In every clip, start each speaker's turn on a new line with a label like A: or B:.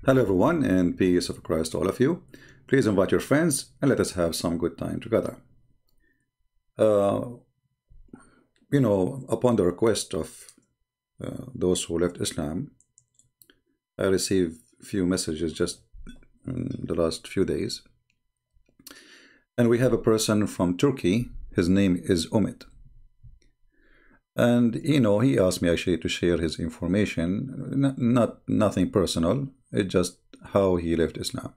A: Hello everyone, and peace of Christ to all of you. Please invite your friends and let us have some good time together. Upon the request of those who left Islam, I received a few messages just in the last few days. And we have a person from Turkey. His name is Umet. And he asked me actually to share his information, nothing personal. It's just how he left Islam.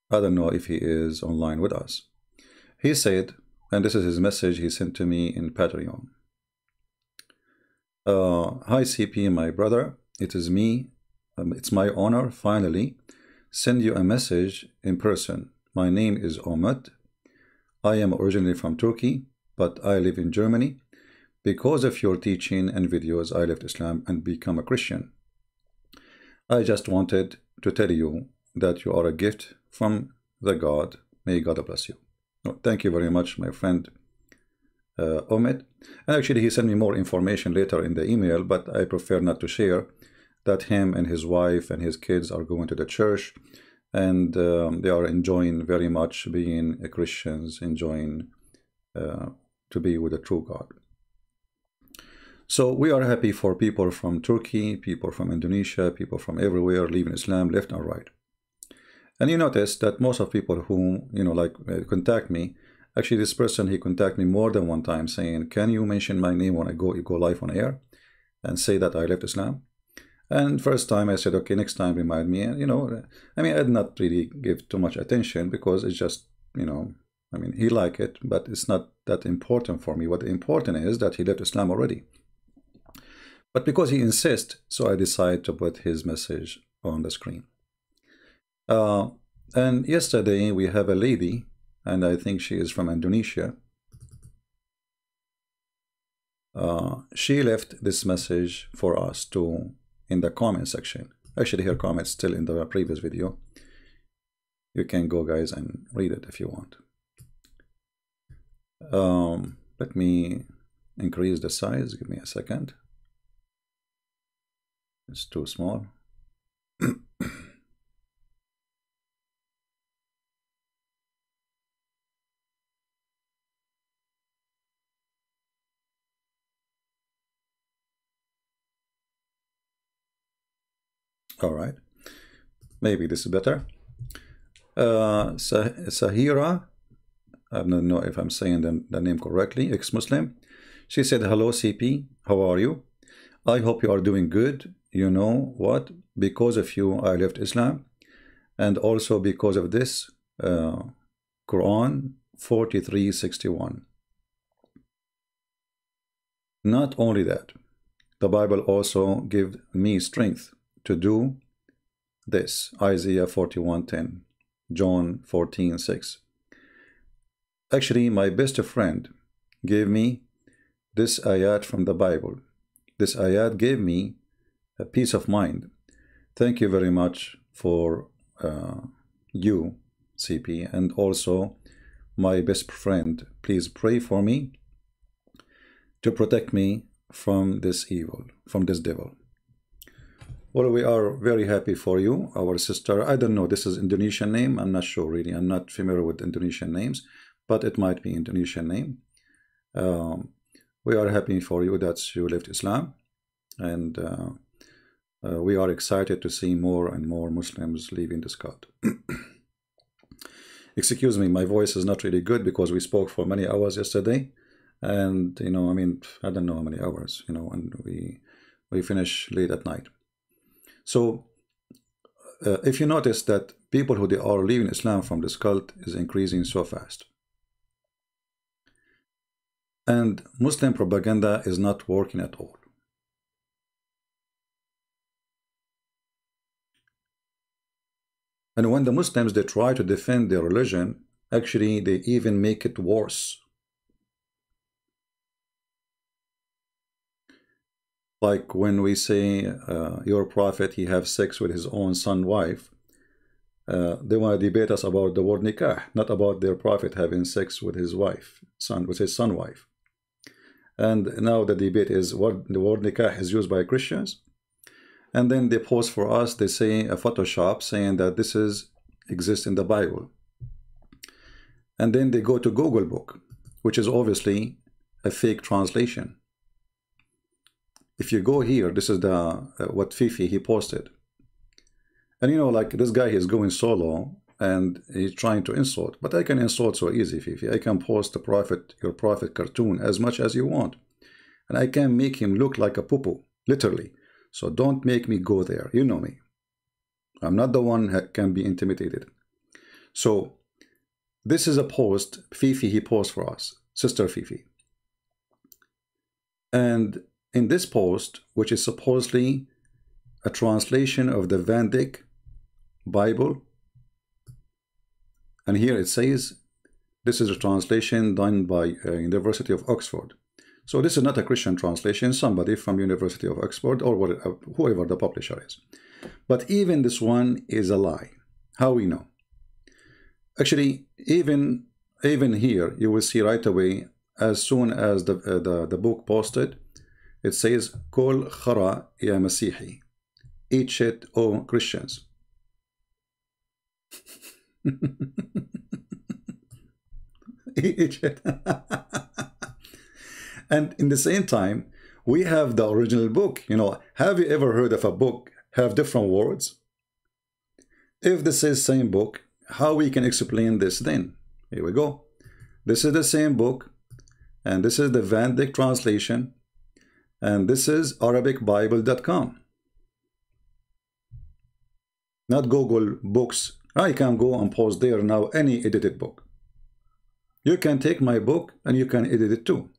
A: I don't know if he is online with us. He said, and this is his message he sent to me in Patreon. Hi CP, my brother, it is me. It's my honor finally send you a message in person. My name is Mohammed. I am originally from Turkey, but I live in Germany. Because of your teaching and videos, I left Islam and become a Christian. I just wanted to tell you that you are a gift from the God. May God bless you. Thank you very much, my friend Umet. And actually, he sent me more information later in the email, but I prefer not to share that him and his wife and his kids are going to the church, and they are enjoying very much being Christians, enjoying to be with the true God. So we are happy for people from Turkey, people from Indonesia, people from everywhere leaving Islam left and right. And you notice that most of people who contact me, actually this person, he contacted me more than one time saying, can you mention my name when I go live on air and say that I left Islam? And first time I said, okay, next time remind me. And I did not really give too much attention because it's just, he liked it, but it's not that important for me. What important is that he left Islam already. But because he insists, so I decided to put his message on the screen. And yesterday we have a lady, and I think she is from Indonesia. She left this message for us in the comment section. Actually, her comment is still in the previous video. You can go, guys, and read it if you want. Let me increase the size. Give me a second. It's too small. All right, maybe this is better. Syahirah, I don't know if I'm saying the name correctly, ex-Muslim. She said, hello CP, how are you? I hope you are doing good. You know what? Because of you, I left Islam. And also because of this, Quran 43:61. Not only that, the Bible also gives me strength to do this. Isaiah 41:10, John 14:6. Actually, my best friend gave me this ayat from the Bible. This ayat gave me a peace of mind. Thank you very much for you, CP, and also my best friend. Please pray for me to protect me from this evil, from this devil. Well, we are very happy for you, our sister. I don't know, this is Indonesian name. I'm not sure really. I'm not familiar with Indonesian names, but it might be Indonesian name. We are happy for you that you left Islam, and we are excited to see more and more Muslims leaving this God. Excuse me, my voice is not really good because we spoke for many hours yesterday, and I don't know how many hours, and we finish late at night. So if you notice that people who are leaving Islam from this cult is increasing so fast, and Muslim propaganda is not working at all. And when the Muslims, they try to defend their religion, actually they even make it worse. Like when we say your prophet, he have sex with his own son wife, they want to debate us about the word Nikah, not about their prophet having sex with his wife, with his son wife. And now the debate is what the word Nikah is used by Christians. And then they post for us, they say a Photoshop saying that this exists in the Bible. And then they go to Google Book, which is obviously a fake translation. If you go here, this is the what Fifi he posted. And you know, like this guy is going solo and he's trying to insult, but I can insult so easy, Fifi. I can post the prophet, your prophet cartoon as much as you want. And I can make him look like a poo-poo, literally. So don't make me go there. You know me. I'm not the one that can be intimidated. So this is a post Fifi he posts for us, Sister Fifi. And in this post, which is supposedly a translation of the Van Dyck Bible, and here it says this is a translation done by University of Oxford. So this is not a Christian translation, somebody from University of Oxford or whatever, whoever the publisher is. But even this one is a lie. How we know? Actually, even here, you will see right away, as soon as the book posted, it says, Kol khara ya Masihi. Eat shit, O Christians. Eat shit. And in the same time, we have the original book. You know, have you ever heard of a book have different words? If this is same book, how we can explain this then? Here we go. This is the same book, and this is the Van Dyck translation, and this is ArabicBible.com. Not Google Books. I can go and post there now any edited book. You can take my book and you can edit it too.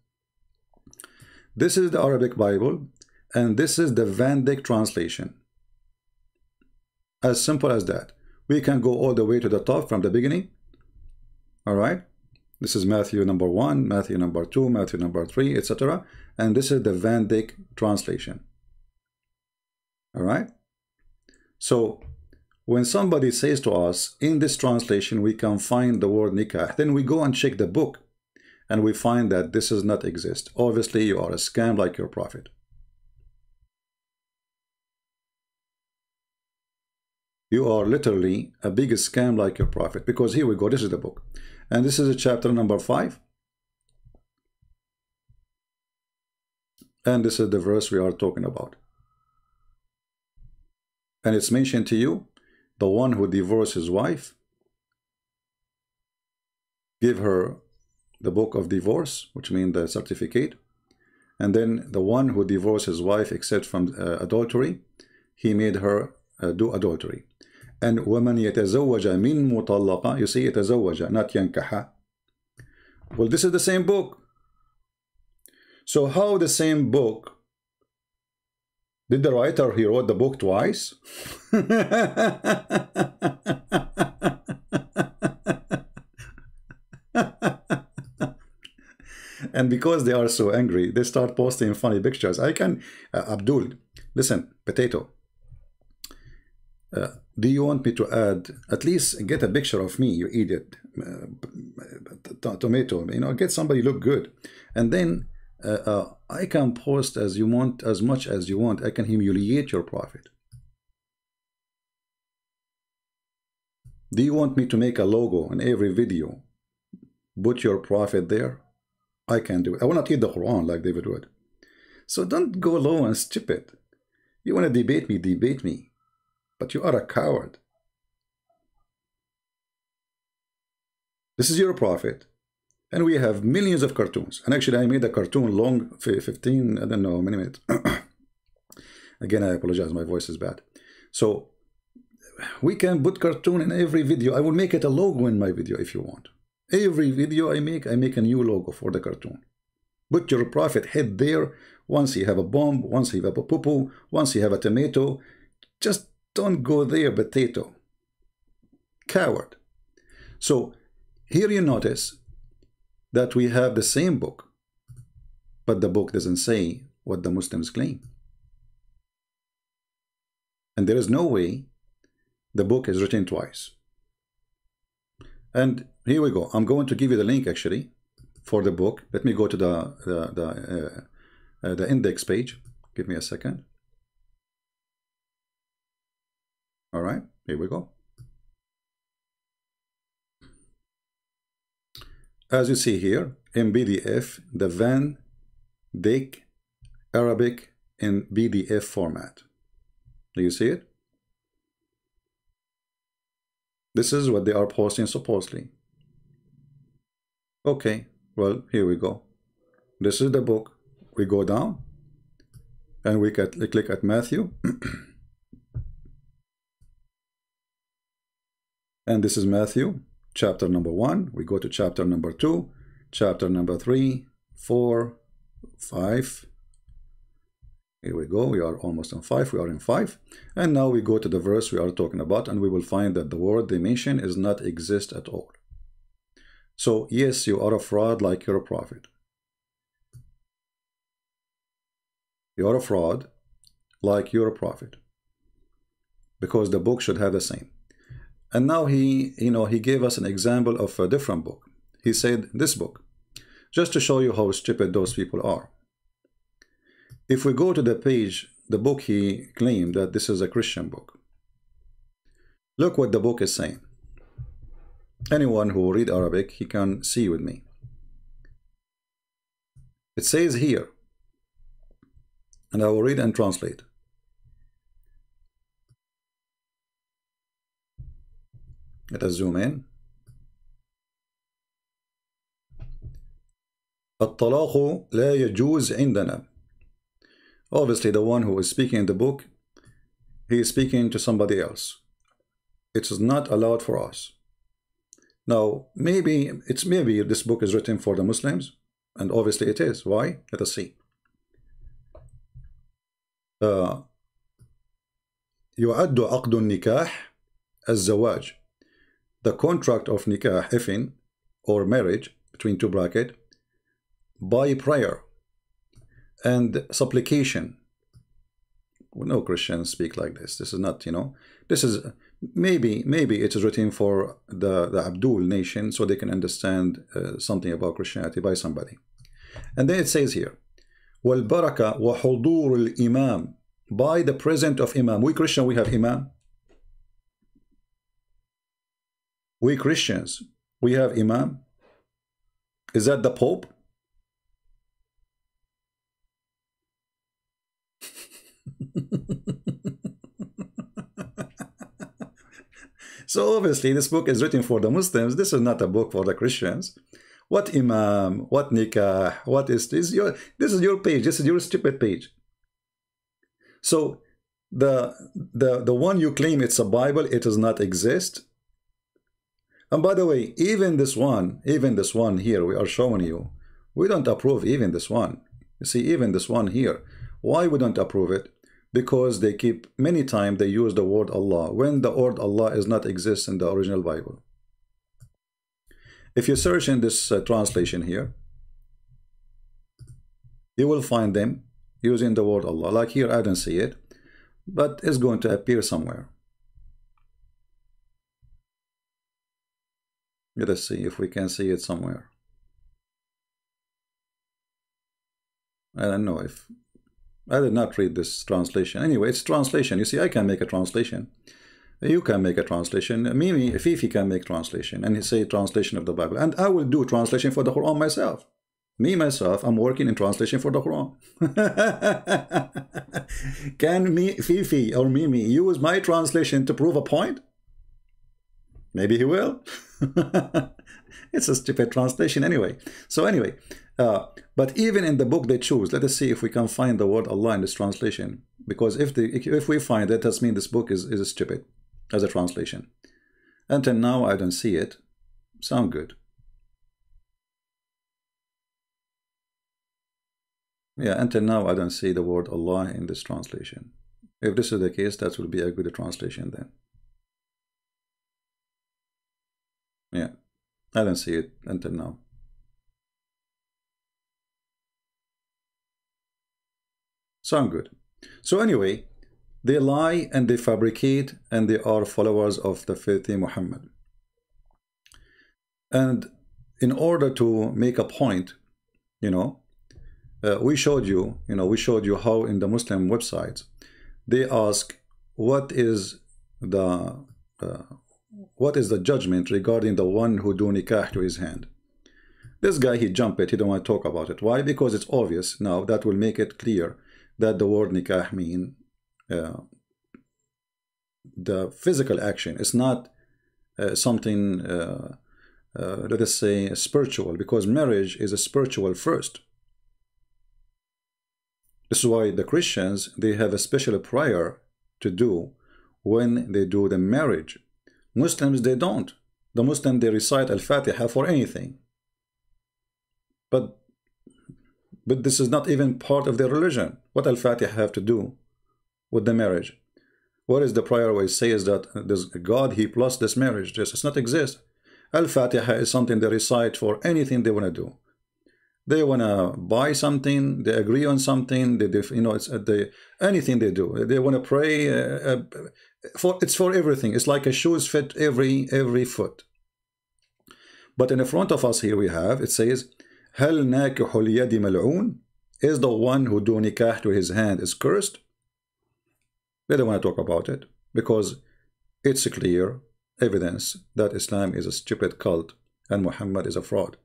A: This is the Arabic Bible, and this is the Van Dyck translation. As simple as that. We can go all the way to the top from the beginning. All right. This is Matthew number 1, Matthew number 2, Matthew number 3, etc. And this is the Van Dyck translation. All right. So when somebody says to us, in this translation, we can find the word Nikah, then we go and check the book, and we find that this does not exist. Obviously, you are a scam like your prophet. You are literally a big scam like your prophet, because here we go, this is the book. And this is chapter number 5. And this is the verse we are talking about. And it's mentioned to you, the one who divorced his wife, give her the book of divorce, which means the certificate. And then the one who divorced his wife except from adultery, he made her do adultery. And وَمَنْ يَتَزَوَّجَ مِنْ مُطَلَّقَ, you see, يَتَزَوَّجَ, not يَنْكَحَ. Well, this is the same book. So how the same book? Did the writer, he wrote the book twice? And because they are so angry, they start posting funny pictures. I can, Abdul, listen, potato. Do you want me to add, at least get a picture of me, you idiot, tomato, you know, get somebody look good. And then I can post as you want, as much as you want. I can humiliate your prophet. Do you want me to make a logo in every video? Put your prophet there? I can do it. I will not read the Quran like David would. So don't go low and stupid. You want to debate me, debate me. But you are a coward. This is your prophet. And we have millions of cartoons. And actually, I made a cartoon long, 15, I don't know, minutes. Again, I apologize. My voice is bad. So we can put cartoon in every video. I will make it a logo in my video if you want. Every video I make a new logo for the cartoon. Put your prophet head there. Once you have a bomb, once you have a poo-poo, once you have a tomato. Just don't go there, potato. Coward. So here you notice that we have the same book, but the book doesn't say what the Muslims claim. And there is no way the book is written twice. And here we go. I'm going to give you the link actually for the book. Let me go to the index page. Give me a second. All right, here we go. As you see here in PDF, the Van Dyck Arabic in PDF format. Do you see it? This is what they are posting supposedly. Okay, well, here we go. This is the book. We go down and we click at Matthew. And this is Matthew, chapter number 1. We go to chapter number 2, chapter number 3, 4, 5. Here we go. We are almost on 5. We are in 5. And now we go to the verse we are talking about, and we will find that the word they mention is not exist at all. So, yes, you are a fraud like you're a prophet. You are a fraud like you're a prophet. Because the book should have the same. And now he gave us an example of a different book. He said this book, just to show you how stupid those people are. If we go to the page, the book he claimed that this is a Christian book. Look what the book is saying. Anyone who read Arabic, he can see with me. It says here, and I will read and translate. Let us zoom in. الطلاق لا يجوز عندنا. Obviously, the one who is speaking in the book, he is speaking to somebody else. It is not allowed for us. Now, maybe this book is written for the Muslims, and obviously it is. Why? Let us see. يعد عقد النكاح الزواج. The contract of nikah, effing, or marriage, between two brackets, by prayer and supplication. Well, no Christians speak like this. This is not, this is maybe it is written for the Abdul nation so they can understand something about Christianity by somebody. And then it says here, وَالْبَرَكَةُ وَحُضُورُ الْإِمَامِ, by the presence of Imam. We Christian, we have Imam. We Christians, we have Imam. Is that the Pope? So obviously this book is written for the Muslims. This is not a book for the Christians. What Imam? What Nikah? What is this? This is your page. This is your stupid page. So the one you claim it's a Bible, it does not exist. And by the way, even this one here we are showing you, we don't approve even this one. You see, even this one here, why we don't approve it? Because they keep, many times they use the word Allah when the word Allah is not exist in the original Bible. If you search in this translation here, you will find them using the word Allah. Like here, I don't see it, but it's going to appear somewhere. Let us see if we can see it somewhere. I don't know if I did not read this translation. Anyway, it's translation. You see, I can make a translation. You can make a translation. Mimi, Fifi can make translation, and he say translation of the Bible. And I will do translation for the Quran myself. Me myself, I'm working in translation for the Quran. Can me, Fifi or Mimi use my translation to prove a point? Maybe he will. It's a stupid translation anyway. So anyway, but even in the book they choose, let us see if we can find the word Allah in this translation. Because if we find it, that means this book is stupid as a translation. Until now, I don't see it. Sound good. Yeah, until now, I don't see the word Allah in this translation. If this is the case, that will be a good translation then. Yeah, I don't see it until now. Sound good. So anyway, they lie and they fabricate and they are followers of the filthy Muhammad. And in order to make a point, we showed you how in the Muslim websites they ask what is the what is the judgment regarding the one who do nikah to his hand. This guy, he jumped it, he don't want to talk about it. Why? Because it's obvious now. That will make it clear that the word nikah mean the physical action. It's not something let us say spiritual, because marriage is a spiritual first. This is why the Christians, they have a special prayer to do when they do the marriage. Muslims, they don't. The Muslim, they recite Al-Fatiha for anything. But this is not even part of their religion. What Al-Fatiha have to do with the marriage? What is the prayer where it says that this God, he plus this marriage? This does not exist. Al-Fatiha is something they recite for anything they want to do. They want to buy something, they agree on something, it's anything they do. They want to pray, it's for everything. It's like a shoes fit every foot. But in the front of us here we have, it says, هل ناكح اليد ملعون? Is the one who do nikah to his hand is cursed? They don't want to talk about it because it's clear evidence that Islam is a stupid cult and Muhammad is a fraud.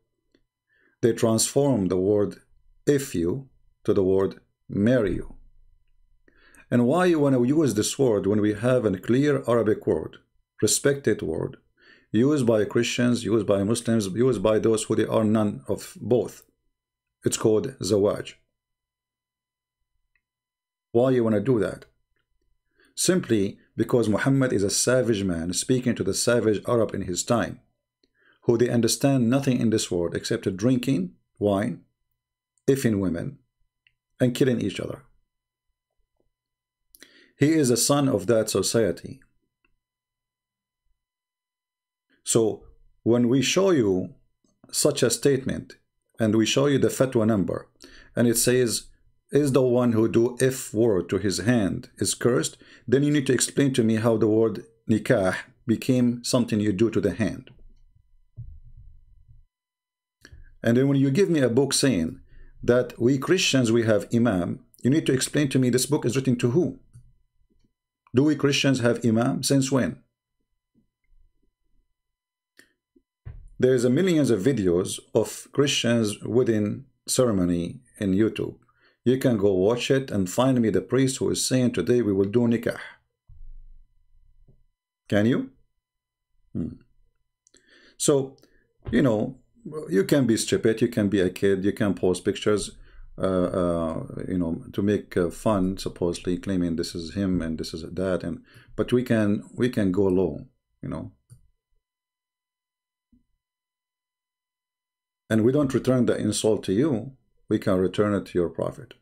A: They transform the word if you to the word marry you. And why you want to use this word when we have a clear Arabic word, respected word, used by Christians, used by Muslims, used by those who they are none of both? It's called zawaj. Why you want to do that? Simply because Muhammad is a savage man speaking to the savage Arab in his time, who they understand nothing in this world except drinking wine, effing women, and killing each other. He is a son of that society. So when we show you such a statement and we show you the fatwa number and it says, is the one who do if word to his hand is cursed, then you need to explain to me how the word nikah became something you do to the hand. And then when you give me a book saying that we Christians, we have imam, you need to explain to me this book is written to who? Do we Christians have imam? Since when? There's a millions of videos of Christians wedding ceremony in YouTube. You can go watch it and find me the priest who is saying today we will do nikah. Can you? So, you can be stupid, you can be a kid, you can post pictures, to make fun, supposedly claiming this is him and this is that, but we can go low, and we don't return the insult to you. We can return it to your prophet.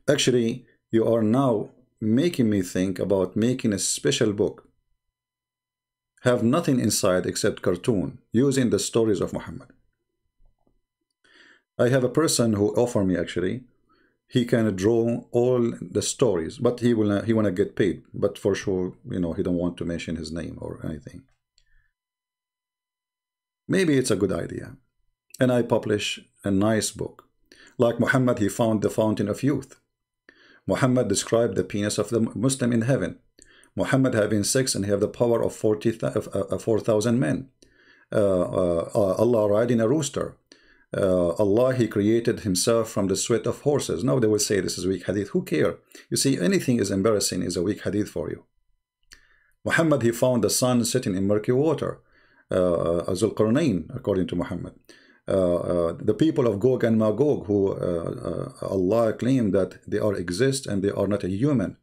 A: Actually, you are now making me think about making a special book. Have nothing inside except cartoon, using the stories of Muhammad. I have a person who offered me, actually, he can draw all the stories, but he wanna get paid. But for sure, he don't want to mention his name or anything. Maybe it's a good idea. And I publish a nice book. Like Muhammad, he found the fountain of youth. Muhammad described the penis of the Muslim in heaven. Muhammad having sex and have the power of 4,000 men. Allah riding a rooster. Allah, he created himself from the sweat of horses. Now they will say this is weak hadith. Who care? You see, anything is embarrassing is a weak hadith for you. Muhammad, he found the sun sitting in murky water. Al-Qur'ani, according to Muhammad. The people of Gog and Magog, who Allah claimed that they exist and they are not a human,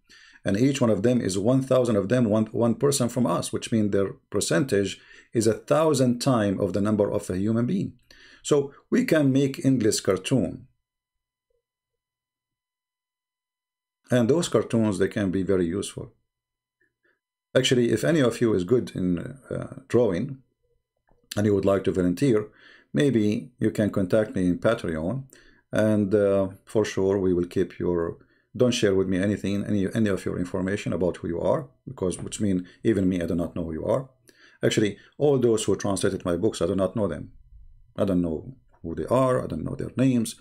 A: and each one of them is 1,000 of them, one person from us, which means their percentage is 1,000 times of the number of a human being. So we can make endless cartoon, and those cartoons, they can be very useful. Actually, if any of you is good in drawing and you would like to volunteer, maybe you can contact me in Patreon, and for sure we will keep your, don't share with me anything, any of your information about who you are, which means even me, I do not know who you are. Actually, all those who translated my books, I do not know them. I don't know who they are, I don't know their names,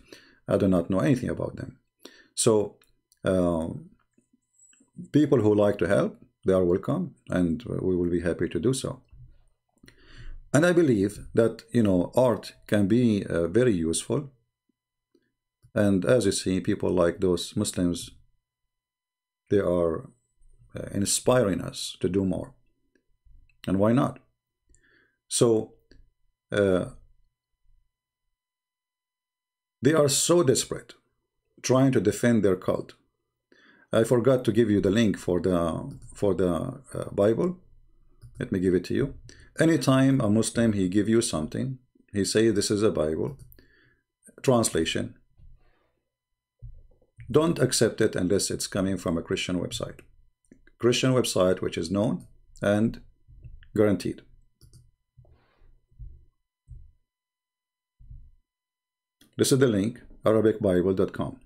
A: I do not know anything about them. So people who like to help, they are welcome, and we will be happy to do so. And I believe that, you know, art can be very useful. And as you see, people like those Muslims, they are inspiring us to do more. And why not? So they are so desperate trying to defend their cult. I forgot to give you the link for the Bible. Let me give it to you. Anytime a Muslim, he give you something, he say this is a Bible translation, don't accept it unless it's coming from a Christian website. Christian website which is known and guaranteed. This is the link, arabicbible.com.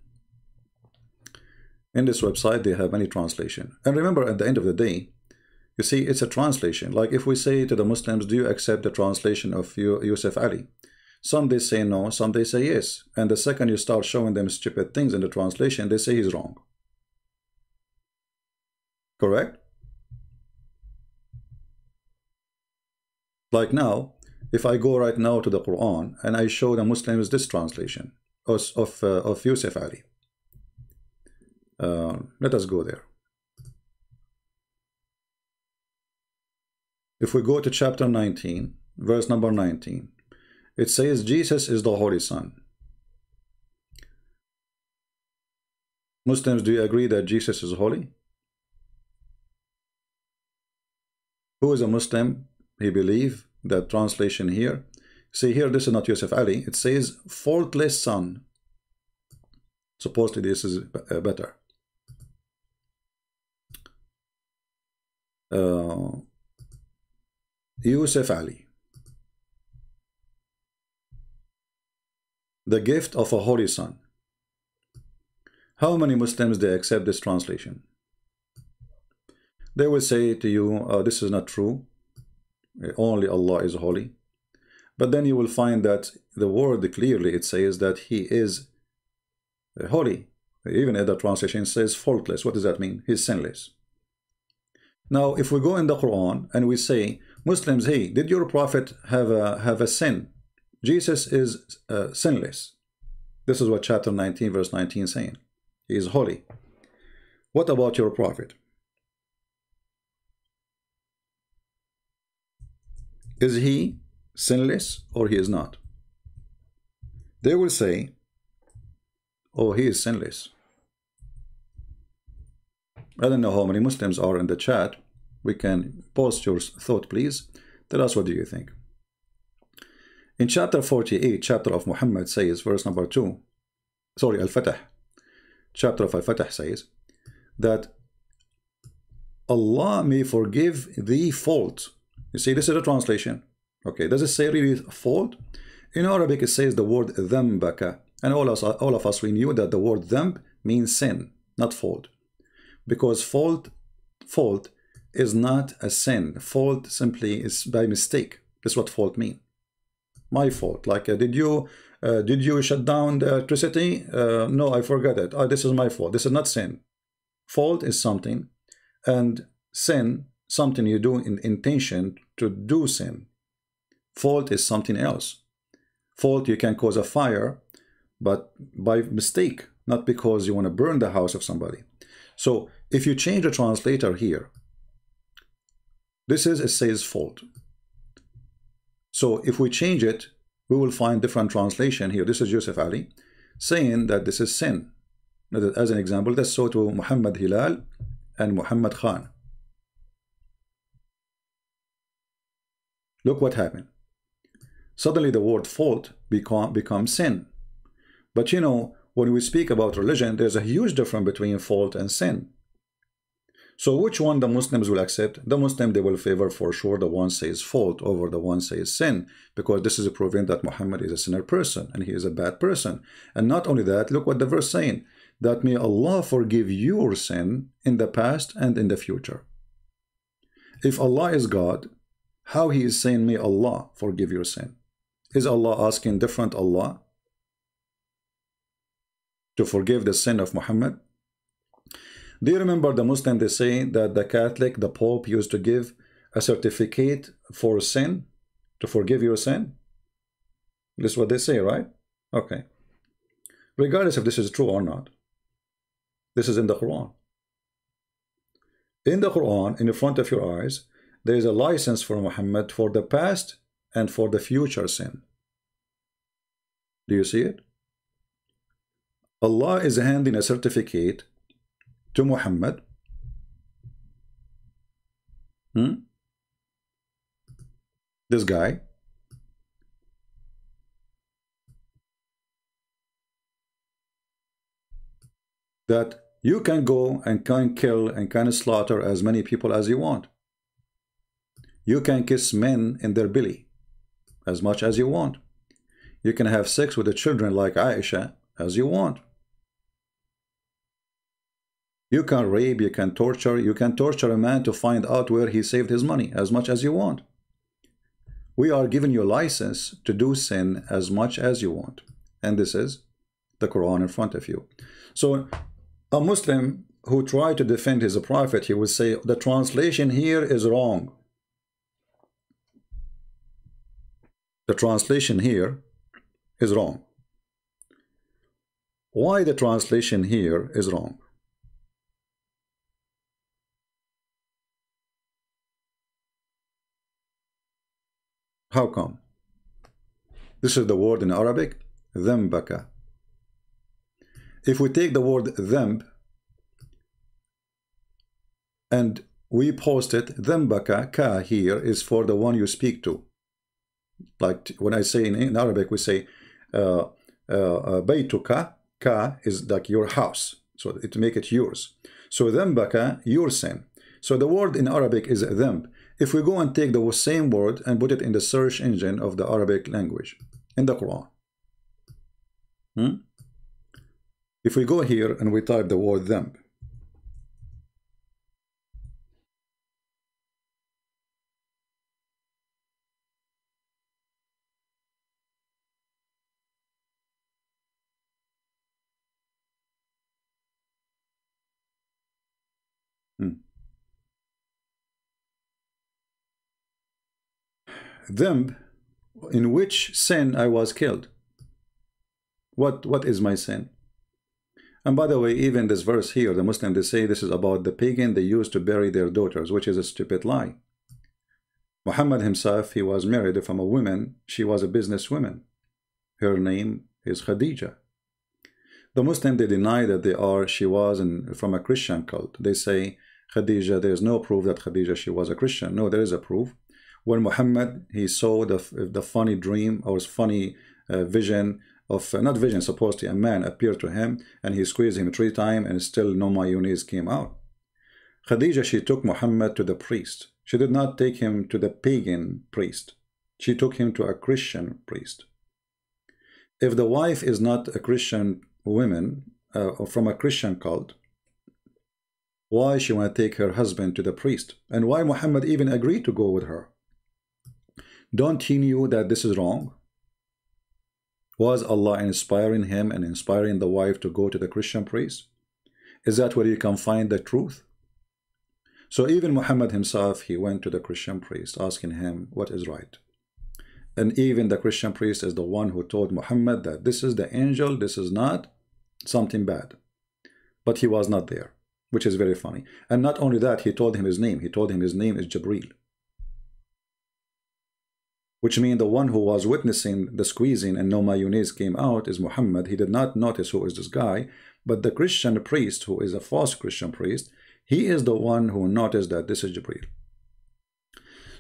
A: In this website, they have many translation. And remember, at the end of the day, you see, it's a translation. Like if we say to the Muslims, do you accept the translation of Yusuf Ali? Some they say no, some they say yes. And the second you start showing them stupid things in the translation, they say he's wrong. Correct? Like now, if I go right now to the Quran and I show the Muslims this translation of Yusuf Ali. Let us go there. If we go to chapter 19, verse number 19, it says Jesus is the Holy Son. Muslims, do you agree that Jesus is holy? Who is a Muslim? He believes that translation here. See here, this is not Yusuf Ali. It says faultless son. Supposedly this is better. Yusuf Ali, the gift of a holy son. How many Muslims they accept this translation? They will say to you, this is not true, only Allah is holy. But then you will find that the word clearly, it says that he is holy. Even in the translation it says faultless. What does that mean? He's sinless. Now, if we go in the Quran and we say, Muslims, hey, did your prophet have a sin? Jesus is sinless. This is what chapter 19, verse 19 is saying. He is holy. What about your prophet? Is he sinless or he is not? They will say, oh, he is sinless. I don't know how many Muslims are in the chat. We can post your thought, please. Tell us, what do you think? In chapter 48, chapter of Muhammad says, verse number 2, sorry, Al-Fatah, chapter of Al-Fatah says that Allah may forgive the fault. You see, this is a translation. Okay, does it say really fault? In Arabic, it says the word dhambaka. And all of us, we knew that the word dhamb means sin, not fault. Because fault is not a sin. Fault simply is by mistake. That's what fault means. My fault. Like, did you shut down the electricity? No, I forgot it. This is my fault. This is not sin. Fault is something, and sin, something you do in intention to do sin. Fault is something else. Fault, you can cause a fire, but by mistake, not because you want to burn the house of somebody. So if you change the translator here, this is, it says fault. So if we change it, we will find different translation here. This is Yusuf Ali saying that this is sin. As an example, let's go to Muhammad Hilal and Muhammad Khan. Look what happened. Suddenly the word fault becomes sin. But you know, when we speak about religion, there's a huge difference between fault and sin. So which one the Muslims will accept? The Muslim, they will favor for sure the one says fault over the one says sin, because this is proving that Muhammad is a sinner person and he is a bad person. And not only that, look what the verse saying, that may Allah forgive your sin in the past and in the future. If Allah is God, how he is saying may Allah forgive your sin? Is Allah asking different Allah to forgive the sin of Muhammad? Do you remember the Muslim, they say that the Catholic, the Pope used to give a certificate for sin, to forgive your sin? This is what they say, right? Okay. Regardless if this is true or not, this is in the Quran. In the Quran, in the front of your eyes, there is a license for Muhammad for the past and for the future sin. Do you see it? Allah is handing a certificate to Muhammad. This guy. That you can go and can kill and can slaughter as many people as you want. You can kiss men in their belly as much as you want. You can have sex with the children like Aisha as you want. You can rape, you can torture a man to find out where he saved his money as much as you want. We are giving you a license to do sin as much as you want. And this is the Quran in front of you. So a Muslim who tried to defend his prophet, he would say, the translation here is wrong. The translation here is wrong. Why the translation here is wrong? How come? This is the word in Arabic, ذنبك. If we take the word ذنب and we post it, ذنبك, ka here is for the one you speak to. Like when I say in Arabic, we say baytuka, ka is like your house. So it make it yours. So ذنبك, your sin. So the word in Arabic is ذنب. If we go and take the same word and put it in the search engine of the Arabic language, in the Quran. If we go here and we type the word ذنب, ذنب, in which sin I was killed. What is my sin? And by the way, even this verse here, the Muslims, they say this is about the pagan they used to bury their daughters, which is a stupid lie. Muhammad himself, he was married from a woman. She was a businesswoman. Her name is Khadija. The Muslims, they deny that she was from a Christian cult. They say Khadija, there is no proof that Khadija, she was a Christian. No, there is a proof. When Muhammad, he saw the funny dream or funny vision of, not vision, supposedly a man appeared to him and he squeezed him 3 times and still no mayonnaise came out. Khadija, she took Muhammad to the priest. She did not take him to the pagan priest. She took him to a Christian priest. If the wife is not a Christian woman or from a Christian cult, why she want to take her husband to the priest? And why Muhammad even agreed to go with her? Don't he knew that this is wrong? Was Allah inspiring him and inspiring the wife to go to the Christian priest? Is that where you can find the truth? So even Muhammad himself, he went to the Christian priest asking him what is right. And even the Christian priest is the one who told Muhammad that this is the angel, this is not something bad. But he was not there, which is very funny. And not only that, he told him his name. He told him his name is Jibreel. Which means the one who was witnessing the squeezing and no mayonnaise came out is Muhammad. He did not notice who is this guy, but the Christian priest, who is a false Christian priest, he is the one who noticed that this is Jibreel.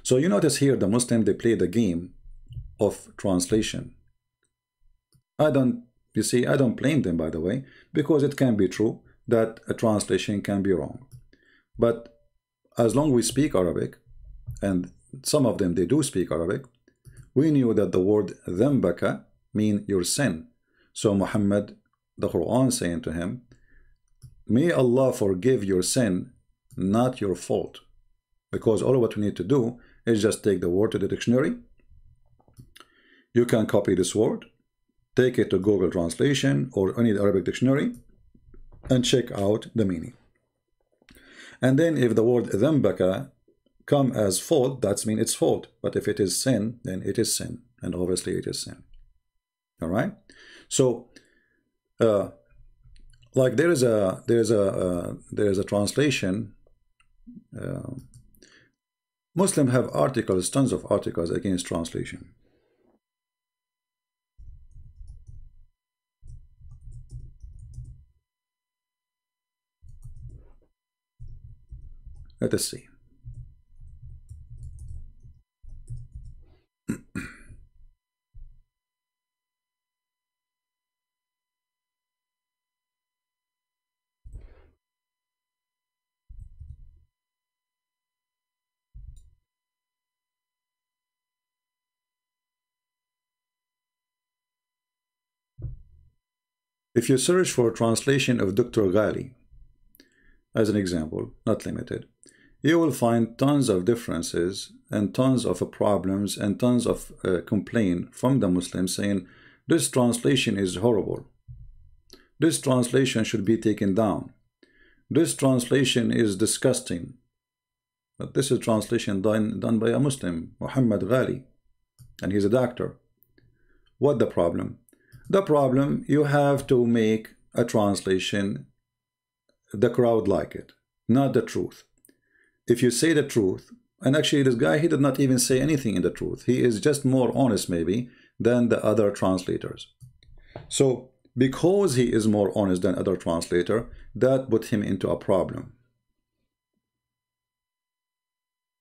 A: So you notice here the Muslim, they play the game of translation. I don't blame them, by the way, because it can be true that a translation can be wrong. But as long as we speak Arabic, and some of them, they do speak Arabic, we knew that the word ذنبك mean your sin. So Muhammad, the Quran saying to him, may Allah forgive your sin, not your fault. Because all what we need to do is just take the word to the dictionary. You can copy this word, take it to Google Translation or any Arabic dictionary, and check out the meaning. And then if the word ذنبك come as fault, that's mean it's fault. But if it is sin, then it is sin, and obviously it is sin. All right. So, like there is a translation. Muslim have articles, tons of articles against translation. Let us see. If you search for a translation of Dr. Ghali, as an example, not limited, you will find tons of differences and tons of problems and tons of complaint from the Muslims saying this translation is horrible. This translation should be taken down. This translation is disgusting. But this is translation done by a Muslim, Muhammad Ghali, and he's a doctor. What the problem? The problem, you have to make a translation the crowd like it, not the truth. If you say the truth, and actually this guy, he did not even say anything in the truth. He is just more honest maybe than the other translators. So because he is more honest than other translator, that put him into a problem.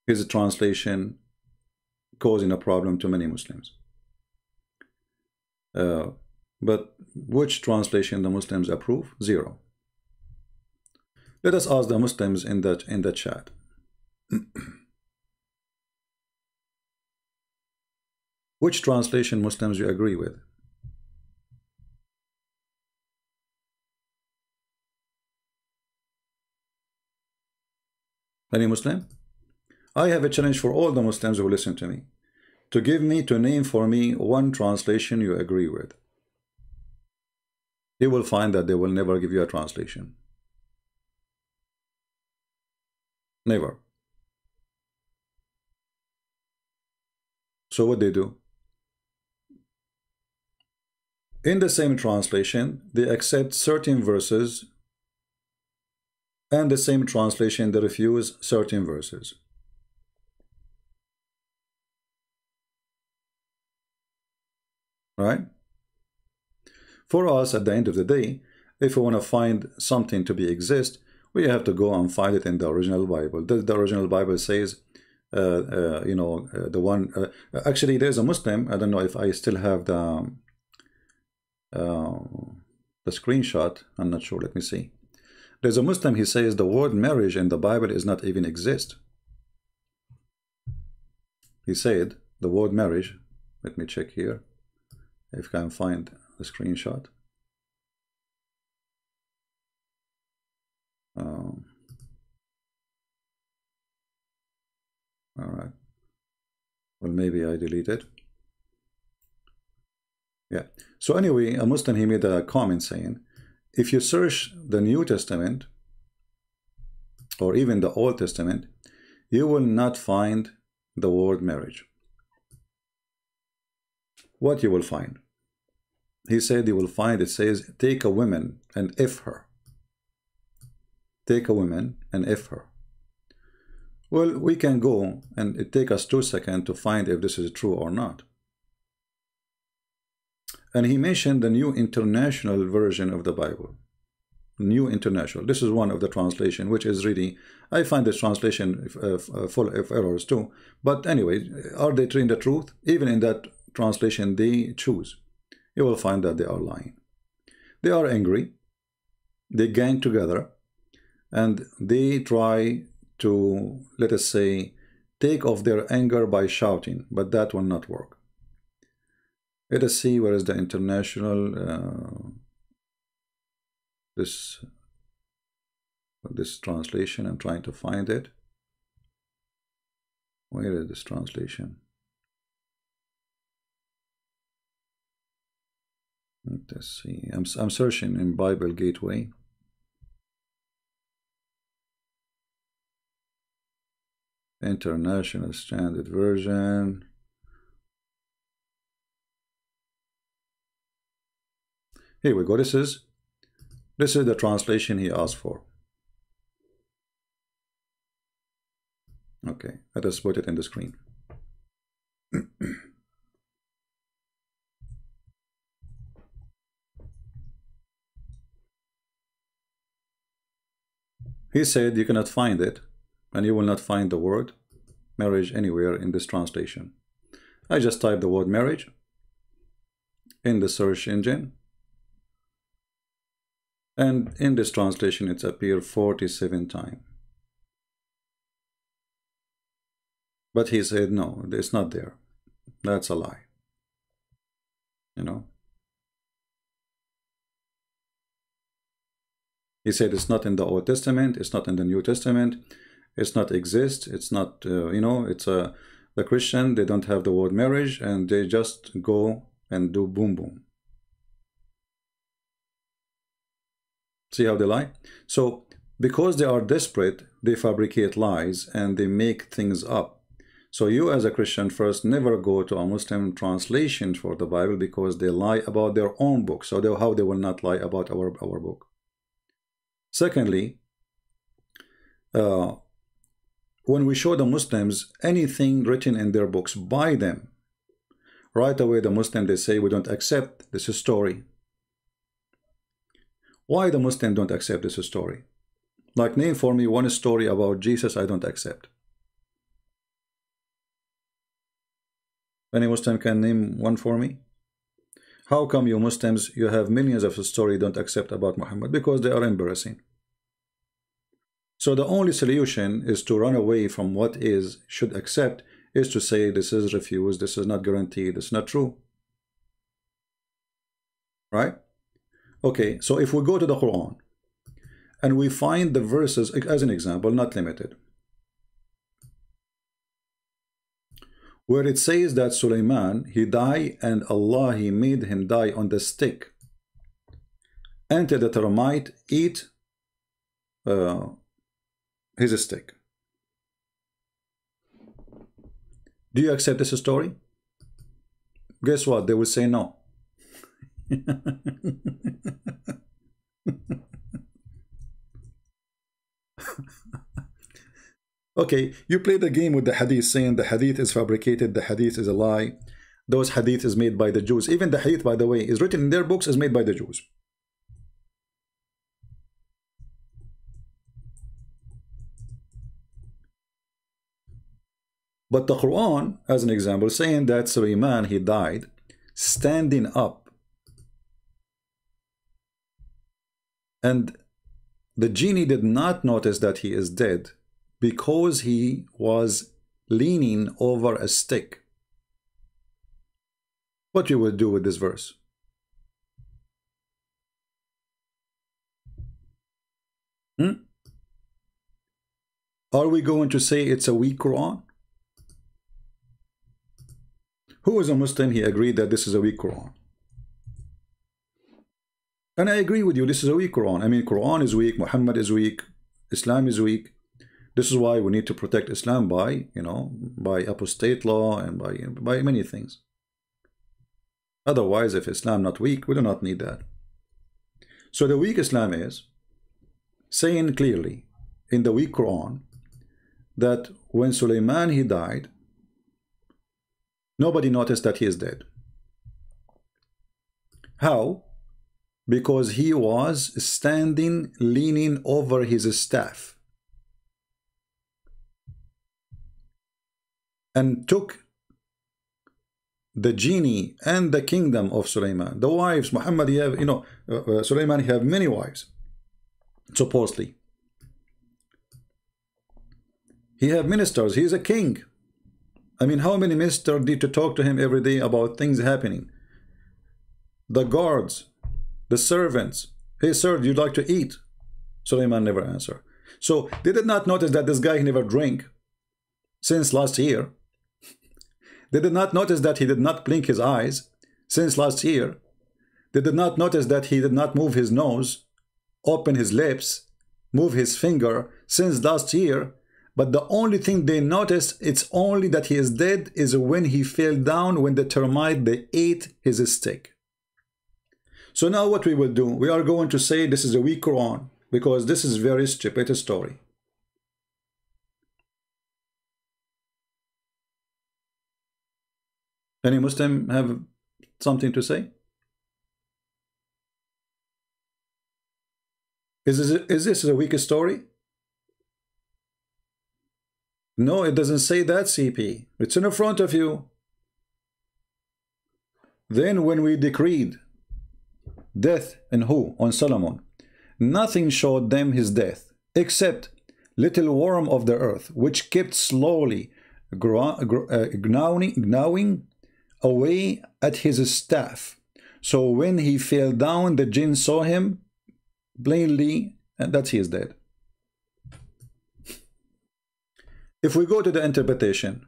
A: His translation causing a problem to many Muslims. But which translation the Muslims approve? Zero. Let us ask the Muslims in the chat. Which translation Muslims you agree with? Any Muslim? I have a challenge for all the Muslims who listen to me, to name for me one translation you agree with. You will find that they will never give you a translation. Never. So what they do? In the same translation, they accept certain verses, and the same translation, they refuse certain verses. Right? For us, at the end of the day, if we want to find something to be exist, we have to go and find it in the original Bible. The original Bible says, the one. Actually, there's a Muslim. I don't know if I still have the screenshot. I'm not sure. Let me see. There's a Muslim. He says the word marriage in the Bible is not even exist. He said the word marriage. Let me check here if I can find the screenshot. All right. Well, maybe I delete it. Yeah. So anyway, a Muslim, he made a comment saying, if you search the New Testament or even the Old Testament, you will not find the word marriage. What you will find? He said you will find, it says, take a woman and if her. Take a woman and if her. Well, we can go and it take us 2 seconds to find if this is true or not. And he mentioned the New International Version of the Bible. New International. This is one of the translation, which is really, I find this translation full of errors too. But anyway, are they telling the truth? Even in that translation they choose, you will find that they are lying. They are angry. They gang together and they try to, let us say, take off their anger by shouting, but that will not work. Let us see where is the international this translation. I'm trying to find it. Where is this translation? Let's see. I'm searching in Bible Gateway. International Standard Version. Here we go. This is the translation he asked for. Okay, let us put it in the screen. He said you cannot find it, and you will not find the word marriage anywhere in this translation. I just typed the word marriage in the search engine, and in this translation it's appeared 47 times. But he said no, it's not there. That's a lie. You know, he said it's not in the Old Testament, it's not in the New Testament, it's not exist, it's not you know, it's the Christian, they don't have the word marriage, and they just go and do boom boom. See how they lie? So because they are desperate, they fabricate lies and they make things up. So you as a Christian first never go to a Muslim translation for the Bible, because they lie about their own book. So how they will not lie about our book? Secondly, when we show the Muslims anything written in their books by them, right away the Muslim, they say we don't accept this story. Why the Muslim don't accept this story? Like, name for me one story about Jesus I don't accept. Any Muslim can name one for me? How come you Muslims, you have millions of stories don't accept about Muhammad? Because they are embarrassing. So the only solution is to run away from what is should accept, is to say this is refused, this is not guaranteed, this is not true. Right? Okay, so if we go to the Quran and we find the verses, as an example, not limited, where it says that Sulaiman, he died and Allah, he made him die on the stick, and the termite eat his stick. Do you accept this story? Guess what? They will say no. Okay, you play the game with the hadith, saying the hadith is fabricated, the hadith is a lie, those hadith is made by the Jews. Even the hadith, by the way, is written in their books, is made by the Jews. But the Quran, as an example, saying that Sulaiman, he died standing up, and the genie did not notice that he is dead because he was leaning over a stick. What you would do with this verse? Are we going to say it's a weak Quran? Who is a Muslim? He agreed that this is a weak Quran. And I agree with you, this is a weak Quran. I mean, Quran is weak, Muhammad is weak, Islam is weak. This is why we need to protect Islam by, you know, by apostate law and by many things. Otherwise, if Islam not weak, we do not need that. So the weak Islam is saying clearly in the weak Quran that when Sulaiman, he died, nobody noticed that he is dead. How? Because he was standing, leaning over his staff, and took the genie and the kingdom of Sulaiman. The wives, Muhammad, he have, you know, Sulaiman, he have many wives, supposedly. He have ministers, he is a king. I mean, how many ministers need to talk to him every day about things happening? The guards, the servants. Hey, sir, you'd like to eat? Sulaiman never answered. So they did not notice that this guy never drank since last year. They did not notice that he did not blink his eyes since last year. They did not notice that he did not move his nose, open his lips, move his finger since last year. But the only thing they noticed, it's only that he is dead, is when he fell down, when the termite, they ate his stick. So now what we will do, we are going to say this is a weak Quran, because this is very stupid story. Any Muslim have something to say? Is this a weak story? No, it doesn't say that, CP. It's in front of you. Then when we decreed death in who? On Solomon. Nothing showed them his death, except little worm of the earth, which kept slowly gnawing away at his staff. So when he fell down, the jinn saw him plainly, and that he is dead. If we go to the interpretation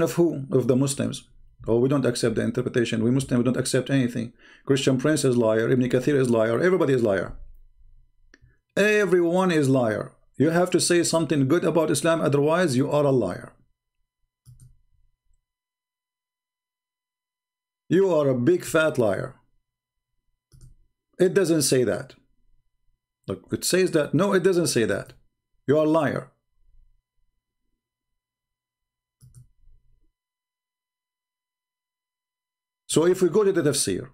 A: of who? Of the Muslims. Oh, we don't accept the interpretation. We Muslims don't accept anything. Christian Prince is liar. Ibn Kathir is liar. Everybody is liar. Everyone is liar. You have to say something good about Islam, otherwise you are a liar. You are a big fat liar. It doesn't say that. Look, it says that. No, it doesn't say that. You are a liar. So if we go to the tafsir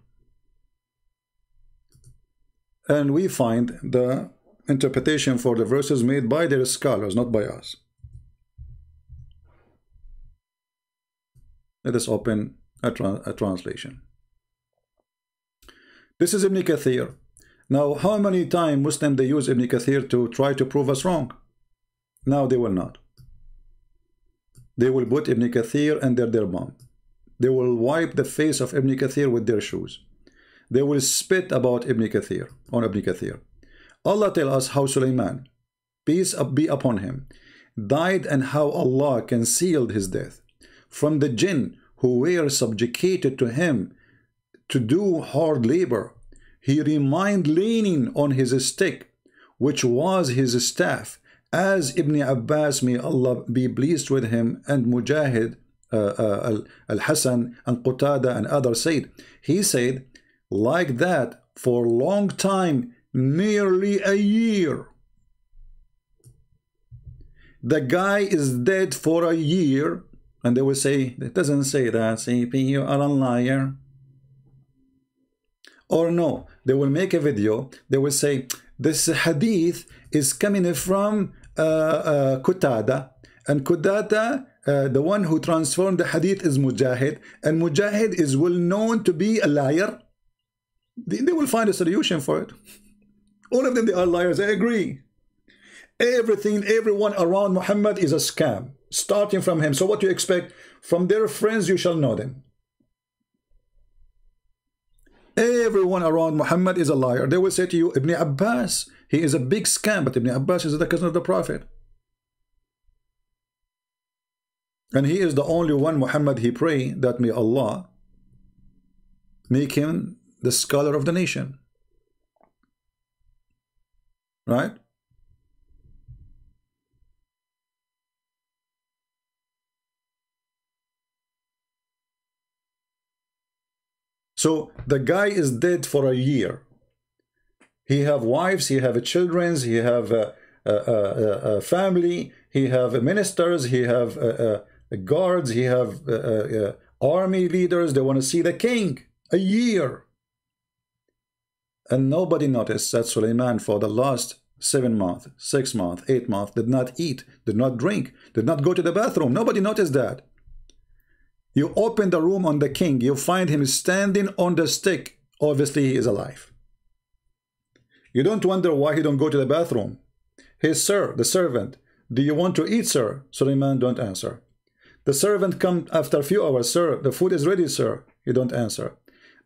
A: and we find the interpretation for the verses made by their scholars, not by us. Let us open a translation. This is Ibn Kathir. Now, how many times Muslims they use Ibn Kathir to try to prove us wrong? Now they will not. They will put Ibn Kathir under their bomb. They will wipe the face of Ibn Kathir with their shoes. They will spit about Ibn Kathir, on Ibn Kathir. Allah tell us how Sulaiman, peace be upon him, died and how Allah concealed his death from the jinn who were subjugated to him to do hard labor. He remained leaning on his stick, which was his staff, as Ibn Abbas, may Allah be pleased with him, and Mujahid, Al-Hasan, and Qatada, and others said. He said, like that for a long time, nearly a year. The guy is dead for a year, and they will say, it doesn't say that, CP, you are a liar. Or no, they will make a video, they will say, this hadith is coming from Qatada, and Qatada, the one who transformed the hadith, is Mujahid, and Mujahid is well known to be a liar. They will find a solution for it. All of them, they are liars, I agree. Everyone around Muhammad is a scam, starting from him. So what you expect? From their friends you shall know them. Everyone around Muhammad is a liar. They will say to you, Ibn Abbas, he is a big scam, but Ibn Abbas is the cousin of the Prophet. And he is the only one, Muhammad, he pray that may Allah make him the scholar of the nation. Right? So the guy is dead for a year. He have wives, he have children, he have a family, he have ministers, he have guards, he have army leaders. They want to see the king. A year. And nobody noticed that Sulaiman for the last 7 months, 6 months, 8 months did not eat, did not drink, did not go to the bathroom. Nobody noticed that. You open the room on the king, you find him standing on the stick. Obviously he is alive. You don't wonder why he don't go to the bathroom. Hey sir, the servant, do you want to eat, sir? Sulaiman don't answer. The servant come after a few hours, sir, the food is ready, sir. You don't answer.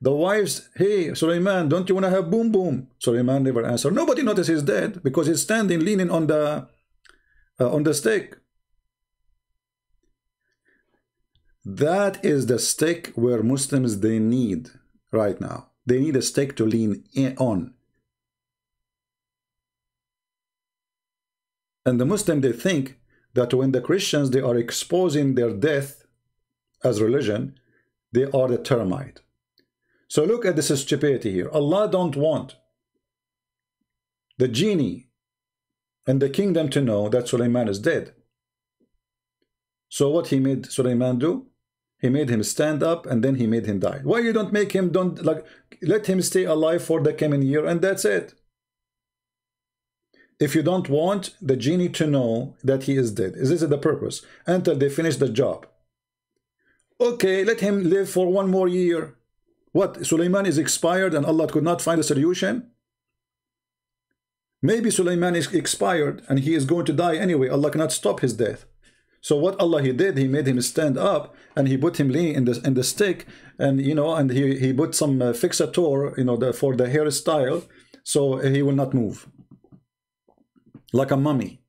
A: The wives, hey Sulaiman, don't you want to have boom boom? Sulaiman never answer. Nobody notices he's dead because he's standing leaning on the stick. That is the stick where Muslims they need right now. They need a stick to lean on. And the Muslim, they think that when the Christians, they are exposing their death as religion, they are the termite. So look at this stupidity here. Allah don't want the genie and the kingdom to know that Sulaiman is dead. So what he made Sulaiman do? He made him stand up and then he made him die. Why you don't make him, let him stay alive for the coming year and that's it? If you don't want the genie to know that he is dead, is this the purpose? Until they finish the job. Okay, let him live for one more year. What, Sulaiman is expired and Allah could not find a solution? Maybe Sulaiman is expired and he is going to die anyway. Allah cannot stop his death. So what Allah he did, he made him stand up and he put him laying in the stick, and and he put some fixator, for the hairstyle, so he will not move. Like a mummy.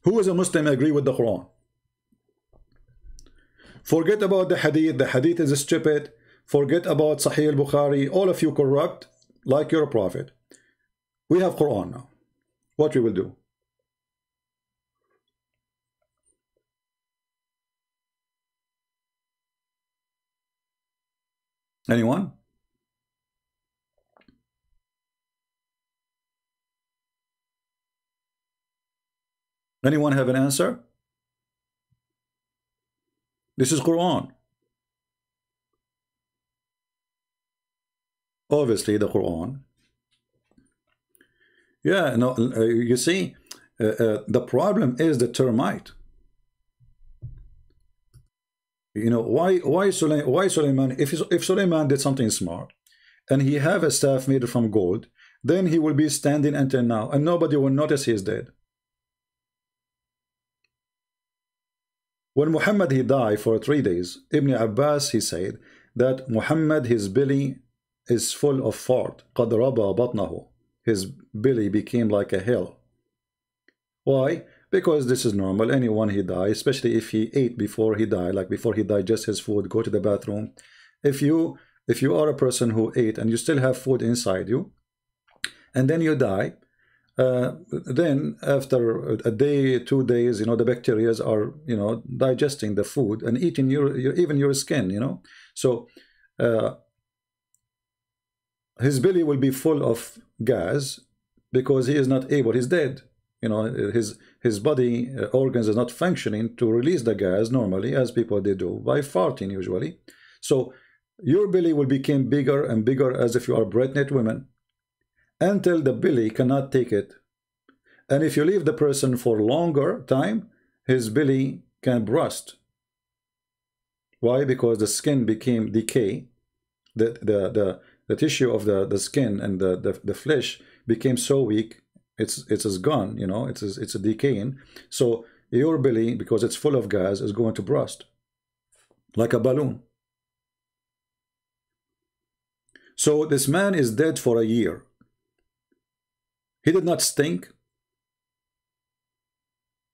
A: Who is a Muslim agree with the Quran? Forget about the hadith. The hadith is stupid. Forget about Sahih al-Bukhari. All of you corrupt like your prophet. We have Quran now. What we will do? Anyone? Anyone have an answer? This is Quran. Obviously the Quran. Yeah, no, you see, the problem is the termite. Why Sulaiman, if Sulaiman did something smart and he have a staff made from gold, then he will be standing until now and nobody will notice he is dead. When Muhammad he died for 3 days, Ibn Abbas he said that Muhammad, his belly is full of fart. قَدْ رَبَى بَطْنَهُ. His belly became like a hill. Why? Because this is normal. Anyone he died, especially if he ate before he died, like before he digests his food, go to the bathroom. If you are a person who ate and you still have food inside you, and then you die, then after a day, 2 days, the bacteria are, digesting the food and eating even your skin, So his belly will be full of gas because he is not able, he's dead. His body organs is not functioning to release the gas normally, as people they do by farting usually. So your belly will become bigger and bigger as if you are pregnant women, until the belly cannot take it. And if you leave the person for longer time, his belly can burst. Why? Because the skin became decay. The tissue of the skin and the flesh became so weak, it's gone, it's a decaying. So your belly, because it's full of gas, is going to burst like a balloon. So this man is dead for a year. He did not stink.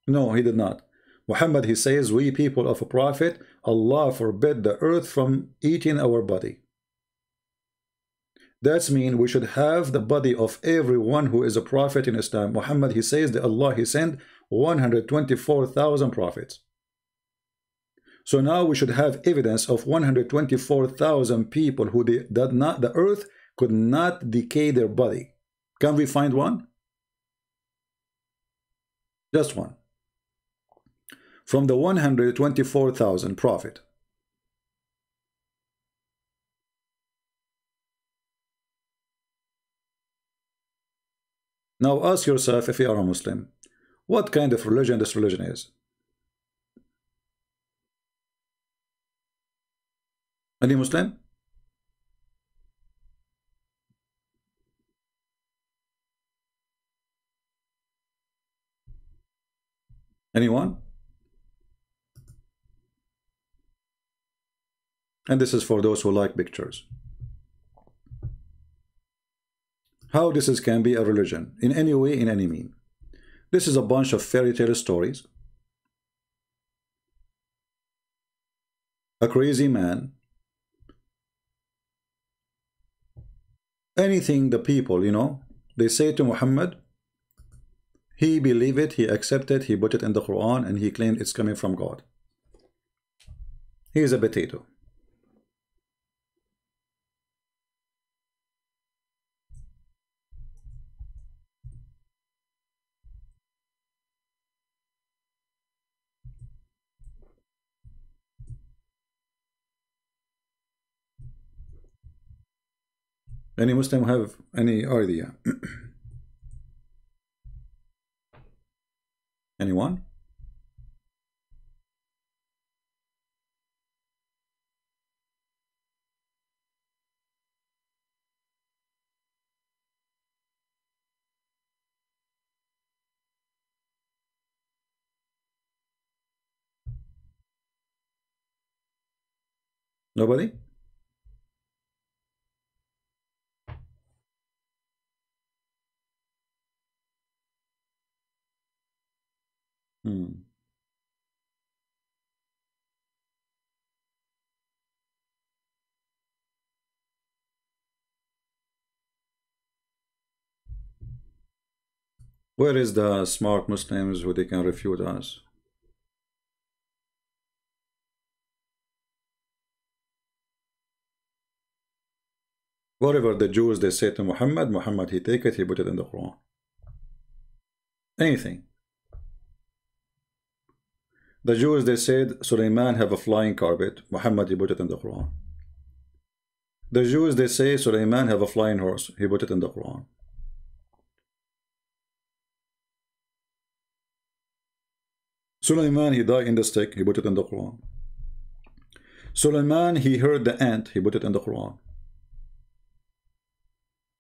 A: No, he did not. Muhammad, he says, we people of a prophet, Allah forbid the earth from eating our body. That means we should have the body of everyone who is a prophet in Islam. Muhammad, he says that Allah, he sent 124,000 prophets. So now we should have evidence of 124,000 people who the earth could not decay their body. Can we find one? Just one. From the 124,000 prophet. Now ask yourself, if you are a Muslim, what kind of religion this religion is? Any Muslim? Anyone? And this is for those who like pictures. How this can be a religion, in any way, in any mean. This is a bunch of fairy tale stories. A crazy man Anything the people, you know, they say to Muhammad, he believed it, he accepted, he put it in the Quran, and he claimed it's coming from God. He is a potato. Any Muslim have any idea? Anyone? Nobody? Where is the smart Muslims who they can refute us? Whatever the Jews they say to Muhammad, Muhammad he take it, he put it in the Quran. Anything. The Jews they said Sulaiman have a flying carpet, Muhammad he put it in the Quran. The Jews they say Sulaiman have a flying horse, he put it in the Quran. Sulaiman he died in the stick, he put it in the Quran. Sulaiman he heard the ant, he put it in the Quran.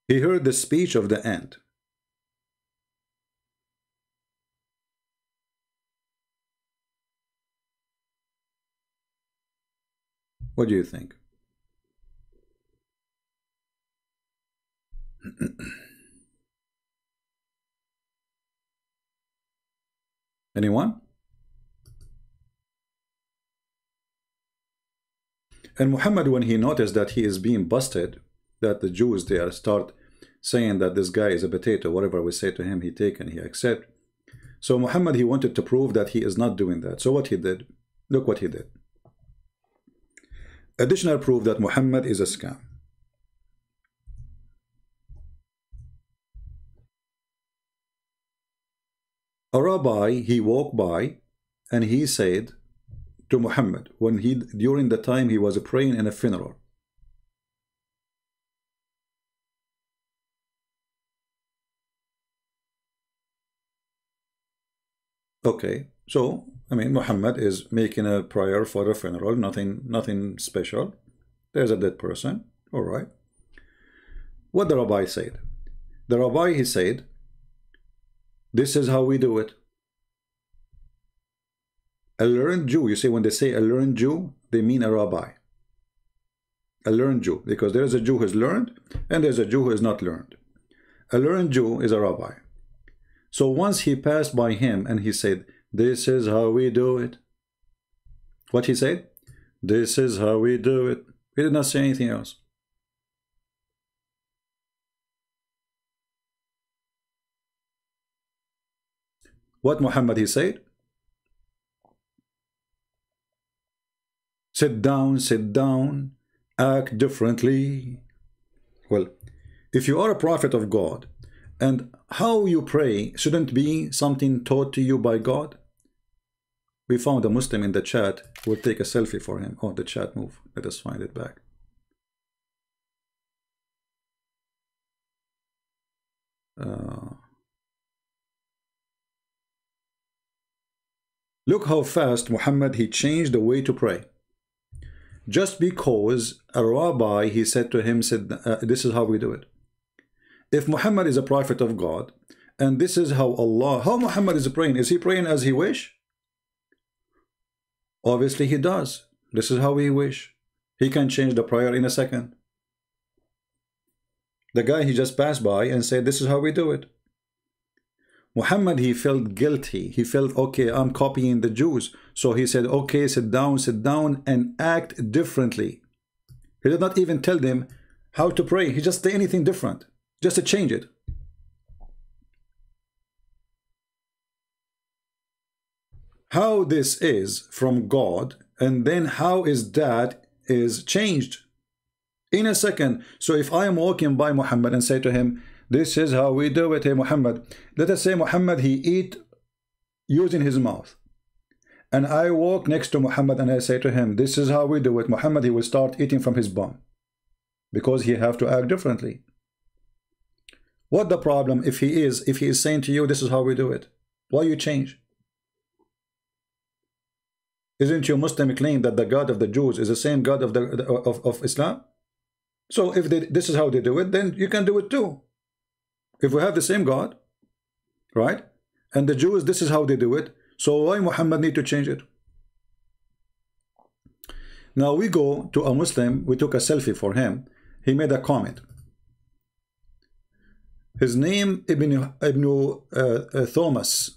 A: He heard the speech of the ant. What do you think? Anyone? And Muhammad, when he noticed that he is being busted, that the Jews there start saying that this guy is a potato, whatever we say to him, he take and he accept. So Muhammad, he wanted to prove that he is not doing that. So what he did, look what he did. Additional proof that Muhammad is a scam. A rabbi, he walked by and he said to Muhammad, when he during the time he was praying in a funeral, okay, so I mean Muhammad is making a prayer for a funeral, nothing special. There's a dead person, all right. What the rabbi said, the rabbi he said, this is how we do it. A learned Jew, you see, when they say a learned Jew, they mean a rabbi. A learned Jew, because there is a Jew who is learned and there's a Jew who is not learned. A learned Jew is a rabbi. So once he passed by him and he said, this is how we do it. What he said? This is how we do it. He did not say anything else. What Muhammad he said? Sit down, act differently. Well, if you are a prophet of God, and how you pray shouldn't be something taught to you by God. We found a Muslim in the chat. We'll take a selfie for him. Oh, the chat moved. Let us find it back. Look how fast Muhammad he changed the way to pray. Just because a rabbi he said to him, this is how we do it. If Muhammad is a prophet of God, and this is how Muhammad is praying, is he praying as he wish? Obviously he does. This is how he wish. He can change the prayer in a second. The guy he just passed by and said, this is how we do it. Muhammad, he felt guilty. He felt, okay, I'm copying the Jews. So he said, okay, sit down and act differently. He did not even tell them, how to pray. He just say anything different, just to change it. How this is from God, and then how is that is changed in a second. So if I am walking by Muhammad and say to him, this is how we do it, hey Muhammad. Let us say Muhammad, he eat using his mouth. And I walk next to Muhammad and I say to him, this is how we do it. Muhammad, he will start eating from his bum, because he have to act differently. What the problem if he is saying to you, this is how we do it? Why you change? Isn't your Muslim claim that the God of the Jews is the same God of Islam? So if this is how they do it, then you can do it too. If we have the same God, right? And the Jews, this is how they do it. So why Muhammad need to change it? Now we go to a Muslim, we took a selfie for him. He made a comment. His name Ibn Thomas.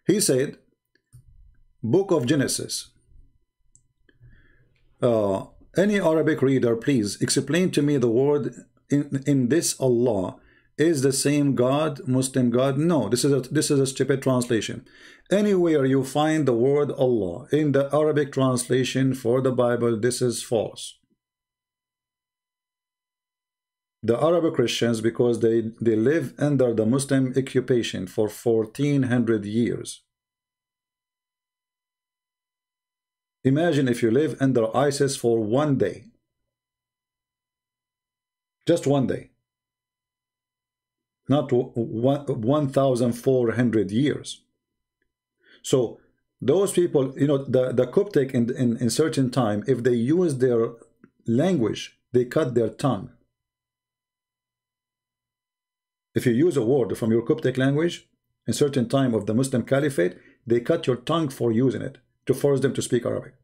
A: He said, Book of Genesis. Any Arabic reader, please explain to me the word in this Allah is the same God, Muslim God. No, this is a stupid translation. Anywhere you find the word Allah in the Arabic translation for the Bible, this is false. The Arab Christians, because they live under the Muslim occupation for 1400 years. Imagine if you live under ISIS for one day. Just one day. Not 1,400 years. So those people, you know, the Coptic in certain time, if they use their language, they cut their tongue. If you use a word from your Coptic language in certain time of the Muslim Caliphate, they cut your tongue for using it, to force them to speak Arabic.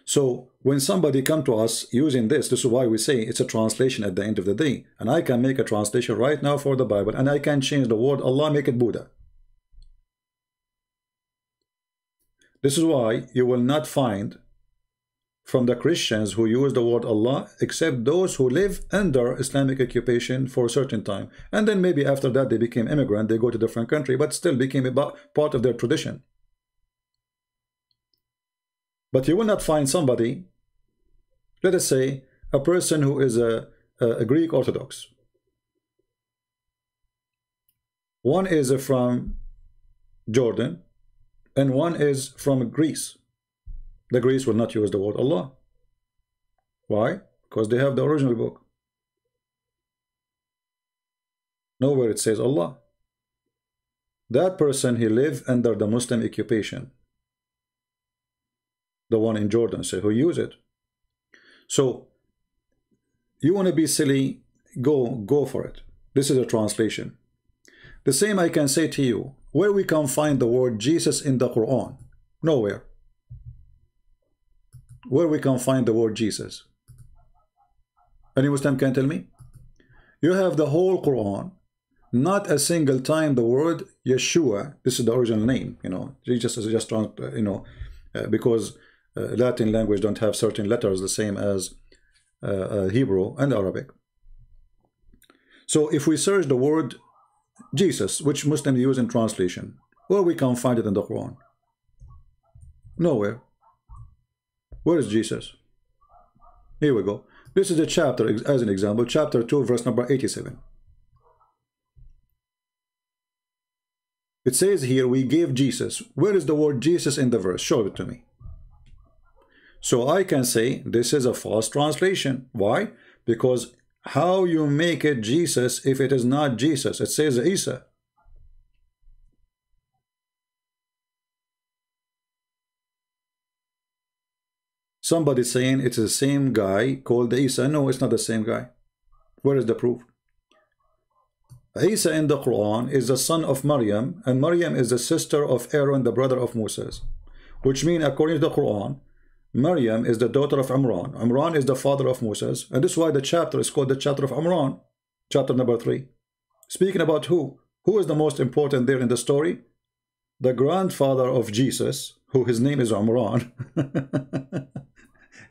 A: So when somebody come to us using this is why we say it's a translation at the end of the day. And I can make a translation right now for the Bible, and I can change the word Allah, make it Buddha. This is why you will not find from the Christians who use the word Allah, except those who live under Islamic occupation for a certain time. And then maybe after that they became immigrant, they go to a different country, but still became a part of their tradition. But you will not find somebody, let us say, a person who is a Greek Orthodox. One is from Jordan, and one is from Greece. The Greeks will not use the word Allah. Why? Because they have the original book. Nowhere it says Allah. That person, he lived under the Muslim occupation. The one in Jordan, say, who use it. So you want to be silly, go for it. This is a translation. The same I can say to you, where we can find the word Jesus in the Quran? Nowhere. Where we can find the word Jesus? Any Muslim can tell me? You have the whole Quran, not a single time the word Yeshua, this is the original name, you know, Jesus is just, you know, because Latin language don't have certain letters the same as Hebrew and Arabic. So if we search the word Jesus, which Muslims use in translation, where we can find it in the Quran? Nowhere. Where is Jesus? Here we go. This is a chapter, as an example, chapter 2, verse number 87. It says here, we gave Jesus. Where is the word Jesus in the verse? Show it to me. So I can say this is a false translation. Why? Because how you make it Jesus if it is not Jesus? It says Isa. Somebody saying it's the same guy called Isa. No, it's not the same guy. Where is the proof? Isa in the Quran is the son of Maryam, and Maryam is the sister of Aaron, the brother of Moses. Which means, according to the Quran, Maryam is the daughter of Imran. Imran is the father of Moses. And this is why the chapter is called the chapter of Imran. Chapter number 3. Speaking about who? Who is the most important there in the story? The grandfather of Jesus, who his name is Imran.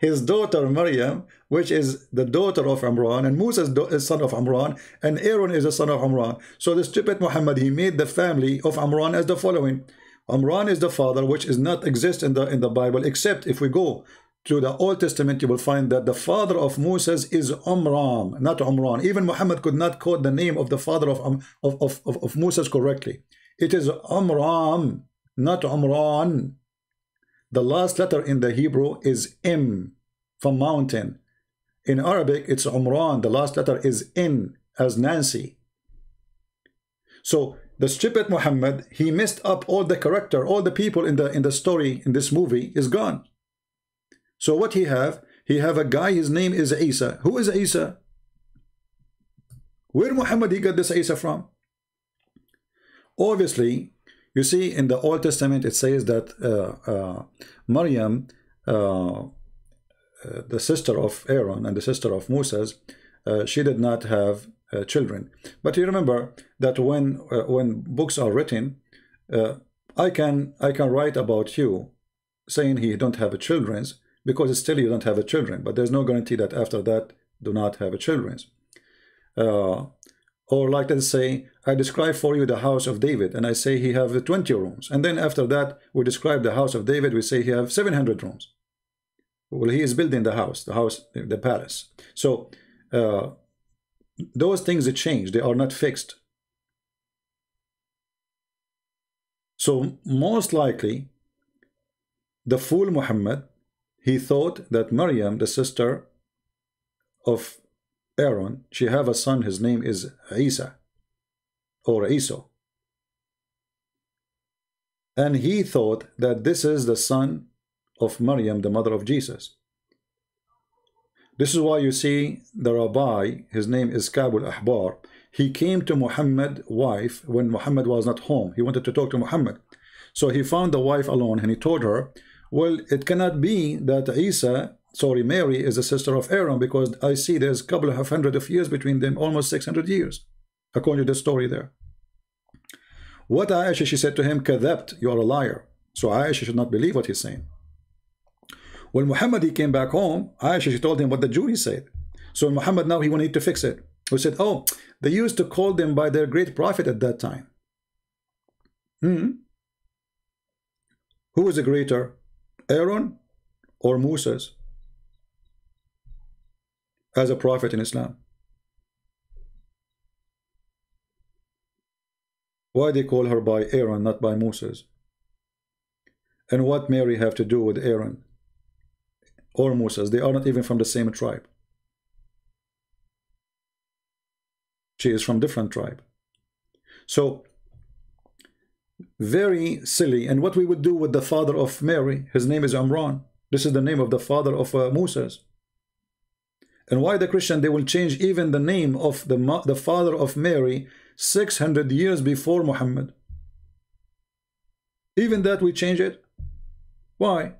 A: his daughter Maryam, which is the daughter of Imran, and Musa is son of Imran, and Aaron is a son of Imran. So the stupid Muhammad, he made the family of Imran as the following. Imran is the father, which is not exist in the Bible, except if we go to the Old Testament, you will find that the father of Moses is Amram, not Imran. Even Muhammad could not quote the name of the father of Moses correctly. It is Amram, not Imran. The last letter in the Hebrew is M, from mountain. In Arabic, it's Umran. The last letter is N, as Nancy. So the stupid Muhammad, he messed up all the character, all the people in the story, in this movie, is gone. So what he have a guy, his name is Isa. Who is Isa? Where Muhammad he got this Isa from? Obviously, you see in the Old Testament it says that Maryam, the sister of Aaron and the sister of Moses, she did not have children. But you remember that when books are written, I can write about you saying he don't have a children's, because still you don't have a children, but there's no guarantee that after that do not have a children's. Or like let's say I describe for you the house of David, and I say he have 20 rooms, and then after that we describe the house of David, we say he have 700 rooms. Well, he is building the house, the palace. So those things change, they are not fixed. So most likely the fool Muhammad, he thought that Maryam, the sister of Aaron, she have a son, his name is Isa or Isa, and he thought that this is the son of Maryam, the mother of Jesus. This is why you see the rabbi, his name is Kabul Ahbar, he came to Muhammad's wife when Muhammad was not home. He wanted to talk to Muhammad, so he found the wife alone, and he told her, well, it cannot be that Mary is the sister of Aaron, because I see there's a couple of hundred of years between them, almost 600 years, according to the story there. What Aisha, she said to him, Kadhabt, you are a liar. So Aisha should not believe what he's saying. When Muhammad, he came back home, Aisha, she told him what the Jew said. So Muhammad, now he wanted to fix it. He said, oh, they used to call them by their great prophet at that time. Who is the greater, Aaron or Moses, as a prophet in Islam? Why they call her by Aaron, not by Moses? And what Mary have to do with Aaron or Moses? They are not even from the same tribe. She is from different tribe. So very silly. And what we would do with the father of Mary, his name is Imran. This is the name of the father of Moses. And why the Christian, they will change even the name of the father of Mary 600 years before Muhammad. Even that we change it. Why?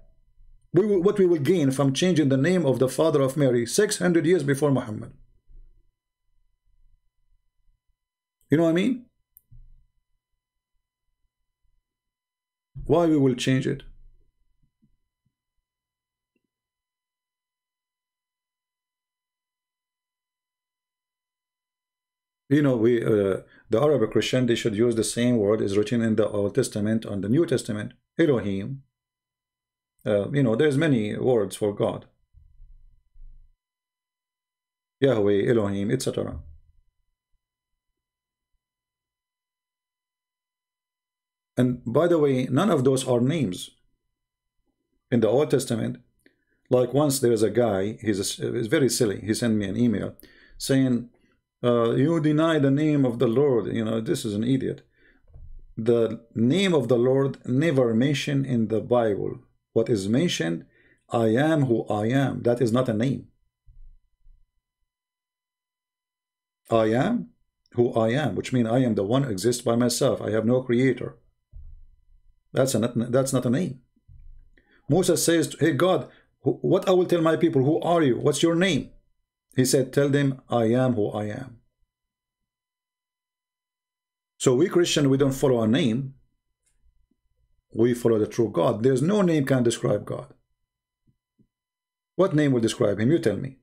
A: What we will gain from changing the name of the father of Mary 600 years before Muhammad? You know what I mean? Why we will change it? You know, the Arabic Christian, they should use the same word is written in the Old Testament and the New Testament. Elohim. You know, there's many words for God. Yahweh, Elohim, etc. And by the way, none of those are names. In the Old Testament, like once there's a guy, he's very silly. He sent me an email saying, you deny the name of the Lord. You know, this is an idiot. The name of the Lord never mentioned in the Bible. What is mentioned, I am who I am. That is not a name. I am who I am, which means I am the one who exists by myself. I have no creator. That's not a name. Moses says, hey God, what I will tell my people, who are you? What's your name? He said, tell them I am who I am. So we Christian, we don't follow a name. We follow the true God. There's no name can describe God. What name will describe him? You tell me.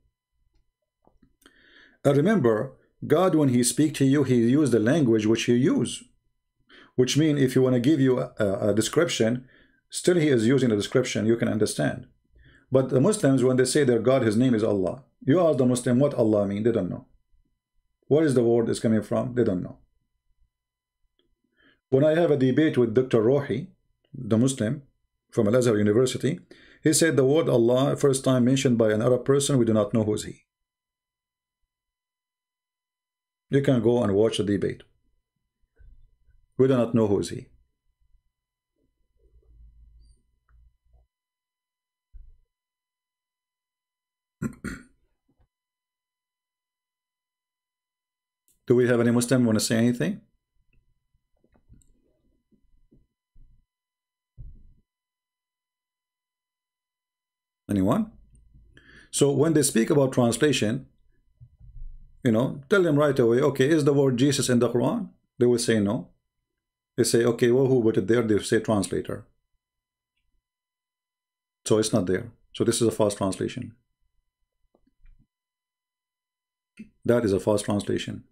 A: And remember, God, when he speaks to you, he used the language which he used. Which means if you want to give you a description, still he is using a description you can understand. But the Muslims, when they say their God, his name is Allah. You ask the Muslim what Allah means, they don't know. Where is the word is coming from? They don't know. When I have a debate with Dr. Rohi, the Muslim from Al-Azhar University, he said the word Allah, first time mentioned by an Arab person, we do not know who is he. You can go and watch the debate. We do not know who is he. Do we have any Muslim want to say anything? Anyone? So when they speak about translation, you know, tell them right away, okay, is the word Jesus in the Quran? They will say no. They say, okay, well, who put it there? They say translator. So it's not there. So this is a false translation. That is a false translation.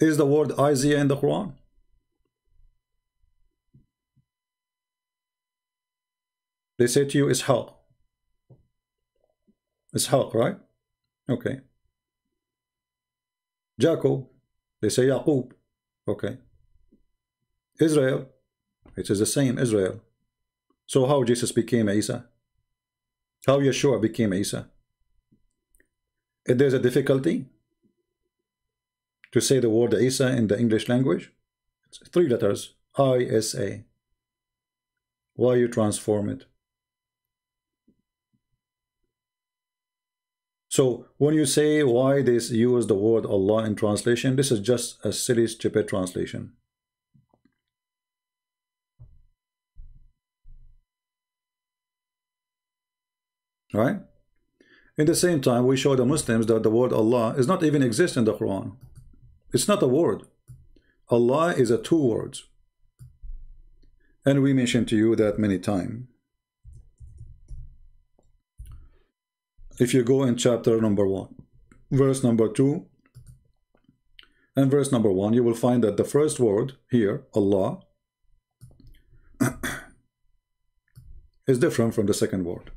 A: Is the word Isaiah in the Quran? They say to you, Ishaq. Ishaq, right? Okay. Jacob, they say Yaqub. Okay. Israel, it is the same, Israel. So how Jesus became Isa? How Yeshua became Isa? If there's a difficulty to say the word Isa in the English language, it's 3 letters, I-S-A. Why you transform it? So when you say why they use the word Allah in translation, this is just a silly, stupid translation. Right? In the same time, we show the Muslims that the word Allah is not even exist in the Quran. It's not a word. Allah is a 2 words. And we mentioned to you that many times. If you go in chapter number 1, verse number 2, and verse number 1, you will find that the first word here, Allah, is different from the second word.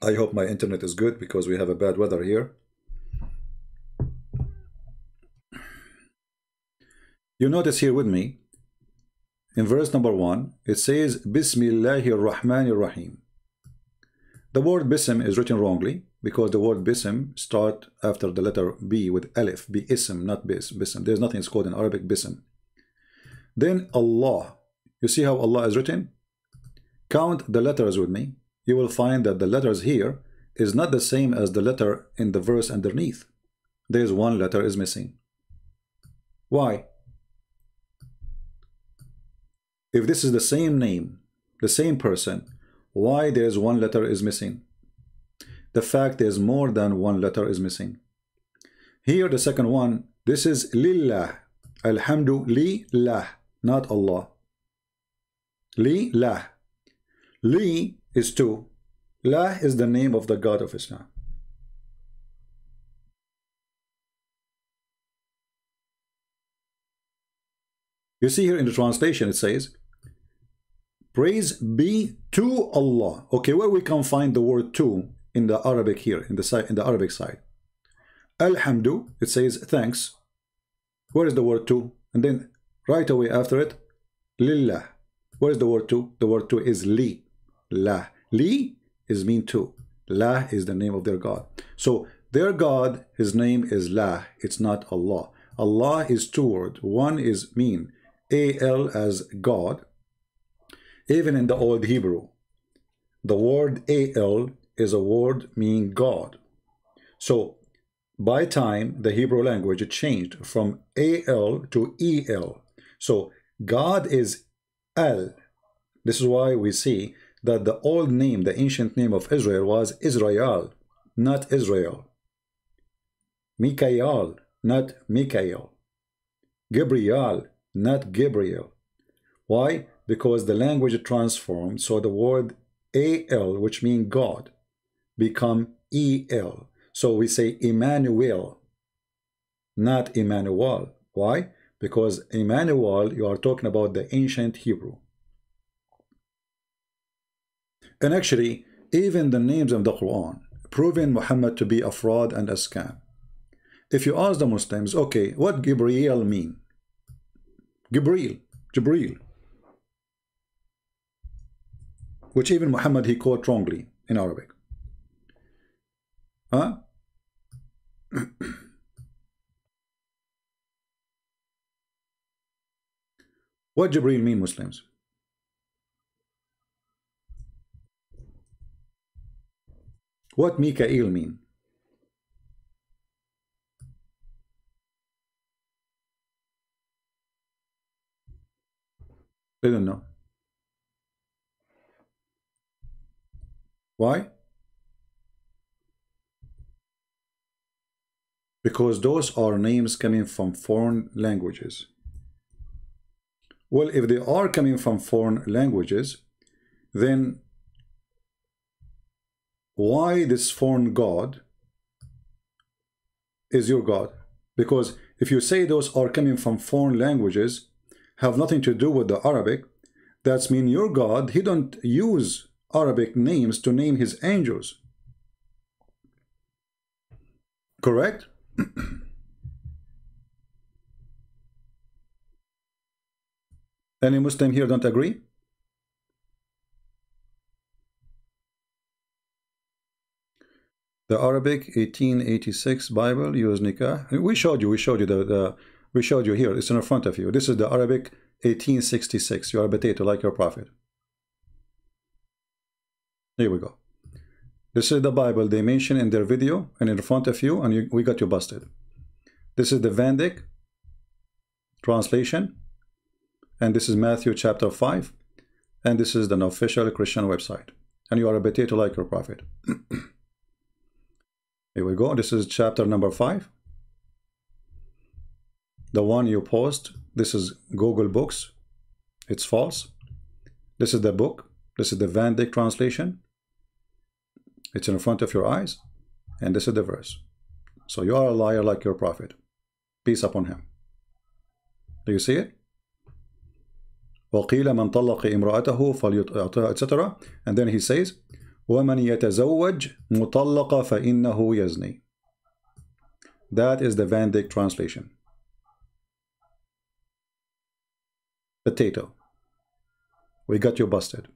A: I hope my internet is good because we have a bad weather here. You notice here with me, in verse number 1, it says, Bismillahir Rahmanir Rahim. The word Bism is written wrongly because the word Bism start after the letter B with Alif, Bi-ism, not Bism. There's nothing it's called in Arabic Bism. Then Allah. You see how Allah is written? Count the letters with me. You will find that the letters here is not the same as the letter in the verse underneath. There's 1 letter is missing. Why? If this is the same name, the same person, why there's 1 letter is missing? The fact is more than 1 letter is missing. Here the second one, this is Lillah. Alhamdulillah, not Allah. Lillah. Li is 2. Lah is the name of the God of Islam. You see here in the translation it says, praise be to Allah. Okay, where we can find the word to in the Arabic here, in the Arabic side. Alhamdu, it says thanks. Where is the word to? And then right away after it, Lillah. Where is the word to? The word to is Li. La. Li is mean to. La is the name of their God. So their God, his name is La. It's not Allah. Allah is 2 words. One is mean. A-L as God. Even in the old Hebrew, the word A-L is a word meaning God. So by time, the Hebrew language it changed from A-L to E-L. So God is Al. This is why we see that the old name, the ancient name of Israel was Israel, not Israel. Mikael, not Mikael. Gabriel, not Gabriel. Why? Because the language transformed, so the word AL, which means God, become EL. So we say Emmanuel, not Emmanuel. Why? Because Emmanuel, you are talking about the ancient Hebrew. And actually, even the names of the Quran, proving Muhammad to be a fraud and a scam. If you ask the Muslims, okay, what Gabriel mean? Jibreel. Which even Muhammad, he quote wrongly in Arabic. Huh? What Jibreel mean, Muslims? What Mikael mean? They don't know. Why? Because those are names coming from foreign languages. Well, if they are coming from foreign languages, then why this foreign God is your God? Because if you say those are coming from foreign languages, have nothing to do with the Arabic, that's mean your God, he don't use Arabic names to name his angels. Correct? Any Muslim here don't agree? The Arabic 1886 Bible use Nikah. We showed you here. It's in front of you. This is the Arabic 1866. You are a potato like your prophet. Here we go. This is the Bible they mention in their video and in front of you, and we got you busted. This is the Vandyck translation, and this is Matthew chapter 5, and this is the official Christian website. And you are a potato like your prophet. Here we go. This is chapter number 5. The one you post, this is Google Books. It's false. This is the book. This is the Vandyck translation. It's in front of your eyes. And this is the verse. So you are a liar like your prophet. Peace upon him. Do you see it? وَقِيلَ مَنْ طَلَّقِ إِمْرَأَتَهُ فَلْيُطِعْهَا, etc. And then he says, وَمَنْ يَتَزَوَّجْ مُطَلَّقَ فَإِنَّهُ يَزْنِي. That is the Vandyck translation. Potato. We got you busted.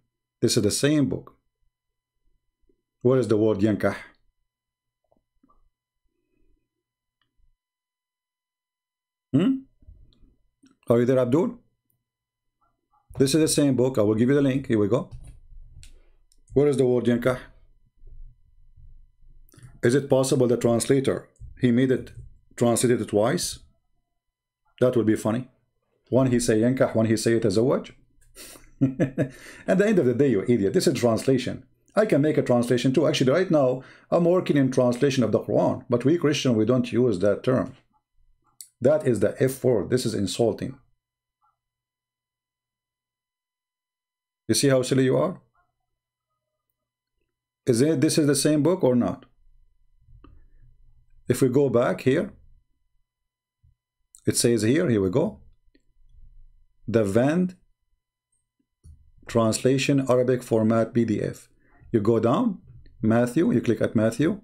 A: This is the same book. What is the word yankah? Are you there, Abdul? This is the same book. I will give you the link. Here we go. What is the word yankah? Is it possible the translator, he made it translated twice? That would be funny. One he say yankah, one he say tazawwaj. At the end of the day, you idiot, this is translation. I can make a translation too. Actually, right now, I'm working in translation of the Quran, but we Christian, we don't use that term. That is the F word. This is insulting. You see how silly you are? Is it this is the same book or not? If we go back here, it says here we go. The Vand translation Arabic format PDF. You go down, Matthew, you click at Matthew,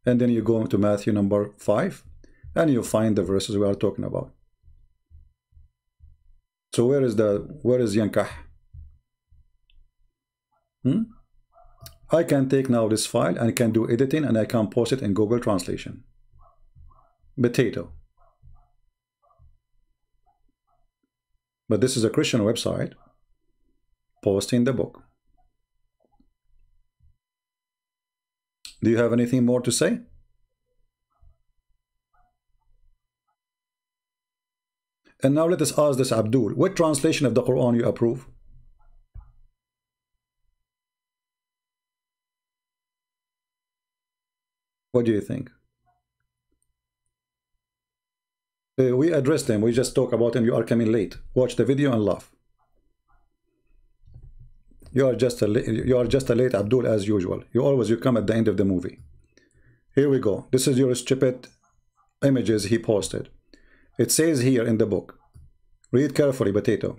A: and then you go to Matthew number 5, and you find the verses we are talking about. So where is yankah? I can take now this file and I can do editing and I can post it in Google Translation. Potato. But this is a Christian website posting the book. Do you have anything more to say? And now let us ask this Abdul, what translation of the Quran you approve? What do you think? We address them. We just talk about them. You are coming late. Watch the video and laugh. You are just a late Abdul as usual. You come at the end of the movie. Here we go. This is your stupid images he posted. It says here in the book. Read carefully, potato.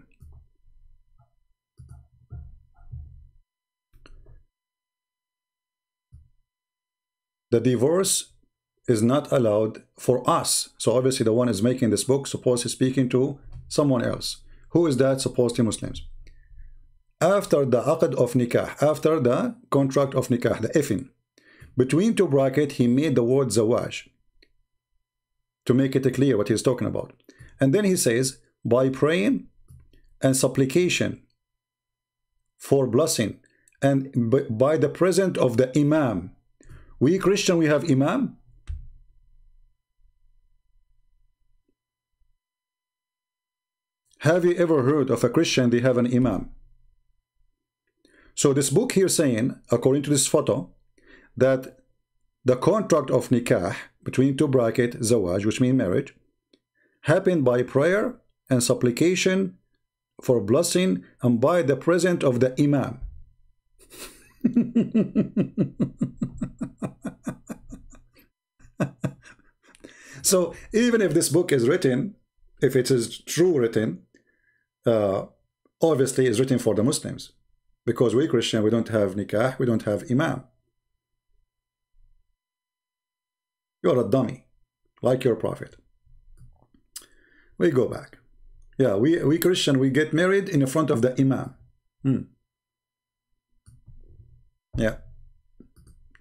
A: The divorce is not allowed for us. So obviously the one is making this book supposedly speaking to someone else. Who is that? Supposedly Muslims. After the aqd of nikah, after the contract of nikah, the ifin, between two brackets, he made the word zawaj to make it clear what he's talking about. And then he says, by praying and supplication for blessing and by the presence of the imam. We Christian, we have imam. Have you ever heard of a Christian they have an imam? So this book here saying, according to this photo, that the contract of nikah between two brackets, zawaj, which means marriage, happened by prayer and supplication for blessing and by the presence of the imam. So even if this book is written, if it is true written, obviously it's written for the Muslims, because we Christian, we don't have nikah, we don't have imam. You're a dummy, like your prophet. We go back. Yeah, we Christian, we get married in the front of the imam. Yeah,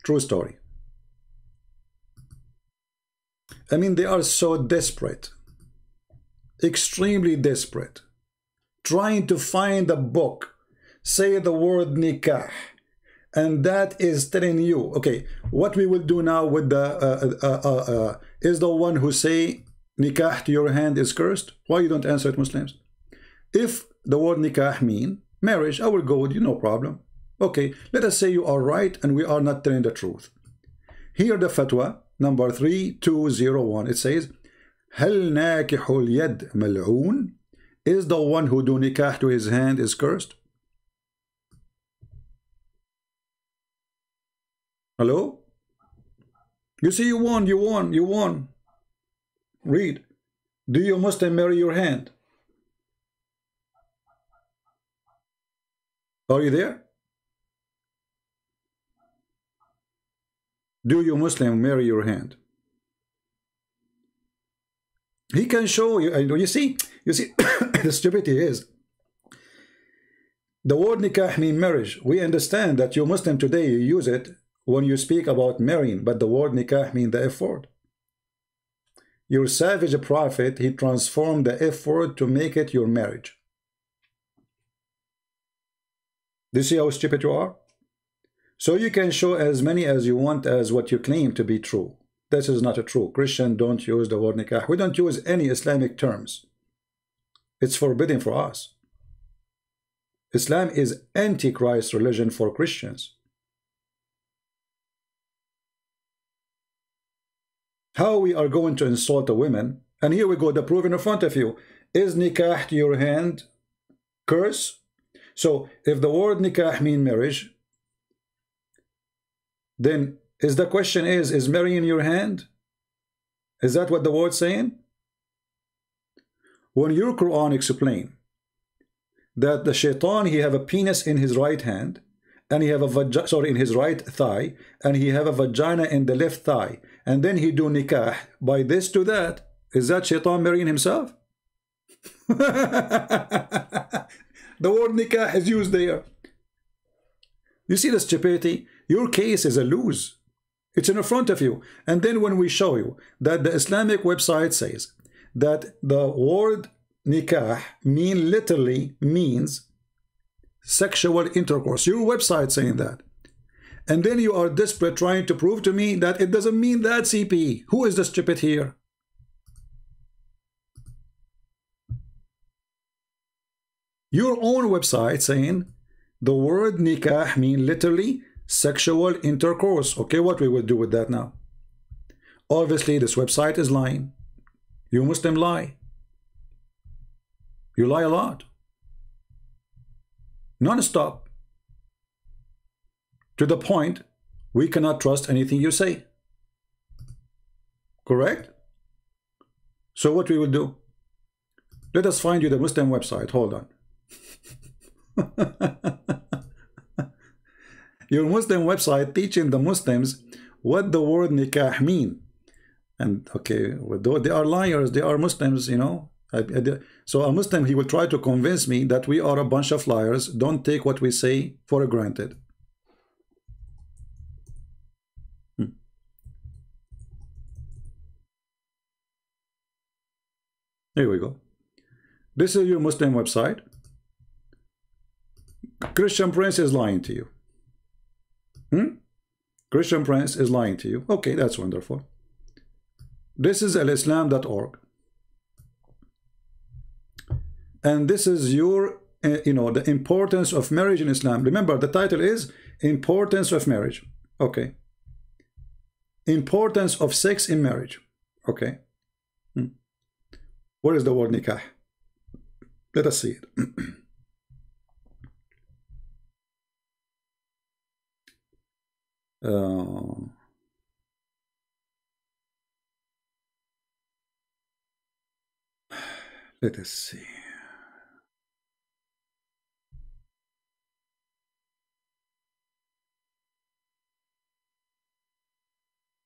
A: true story. I mean, they are so desperate, extremely desperate, trying to find a book, say the word nikah, and that is telling you, okay, what we will do now with the, is the one who say nikah to your hand is cursed? Why you don't answer it, Muslims? If the word nikah mean marriage, I will go with you, no problem. Okay, let us say you are right and we are not telling the truth. Here the fatwa, number 3201, it says, هل ناكح اليد ملعون? Is the one who do nikah to his hand is cursed? Hello? You see, you won. Read. Do you Muslim marry your hand? Are you there? Do you Muslim marry your hand? He can show you. You see, the stupidity is, the word nikah means marriage. We understand that you Muslim today, you use it when you speak about marrying, but the word nikah means the F word. Your savage prophet, he transformed the F word to make it your marriage. Do you see how stupid you are? So you can show as many as you want as what you claim to be true. This is not a true. Christian don't use the word nikah. We don't use any Islamic terms. It's forbidden for us. Islam is antichrist religion for Christians. How we are going to insult a woman? And here we go, the proof in front of you. Is nikah to your hand curse? So if the word nikah means marriage, then the question is marrying your hand? Is that what the word's saying? When your Quran explain that the shaitan, he have a penis in his right hand, and he have a in his right thigh, and he have a vagina in the left thigh, and then he do nikah by this to that, is that shaitan marrying himself? The word nikah is used there. You see the stupidity? Your case is a lose. It's in front of you. And then when we show you that the Islamic website says that the word nikah literally means sexual intercourse. Your website saying that. And then you are desperate trying to prove to me that it doesn't mean that, CP. Who is the stupid here? Your own website saying the word nikah mean literally sexual intercourse. Okay, what we will do with that now? Obviously, this website is lying. You Muslim lie. You lie a lot. Non-stop. To the point we cannot trust anything you say. Correct? So what we will do? Let us find you the Muslim website. Hold on. Your Muslim website teaching the Muslims what the word nikah mean. And okay, though they are liars, they are Muslims, you know. So a Muslim, he will try to convince me that we are a bunch of liars. Don't take what we say for granted. Here we go. This is your Muslim website. Christian Prince is lying to you. Christian Prince is lying to you. Okay, that's wonderful. This is alislam.org. And this is your, you know, the importance of marriage in Islam. Remember, the title is Importance of Marriage. Okay. Importance of sex in marriage. Okay. What is the word nikah? Let us see it. Let us see.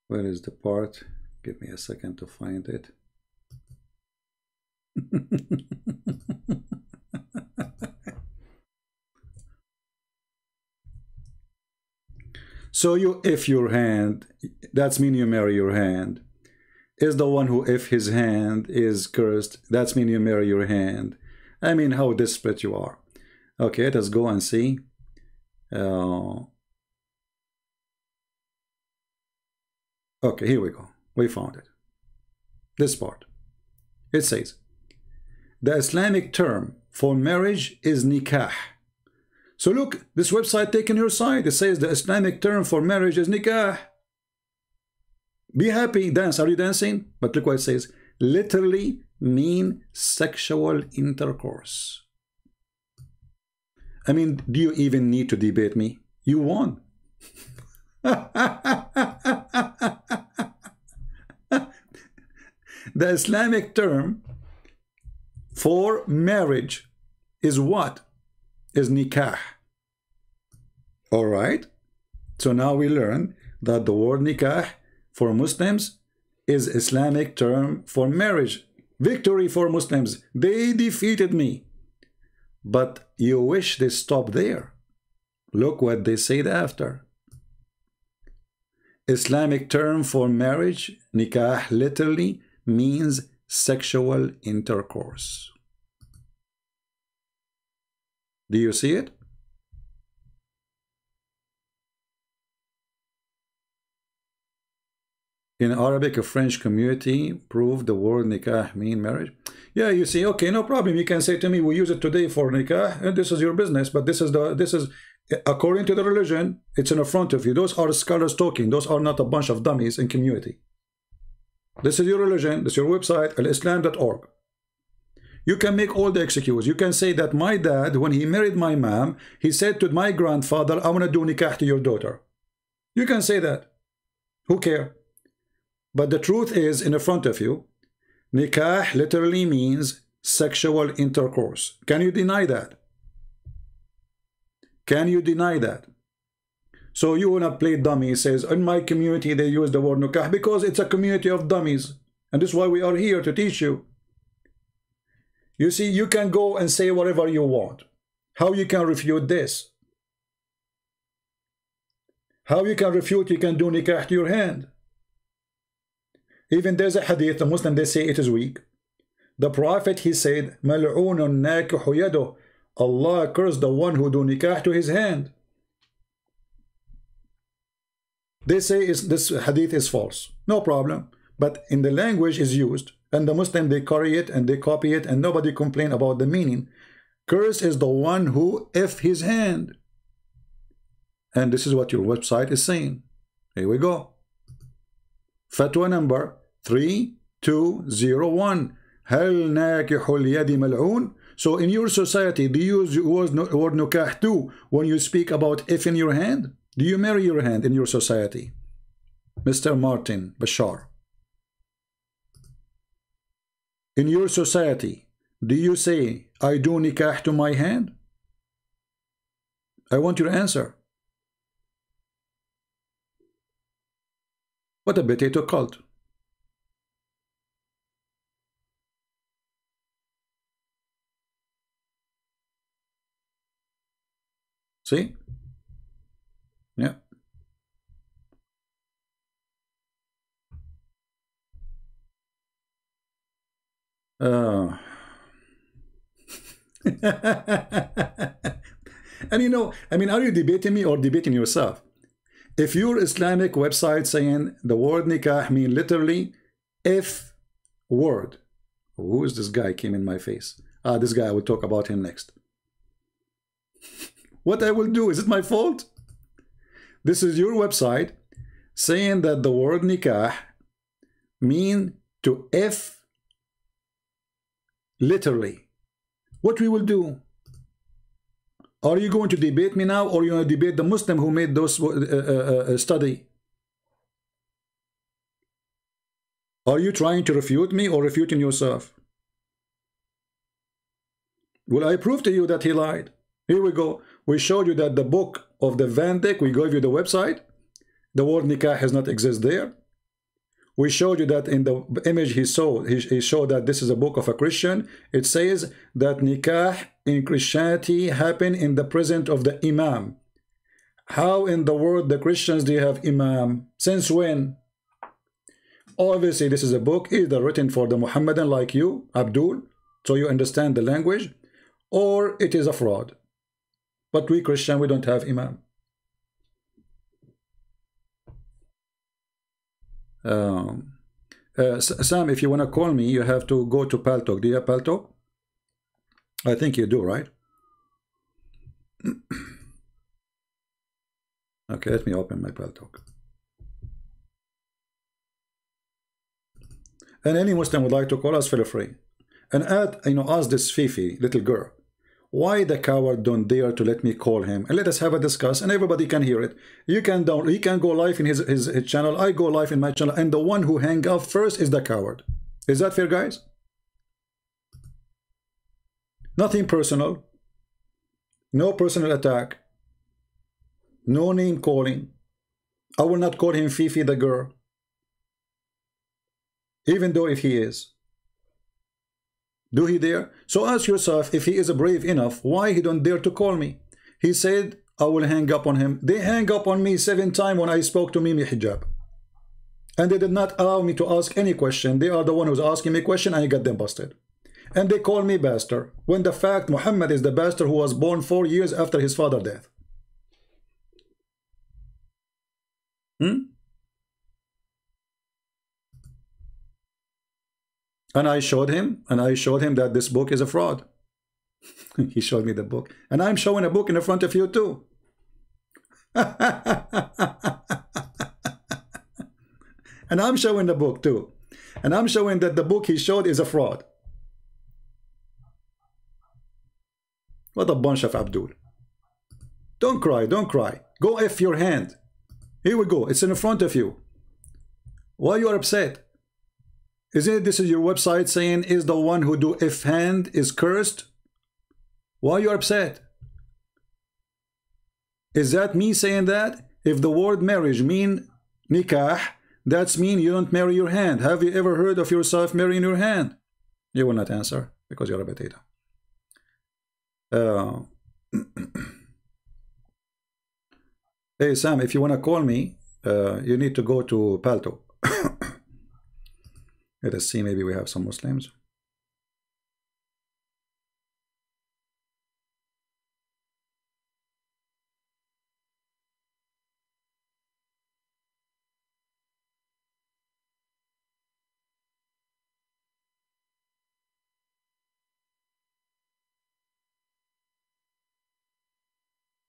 A: Where is the part? Give me a second to find it. So you, if your hand, that's mean you marry your hand, is the one who, if his hand is cursed, that's mean you marry your hand. I mean, how desperate you are. Okay, let's go and see. Okay, here we go. We found it. This part. It says, the Islamic term for marriage is nikah. So look, this website taking your side. It says the Islamic term for marriage is nikah. Be happy, dance. Are you dancing? But look what it says. Literally mean sexual intercourse. I mean, do you even need to debate me? You won. The Islamic term for marriage is what? Is nikah. All right. So now we learn that the word nikah for Muslims is Islamic term for marriage. Victory for Muslims. They defeated me. But you wish they stopped there. Look what they said after. Islamic term for marriage, nikah, literally means sexual intercourse. Do you see it? In Arabic, a French community proved the word nikah mean marriage. Yeah, you see, okay, no problem. You can say to me, we use it today for nikah, and this is your business, but this is according to the religion, it's in front of you. Those are scholars talking. Those are not a bunch of dummies in community. This is your religion. This is your website, alislam.org. You can make all the excuses. You can say that my dad, when he married my mom, he said to my grandfather, I want to do nikah to your daughter. You can say that. Who cares? But the truth is in front of you. Nikah literally means sexual intercourse. Can you deny that? Can you deny that? So you want to play dummy. Says, in my community they use the word nikah because it's a community of dummies. And this is why we are here to teach you. You see, you can go and say whatever you want. How you can refute this? How you can refute you can do nikah to your hand? Even there's a hadith, the Muslim, they say it is weak. The Prophet, he said, Mal'oonun nakihu yaduh. Allah cursed the one who do nikah to his hand. They say this hadith is false. No problem. But in the language is used. And the Muslim, they carry it and they copy it and nobody complain about the meaning. Curse is the one who F his hand. And this is what your website is saying. Here we go. Fatwa number 201. هل ناكح اليد ملعون? So in your society, do you use the word nikah too when you speak about if in your hand? Do you marry your hand in your society? Mr. Martin Bashar. In your society, do you say, I do nikah to my hand? I want your answer. What a potato cult. See? Yeah. And you know, I mean, are you debating me or debating yourself? If your Islamic website saying the word nikah mean literally if word, who is this guy came in my face? This guy, I will talk about him next. What I will do, is it my fault? This is your website saying that the word nikah mean to if literally. What we will do? Are you going to debate me now, or are you going to debate the Muslim who made those study? Are you trying to refute me or refuting yourself? Will I prove to you that he lied? Here we go. We showed you that the book of the Van Dyck, we gave you the website. The word nikah does not exist there. We showed you that in the image he showed that this is a book of a Christian. It says that nikah in Christianity happened in the presence of the imam. How in the world the Christians do you have imam? Since when? Obviously this is a book either written for the Mohammedan like you, Abdul, so you understand the language, or it is a fraud. But we Christian, we don't have imam. Sam, if you want to call me, you have to go to Paltalk. Do you have Paltalk? I think you do, right? Okay, let me open my Paltalk. And any Muslim would like to call us, feel free. And ask this Fifi, little girl, why the coward don't dare to let me call him and let us have a discuss, and everybody can hear it. He can go live in his channel, I go live in my channel, and the one who hang up first is the coward. Is that fair, guys? Nothing personal, no personal attack, no name calling. I will not call him Fifi the girl, even though if he is. Do he dare? So ask yourself, if he is brave enough, why he don't dare to call me? He said, I will hang up on him. They hang up on me 7 times when I spoke to Mimi Hijab. And they did not allow me to ask any question. They are the one who's asking me question, and I got them busted. And they call me bastard, when the fact Muhammad is the bastard who was born 4 years after his father's death. And I showed him that this book is a fraud. He showed me the book. And I'm showing a book in front of you too. And I'm showing the book too. And I'm showing that the book he showed is a fraud. What a bunch of Abdul. Don't cry, don't cry. Go F your hand. Here we go. It's in front of you. Why you are upset? Isn't it this is your website saying is the one who do if hand is cursed? Why are you upset? Is that me saying that? If the word marriage mean nikah, that's mean you don't marry your hand. Have you ever heard of yourself marrying your hand? You will not answer because you're a potato. Hey Sam, if you want to call me, you need to go to Paltalk. Let us see, maybe we have some Muslims.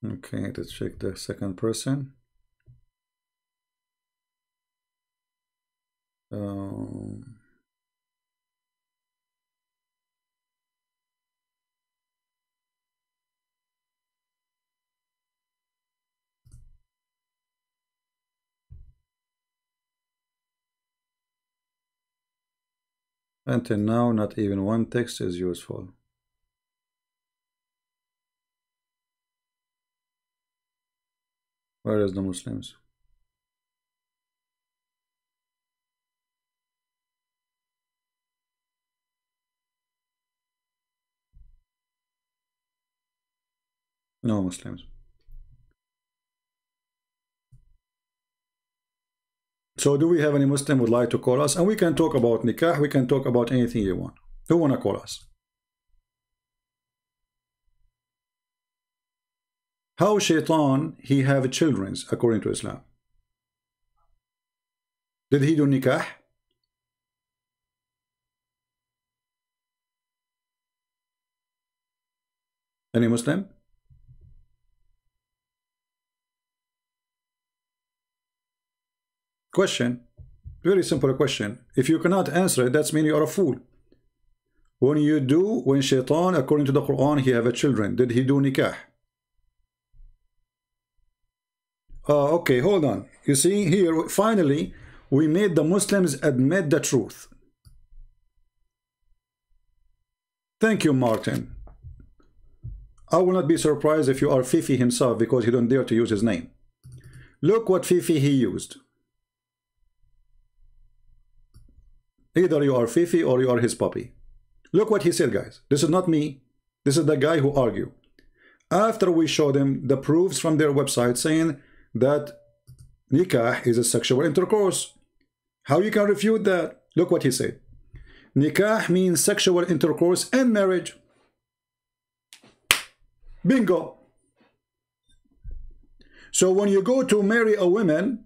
A: Okay, let's check the second person. Until now, not even one text is useful. Where is the Muslims? No Muslims. So do we have any Muslim would like to call us? And we can talk about nikah, we can talk about anything you want. Who wanna call us? How shaitan he have children according to Islam? Did he do nikah? Any Muslim? Question. Very simple question. If you cannot answer it, that's mean you are a fool. When shaitan, according to the Quran, he have a children, did he do nikah? Okay, hold on. You see here, finally, we made the Muslims admit the truth. Thank you, Martin. I will not be surprised if you are Fifi himself because he don't dare to use his name. Look what Fifi he used. Either you are Fifi or you are his puppy. Look what he said, guys. This is not me. This is the guy who argued. After we showed them the proofs from their website saying that nikah is a sexual intercourse. How you can refute that? Look what he said. Nikah means sexual intercourse and marriage. Bingo. So when you go to marry a woman,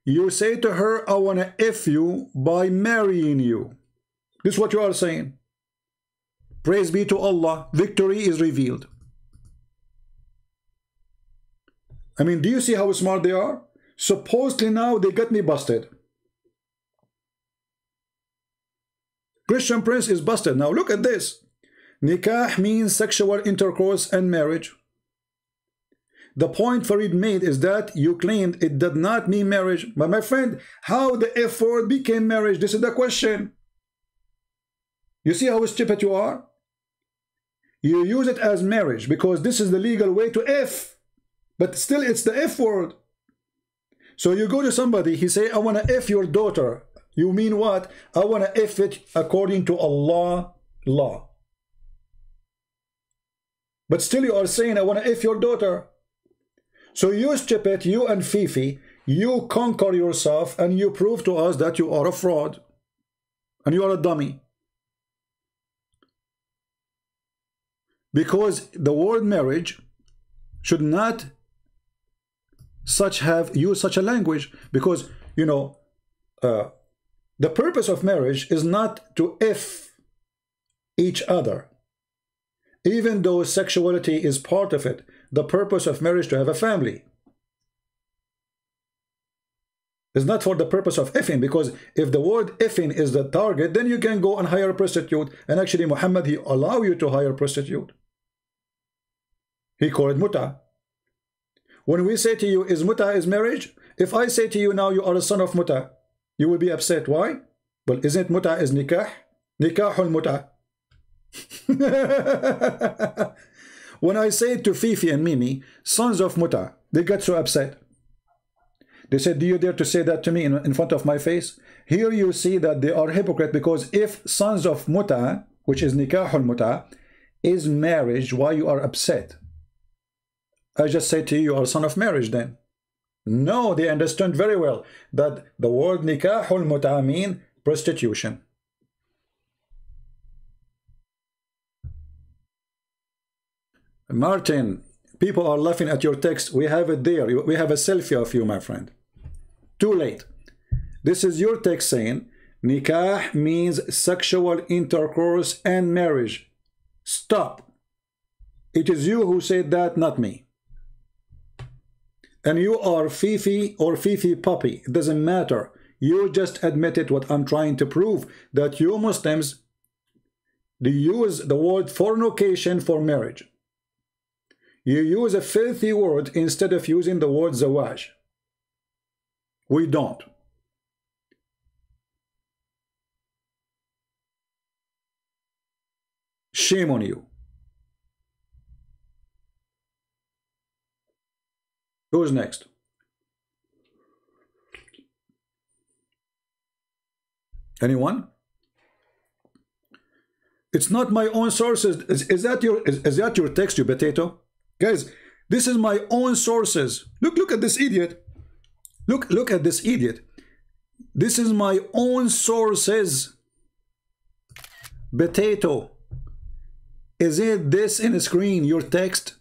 A: you say to her, I want to F you by marrying you. This is what you are saying. Praise be to Allah. Victory is revealed. I mean, do you see how smart they are? Supposedly now they got me busted. Christian Prince is busted. Now look at this. Nikah means sexual intercourse and marriage. The point Farid made is that you claimed it did not mean marriage. But my friend, how the F word became marriage? This is the question. You see how stupid you are? You use it as marriage because this is the legal way to F. But still it's the F word. So you go to somebody, he say, I want to F your daughter. You mean what? I want to F it according to Allah law. But still you are saying, I want to F your daughter. So you stupid, you and Fifi, you conquer yourself and you prove to us that you are a fraud. And you are a dummy. Because the word marriage should not use such a language. Because, you know, the purpose of marriage is not to F each other. Even though sexuality is part of it, the purpose of marriage to have a family. It's not for the purpose of effing, because if the word effing is the target, then you can go and hire a prostitute. And actually, Muhammad, he allow you to hire a prostitute. He called it muta. When we say to you, is muta is marriage? If I say to you now, you are a son of muta, you will be upset. Why? Well, isn't muta is nikah? Nikahul muta. When I say to Fifi and Mimi, sons of muta, they got so upset. They said, do you dare to say that to me in front of my face? Here you see that they are hypocrite, because if sons of muta, which is nikahul muta, is marriage, why you are upset? I just say to you, you are a son of marriage then. No, they understand very well that the word nikahul muta mean prostitution. Martin, people are laughing at your text. We have it there. We have a selfie of you, my friend. Too late. This is your text saying nikah means sexual intercourse and marriage. Stop. It is you who said that, not me. And you are Fifi or Fifi puppy. It doesn't matter. You just admitted what I'm trying to prove, that you Muslims, they use the word fornication for marriage. You use a filthy word instead of using the word zawaj. We don't. Shame on you. Who's next? Anyone? It's not my own sources. Is that your text, you potato? Guys, this is my own sources. Look at this idiot. Look at this idiot. This is my own sources. Potato. Is it this in the screen, your text?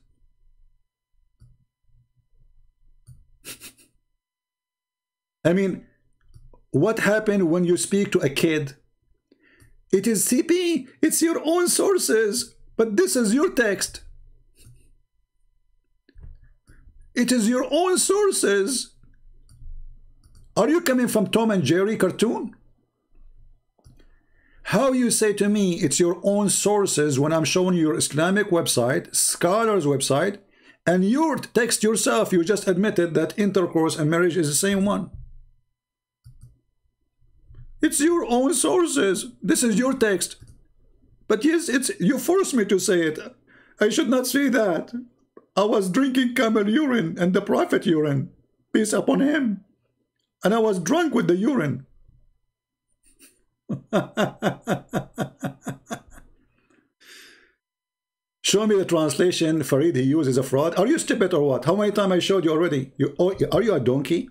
A: I mean, what happened when you speak to a kid? It is CP, it's your own sources, but this is your text. It is your own sources. Are you coming from Tom and Jerry cartoon? How you say to me it's your own sources when I'm showing you your Islamic website, scholars website, and your text yourself, you just admitted that intercourse and marriage is the same one. It's your own sources. This is your text. But yes, you forced me to say it. I should not say that. I was drinking camel urine and the prophet urine. Peace upon him. And I was drunk with the urine. Show me the translation Farid he uses a fraud. Are you stupid or what? How many times I showed you already? Are you a donkey?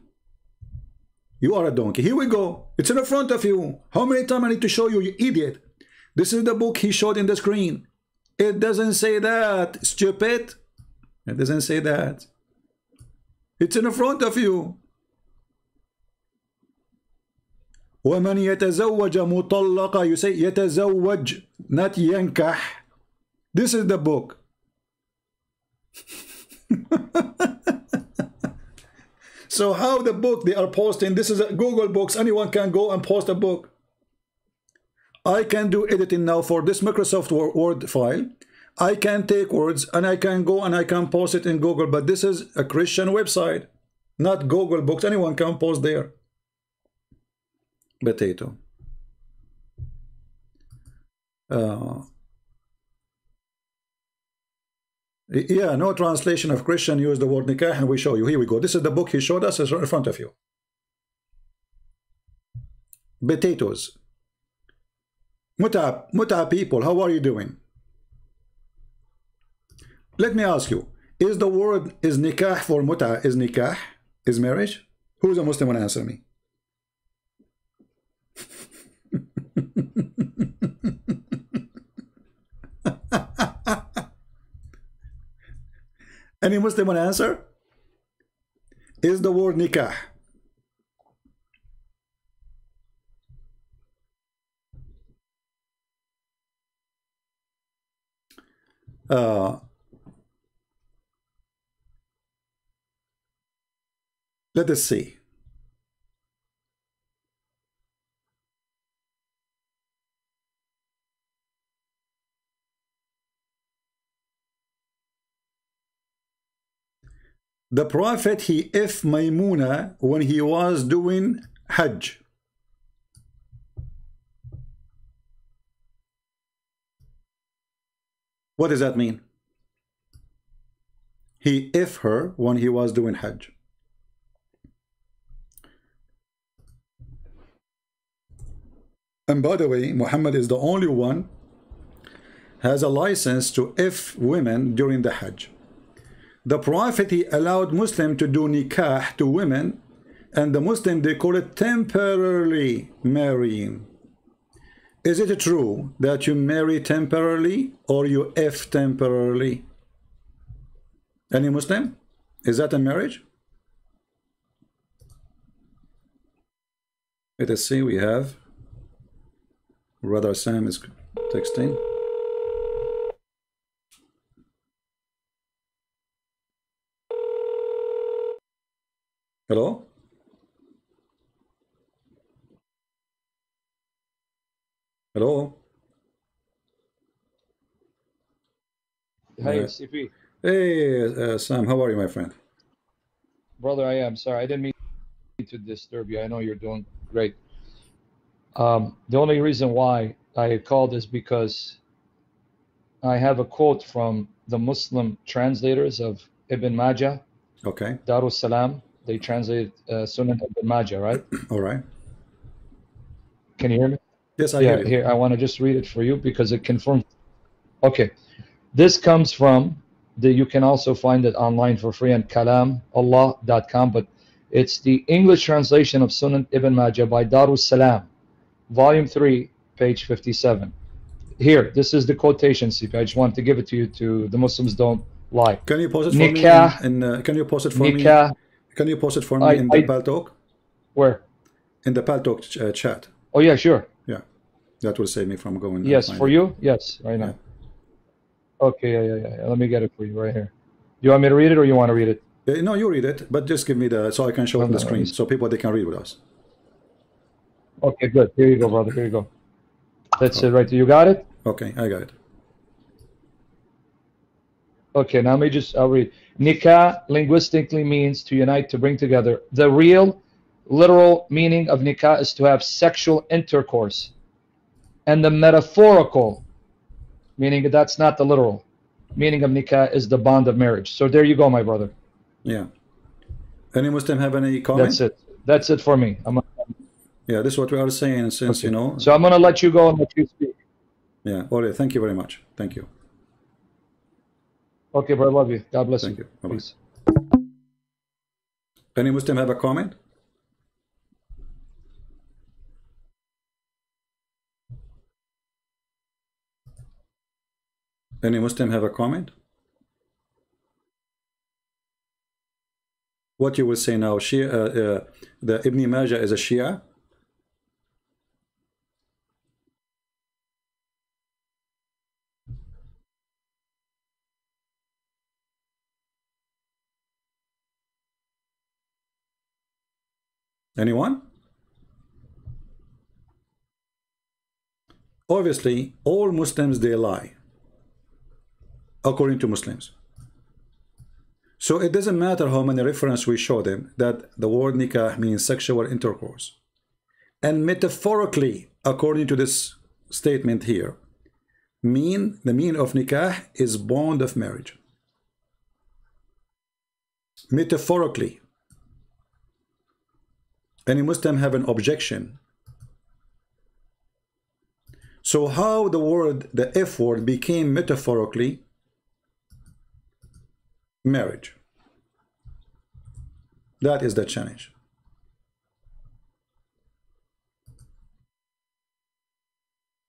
A: You are a donkey. Here we go. It's in the front of you. How many times I need to show you, you idiot? This is the book he showed in the screen. It doesn't say that, stupid. It doesn't say that. It's in the front of you. وَمَنْ يَتَزَوَّجَ مُطَلَّقًا. You say يَتَزَوَّج, not يَنْكَح. This is the book. So how the book they are posting, this is a Google Books, anyone can go and post a book. I can do editing now for this Microsoft Word file. I can take words and I can go and I can post it in Google, but this is a Christian website, not Google Books. Anyone can post there. Potato. Yeah, no translation of Christian use the word nikah, and we show you. Here we go. This is the book he showed us. It's right in front of you. Potatoes. Muta people, how are you doing? Let me ask you, is the word, is nikah for muta, is nikah, is marriage? Who's a Muslim? Want to answer me? Any Muslim want to answer? Is the word nikah? Let us see. The Prophet, he if Maymuna when he was doing Hajj. What does that mean? He if her when he was doing Hajj. And by the way, Muhammad is the only one has a license to if women during the Hajj. The Prophet, he allowed Muslim to do nikah to women, and the Muslim, they call it temporarily marrying. Is it true that you marry temporarily or you if temporarily? Any Muslim? Is that a marriage? Let us see, we have Brother Sam is texting. Hello? Hello?
B: Hey, CP.
A: Hey, Sam, how are you, my friend?
B: Brother, I am. Sorry, I didn't mean to disturb you. I know you're doing great. The only reason why I called is because I have a quote from the Muslim translators of Ibn Majah,
A: Okay.
B: Darus Salam. They translate Sunan Ibn Majah, right?
A: All right.
B: Can you hear me?
A: Yes, I
B: Yeah,
A: hear you.
B: here, I want to just read it for you because it confirms. Okay. This comes from you can also find it online for free on kalamallah.com, but it's the English translation of Sunan Ibn Majah by Darus Salam, volume 3, page 57. Here, this is the quotation, CP. I just wanted to give it to you to the Muslims don't lie.
A: Can you pause it for
B: Nikah,
A: me? Can you pause it for
B: Nikah,
A: me? Can you pause it for me in the Paltalk?
B: Where?
A: In the Paltalk chat.
B: Oh, yeah, sure.
A: Yeah. That will save me from going.
B: Yes, for you? Yes, right now.
A: Yeah.
B: Okay, yeah. Let me get it for you right here. Do you want me to read it or you want to read it?
A: No, you read it, but just give me so I can show it on the screen so people they can read with us.
B: Okay, good. Here you go, brother. Here you go. That's it right there. You got it?
A: Okay, I got it.
B: Okay, now I'll read. Nikah linguistically means to unite, to bring together. The real, literal meaning of nikah is to have sexual intercourse. And the metaphorical, meaning that's not the literal, meaning of nikah is the bond of marriage. So there you go, my brother.
A: Yeah. Any Muslim have any comment?
B: That's it. That's it for me.
A: Yeah, this is what we are saying since,
B: okay.
A: you know.
B: So I'm going to let you go and let you speak.
A: Yeah. All right. Thank you very much. Thank you.
B: Okay, bro. I love you. God bless you.
A: Thank you. Bye-bye.
B: Peace.
A: Any Muslim have a comment? Any Muslim have a comment? What you will say now? Shia, the Ibn Majah is a Shia? Anyone? Obviously, all Muslims, they lie, according to Muslims. So it doesn't matter how many references we show them that the word nikah means sexual intercourse. And metaphorically, according to this statement here, the meaning of nikah is bond of marriage. Metaphorically. Any Muslim have an objection? So how the F word became metaphorically marriage? That is the challenge.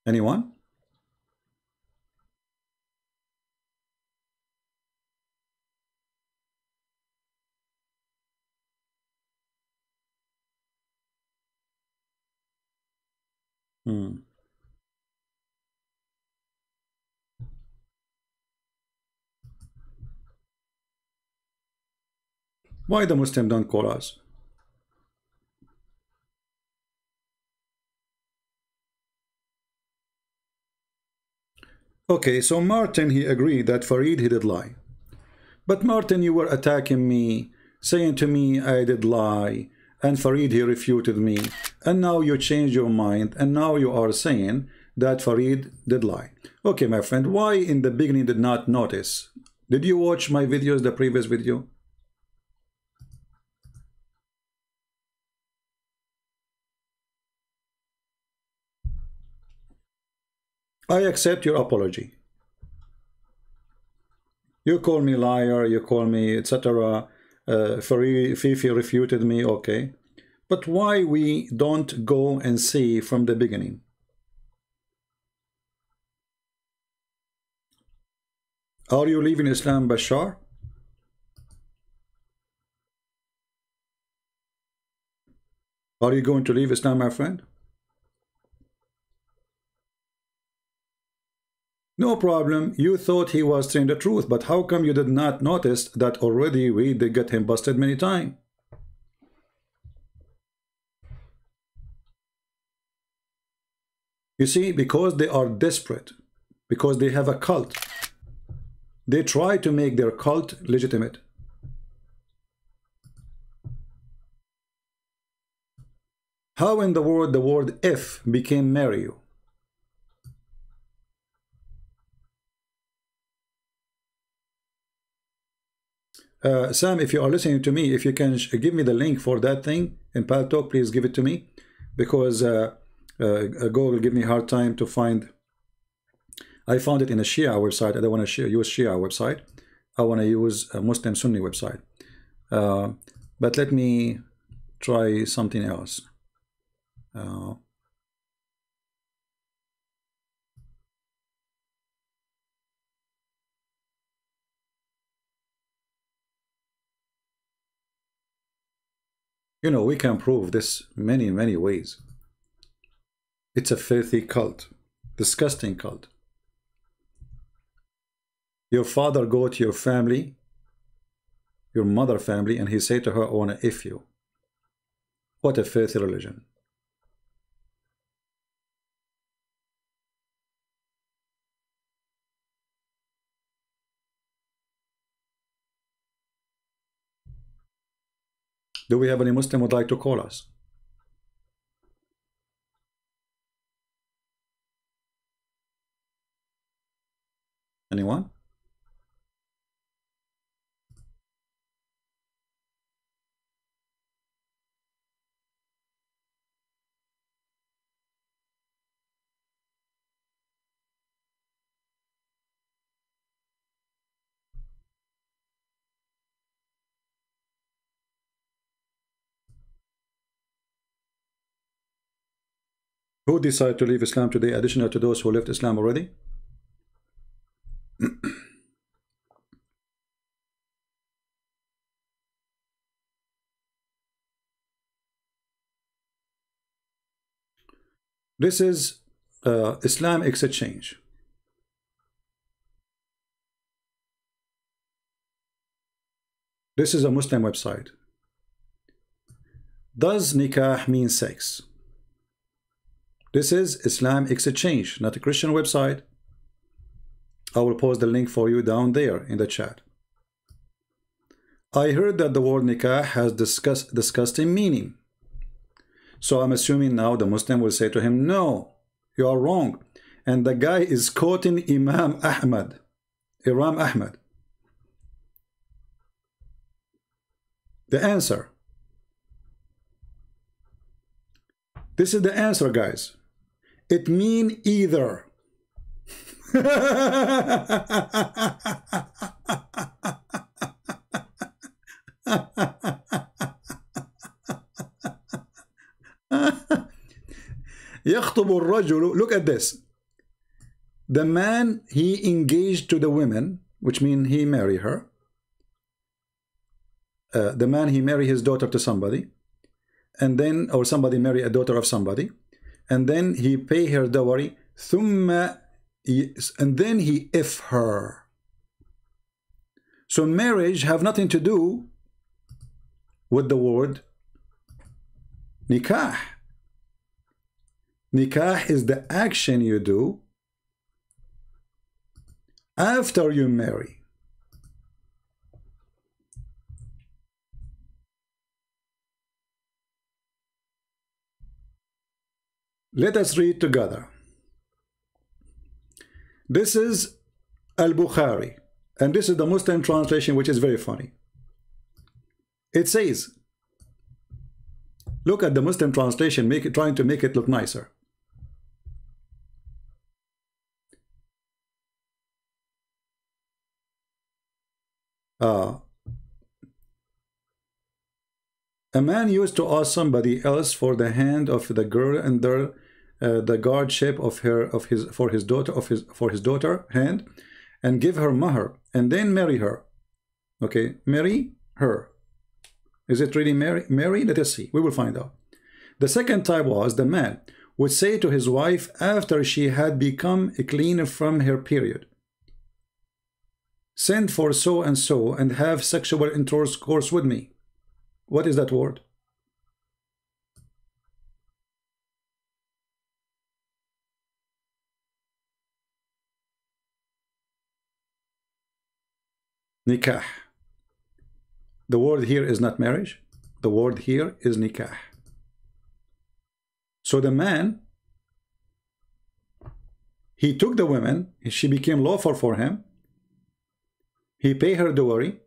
A: Anyone? Why the Muslim don't call us? Okay, so Martin, he agreed that Farid, he did lie. But Martin, you were attacking me, saying to me I did lie, and Farid, he refuted me, and now you changed your mind, and now you are saying that Farid did lie. Okay, my friend, why in the beginning did not notice? Did you watch my videos, the previous video? I accept your apology. You call me liar, you call me etc. Fifi refuted me, okay. But why we don't go and see from the beginning? Are you leaving Islam, Bashar? Are you going to leave Islam, my friend? No problem. You thought he was saying the truth, but how come you did not notice that already we did get him busted many times? You see, because they are desperate, because they have a cult, they try to make their cult legitimate. How in the word if became marry you? Sam, if you are listening to me, if you can give me the link for that thing in Paltalk, please give it to me, because Google give me a hard time to find. I found it in a Shia website. I don't want to use Shia website. I want to use a Muslim Sunni website. But let me try something else. You know, we can prove this many ways. It's a filthy cult, disgusting cult. Your father go to your family, your mother family, and he say to her, I want to F you. What a filthy religion. Do we have any Muslim who would like to call us? Anyone? Who decided to leave Islam today, additional to those who left Islam already? This is Islamic Exchange. This is a Muslim website. Does nikah mean sex? This is Islam Exchange, not a Christian website. I will post the link for you down there in the chat. I heard that the word nikah has disgusting meaning. So I'm assuming now the Muslim will say to him, no, you are wrong. And the guy is quoting Imam Ahmad. The answer. This is the answer, guys. It means either. يخطب الرجل. Look at this. The man, he engaged to the women, which means he married her. The man, he married his daughter to somebody, and then, or somebody marry a daughter of somebody, and then he pay her dowry, and then he if her. So marriage have nothing to do with the word nikah. Nikah is the action you do after you marry. Let us read together. This is Al-Bukhari, and this is the Muslim translation, which is very funny. It says, look at the Muslim translation, trying to make it look nicer. A man used to ask somebody else for the hand of the girl and the guardianship for his daughter hand, and give her mahr, and then marry her. Okay, marry her. Is it really marry? Let us see. We will find out. The second type was the man would say to his wife after she had become clean from her period, send for so and so and have sexual intercourse with me. What is that word? Nikah. The word here is not marriage. The word here is nikah. So the man, he took the woman, she became lawful for him. He paid her dowry.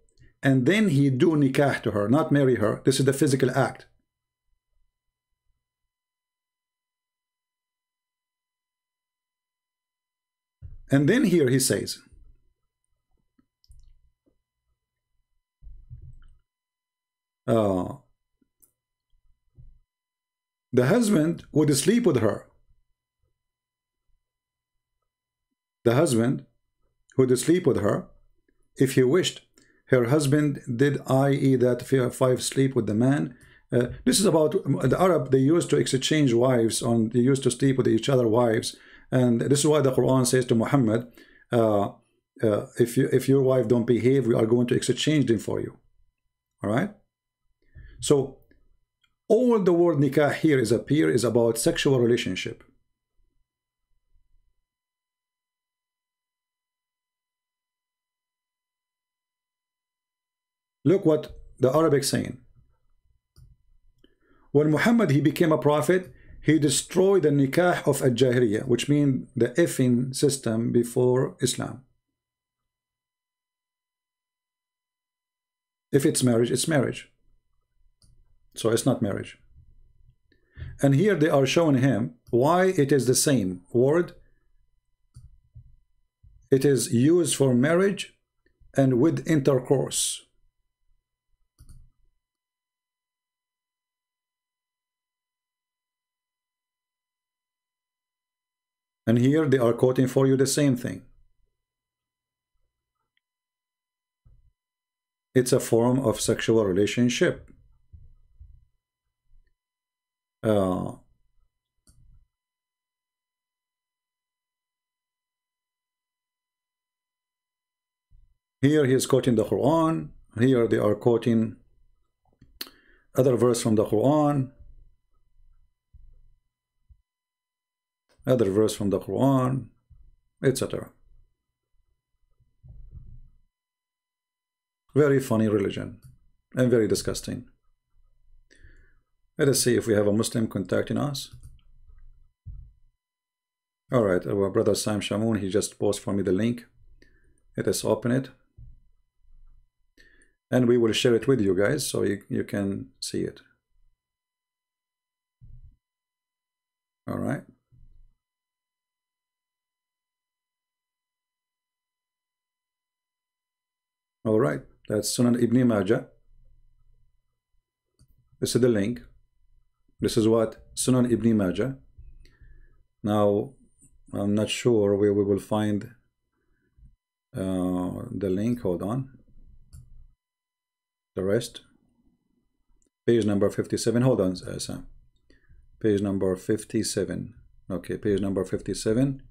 A: and then he do nikah to her, not marry her. This is the physical act. And then here he says, the husband would sleep with her. The husband would sleep with her if he wished. Her husband did, i.e. that 5 sleep with the man. This is about the Arab. They used to exchange wives. They used to sleep with each other wives. And this is why the Quran says to Muhammad, if your wife don't behave, we are going to exchange them for you. All right? So all the word nikah here is about sexual relationship. Look what the Arabic saying. When Muhammad he became a prophet, he destroyed the nikah of al-jahiliyyah, which means the effing system before Islam. If it's marriage, it's marriage. So it's not marriage. And here they are showing him why it is the same word. It is used for marriage and with intercourse. And here they are quoting for you the same thing. It's a form of sexual relationship. Here he is quoting the Quran. Here they are quoting other verse from the Quran. Other verse from the Quran, etc. Very funny religion and very disgusting. Let us see if we have a Muslim contacting us. All right, our brother Sam Shamoun, he just posted for me the link. Let us open it. And we will share it with you guys so you can see it. All right. All right, that's Sunan Ibn Majah. This is the link. This is what Sunan Ibn Majah. Now, I'm not sure where we will find the link. Hold on. The rest. Page number 57. Hold on, Sam. Page number 57. Okay, page number 57.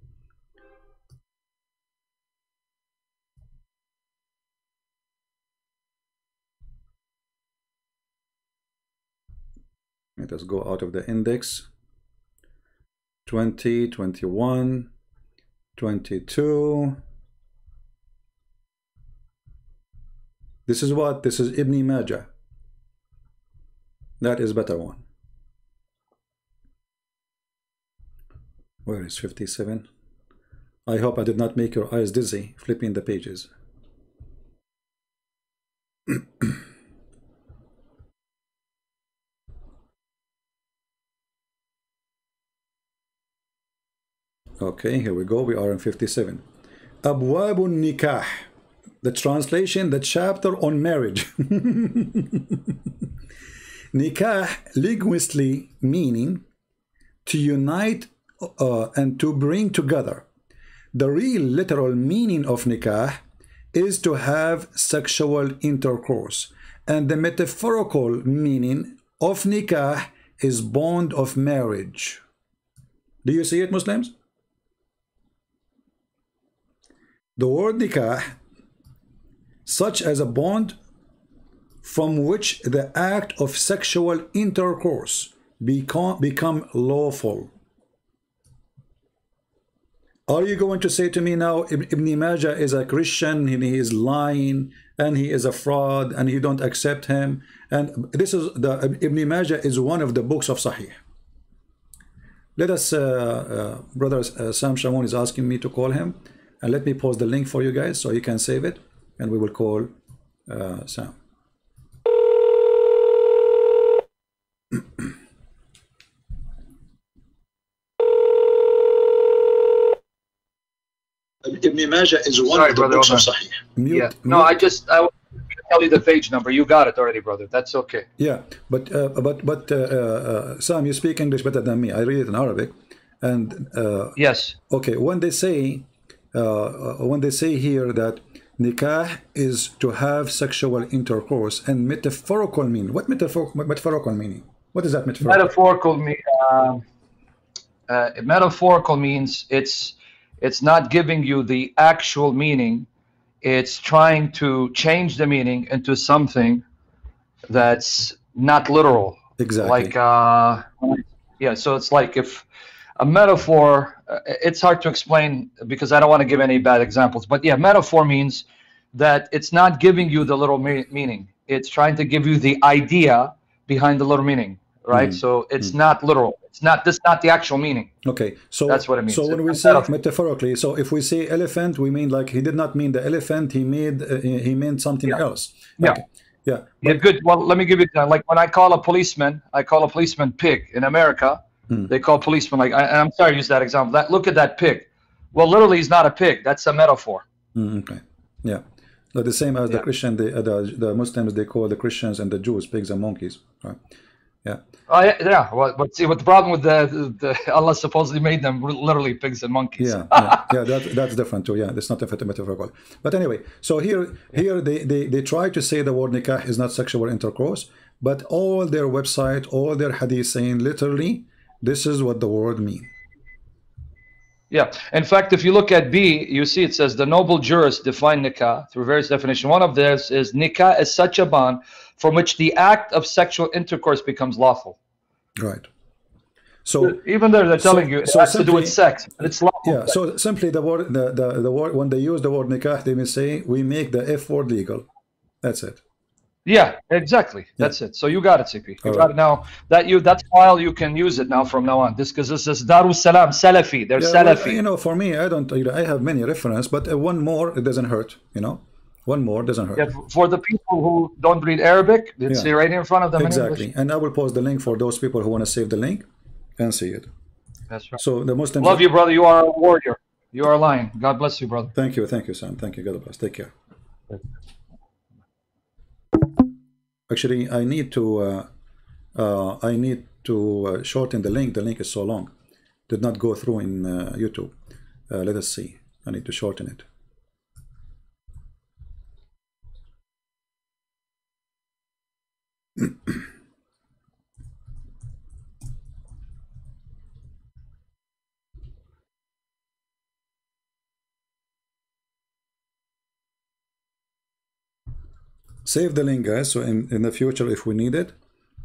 A: Let us go out of the index. 20, 21, 22. This is what? This is Ibn Majah. That is better one. Where is 57? I hope I did not make your eyes dizzy flipping the pages. Okay, here we go. We are in 57. Abwabun Nikah. The translation, the chapter on marriage. Nikah, linguistically meaning to unite and to bring together. The real literal meaning of nikah is to have sexual intercourse. And the metaphorical meaning of nikah is bond of marriage. Do you see it, Muslims? The word nikah, such as a bond from which the act of sexual intercourse become lawful. Are you going to say to me now, Ibn Majah is a Christian and he is lying and he is a fraud and you don't accept him? And this is the Ibn Majah is one of the books of Sahih. Let us, brother Sam Shamoun is asking me to call him. And let me post the link for you guys so you can save it. And we will call Sam.
C: Ibn Majah is one of the books of Sahih.
B: Yeah. No, I will tell you the page number. You got it already, brother. That's okay.
A: Yeah, but Sam, you speak English better than me. I read it in Arabic, and
B: yes.
A: Okay, when they say here that nikah is to have sexual intercourse, and metaphorical meaning. What metaphorical meaning? What is that metaphorical?
B: Metaphorical means it's not giving you the actual meaning. It's trying to change the meaning into something that's not literal.
A: Exactly.
B: Like yeah, so it's like if a metaphor, it's hard to explain because I don't want to give any bad examples, but yeah, metaphor means that it's not giving you the literal meaning. It's trying to give you the idea behind the literal meaning, right? So it's not literal. It's not the actual meaning.
A: Okay, so
B: that's what it means.
A: So when we say metaphorically, so if we say elephant, we mean like he did not mean the elephant. He meant something else.
B: Yeah.
A: Okay. Yeah.
B: Yeah. Good. Well, let me give you like when I call a policeman pig in America. They call policemen like. I'm sorry to use that example. Look at that pig. Well, literally, he's not a pig. That's a metaphor.
A: Okay. Yeah. But the same as the Christian, the Muslims, they call the Christians and the Jews pigs and monkeys. Right. Yeah.
B: Yeah. Well, but see, what the problem with the Allah supposedly made them literally pigs and monkeys.
A: Yeah. That's different too. Yeah, that's not metaphorical. But anyway, so here they try to say the word nikah is not sexual intercourse, but all their website, all their hadith saying literally, this is what the word means.
B: Yeah. In fact, if you look at B, you see it says the noble jurists define nikah through various definitions. One of this is nikah is such a bond from which the act of sexual intercourse becomes lawful.
A: Right. So
B: even there, they're telling you it has to do with sex. It's lawful.
A: Yeah. So simply the word when they use the word nikah, they may say we make the F word legal. That's it.
B: Yeah, exactly. That's it. So you got it, CP. You got it now. That's why you can use it now from now on. Because this is Darus Salam, Salafi. They're Salafi.
A: Well, you know, for me, I have many references, but one more, it doesn't hurt. You know, one more doesn't hurt.
B: Yeah, for the people who don't read Arabic, it's right in front of them.
A: Exactly. And I will post the link for those people who want to save the link and see it.
B: That's right.
A: So the Muslims
B: love you, brother. You are a warrior. You are a lion. God bless you, brother.
A: Thank you, Sam. Thank you. God bless. Take care. Actually, I need to shorten the link. The link is so long. Did not go through in YouTube. Let us see. I need to shorten it. Save the link, guys, so in the future, if we need it,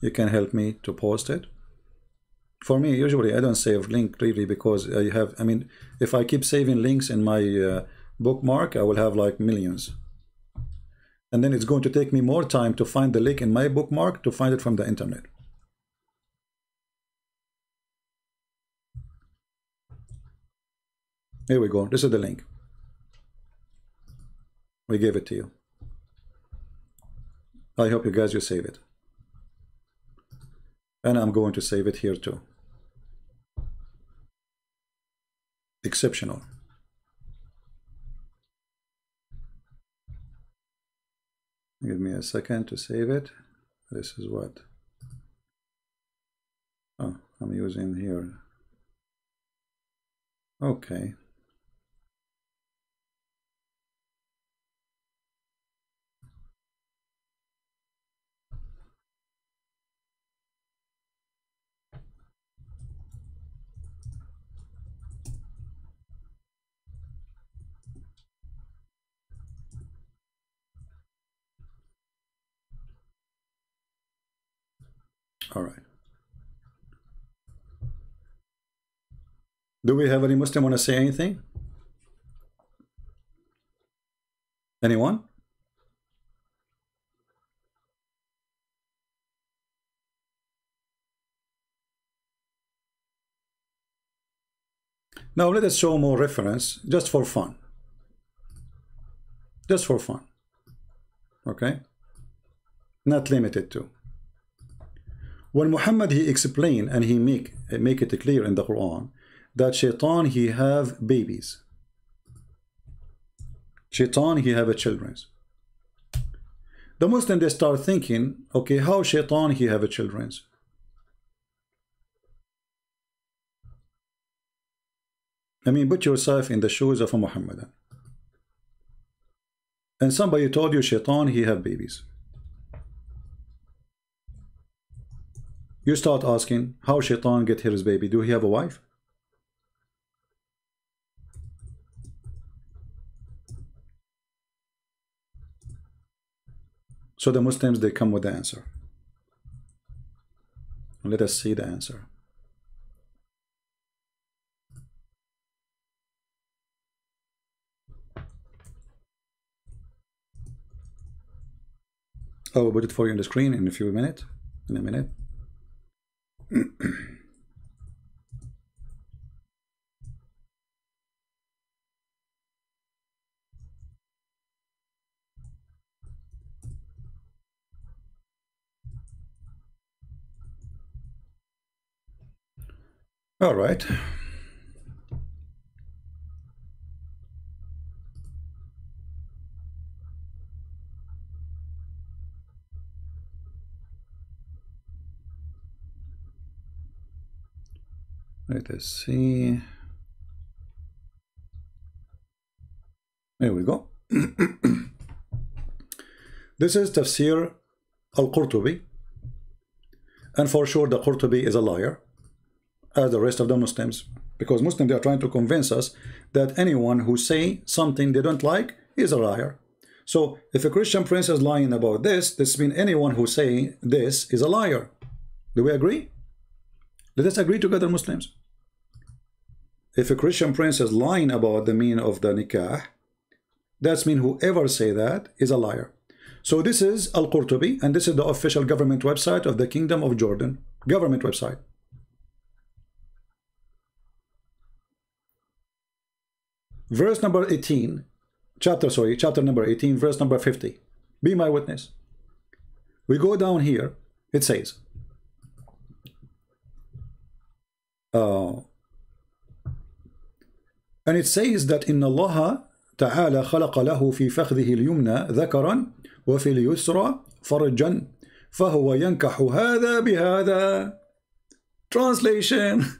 A: you can help me to post it. For me, usually I don't save link really because I mean, if I keep saving links in my bookmark, I will have like millions. And then it's going to take me more time to find the link in my bookmark to find it from the internet. Here we go. This is the link. We gave it to you. I hope you guys save it. And I'm going to save it here too. Exceptional. Give me a second to save it. This is what I'm using here. Okay. All right. Do we have any Muslim want to say anything? Anyone? Now let us show more reference just for fun. Just for fun. Okay, not limited to. When Muhammad he explained and he make it clear in the Quran that shaitan he have babies, shaitan he have a children. The Muslim they start thinking, okay, how shaitan he have a children? I mean, put yourself in the shoes of a Muhammadan. And somebody told you shaitan he have babies. You start asking, how shaitan get his baby? Do he have a wife? So the Muslims they come with the answer. Let us see the answer. I will put it for you on the screen in a few minutes. In a minute. All right. Let us see. There we go. This is Tafsir al-Qurtubi. And for sure the Qurtubi is a liar, as the rest of the Muslims. Because Muslims, they are trying to convince us that anyone who say something they don't like is a liar. So if a Christian prince is lying about this means anyone who say this is a liar. Do we agree? Let us agree together, Muslims. If a Christian prince is lying about the meaning of the nikah, that means whoever say that is a liar. So this is Al-Qurtubi, and this is the official government website of the Kingdom of Jordan. Government website. Verse number 18, chapter number 18, verse number 50. Be my witness. We go down here, it says, and it says that إن الله تعالى خلق له في فخذه اليمنى ذكرا وفي اليسرى فرجا فهو ينكح هذا بهذا. Translation.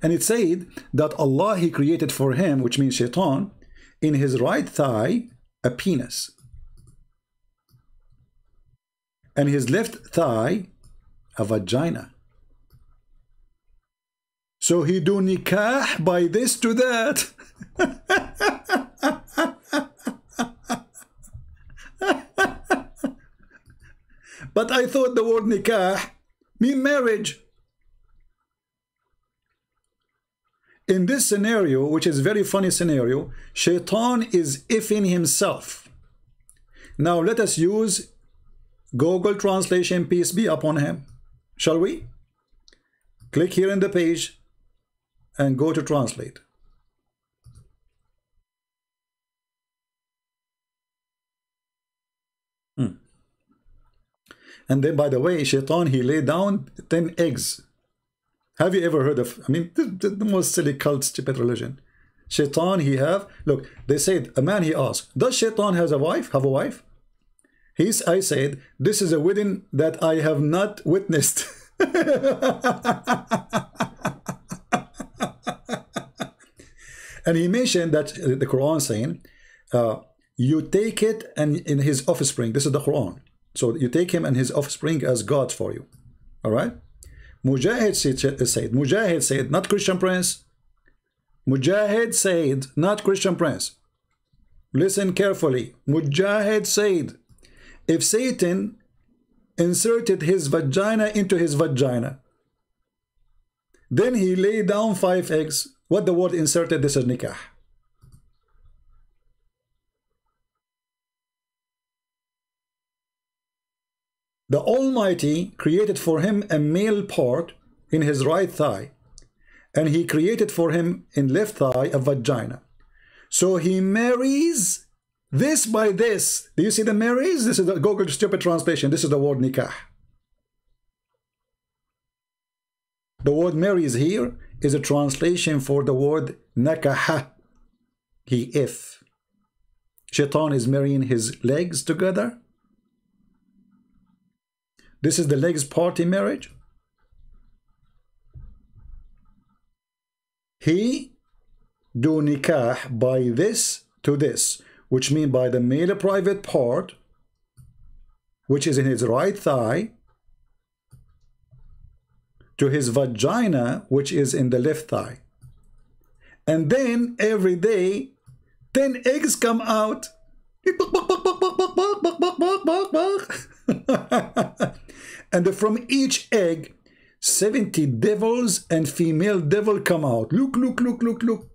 A: And it said that Allah he created for him, which means shaitan, in his right thigh a penis, and his left thigh a vagina. So he do nikah by this to that. But I thought the word nikah mean marriage. In this scenario, which is very funny scenario, shaitan is effing himself. Now let us use Google translation, peace be upon him. Shall we? Click here in the page and go to translate. And then, by the way, shaitan, he laid down 10 eggs. Have you ever heard of, I mean, the most silly cult, stupid religion. Shaitan, he have, look, they said, a man, he asked, does shaitan have a wife? I said, this is a wedding that I have not witnessed. And he mentioned that the Quran saying, you take it and in his offspring. This is the Quran. So you take him and his offspring as gods for you. All right. Mujahid said, not Christian prince. Mujahid said, not Christian prince. Listen carefully. Mujahid said, if Satan inserted his vagina into his vagina, then he laid down 5 eggs. What the word inserted? This is nikah. The Almighty created for him a male part in his right thigh, and he created for him in left thigh a vagina. So he marries This by this. Do you see the marriage? This is the Google stupid translation. This is the word nikah. The word marry is here is a translation for the word nakaha. If Shaitan is marrying his legs together. This is the legs party marriage. He do nikah by this to this, which means by the male private part, which is in his right thigh, to his vagina, which is in the left thigh. And then every day 10 eggs come out. And from each egg 70 devils and female devil come out. Look, look, look, look, look.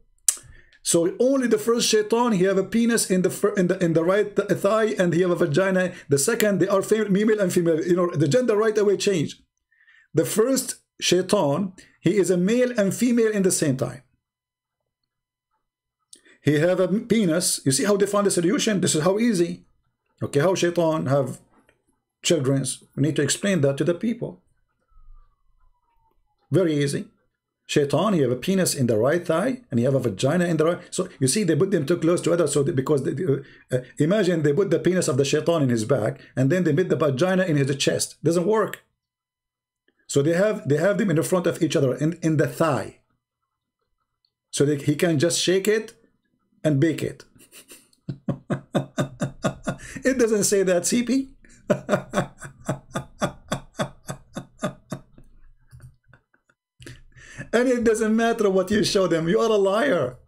A: So only the first shaitan, he have a penis in the right thigh, and he have a vagina. The second, they are female and female. You know, the gender right away changed. The first shaitan, he is a male and female in the same time. He have a penis. You see how they found the solution? This is how easy. Okay, how shaitan have children? We need to explain that to the people. Very easy. Shaitan, he have a penis in the right thigh, and he have a vagina in the right. So you see, they put them too close together. So because imagine they put the penis of the shaitan in his back, and then they put the vagina in his chest. Doesn't work. So they have them in the front of each other in the thigh, so that he can just shake it and bake it. It doesn't say that, CP. And it doesn't matter what you show them. You are a liar.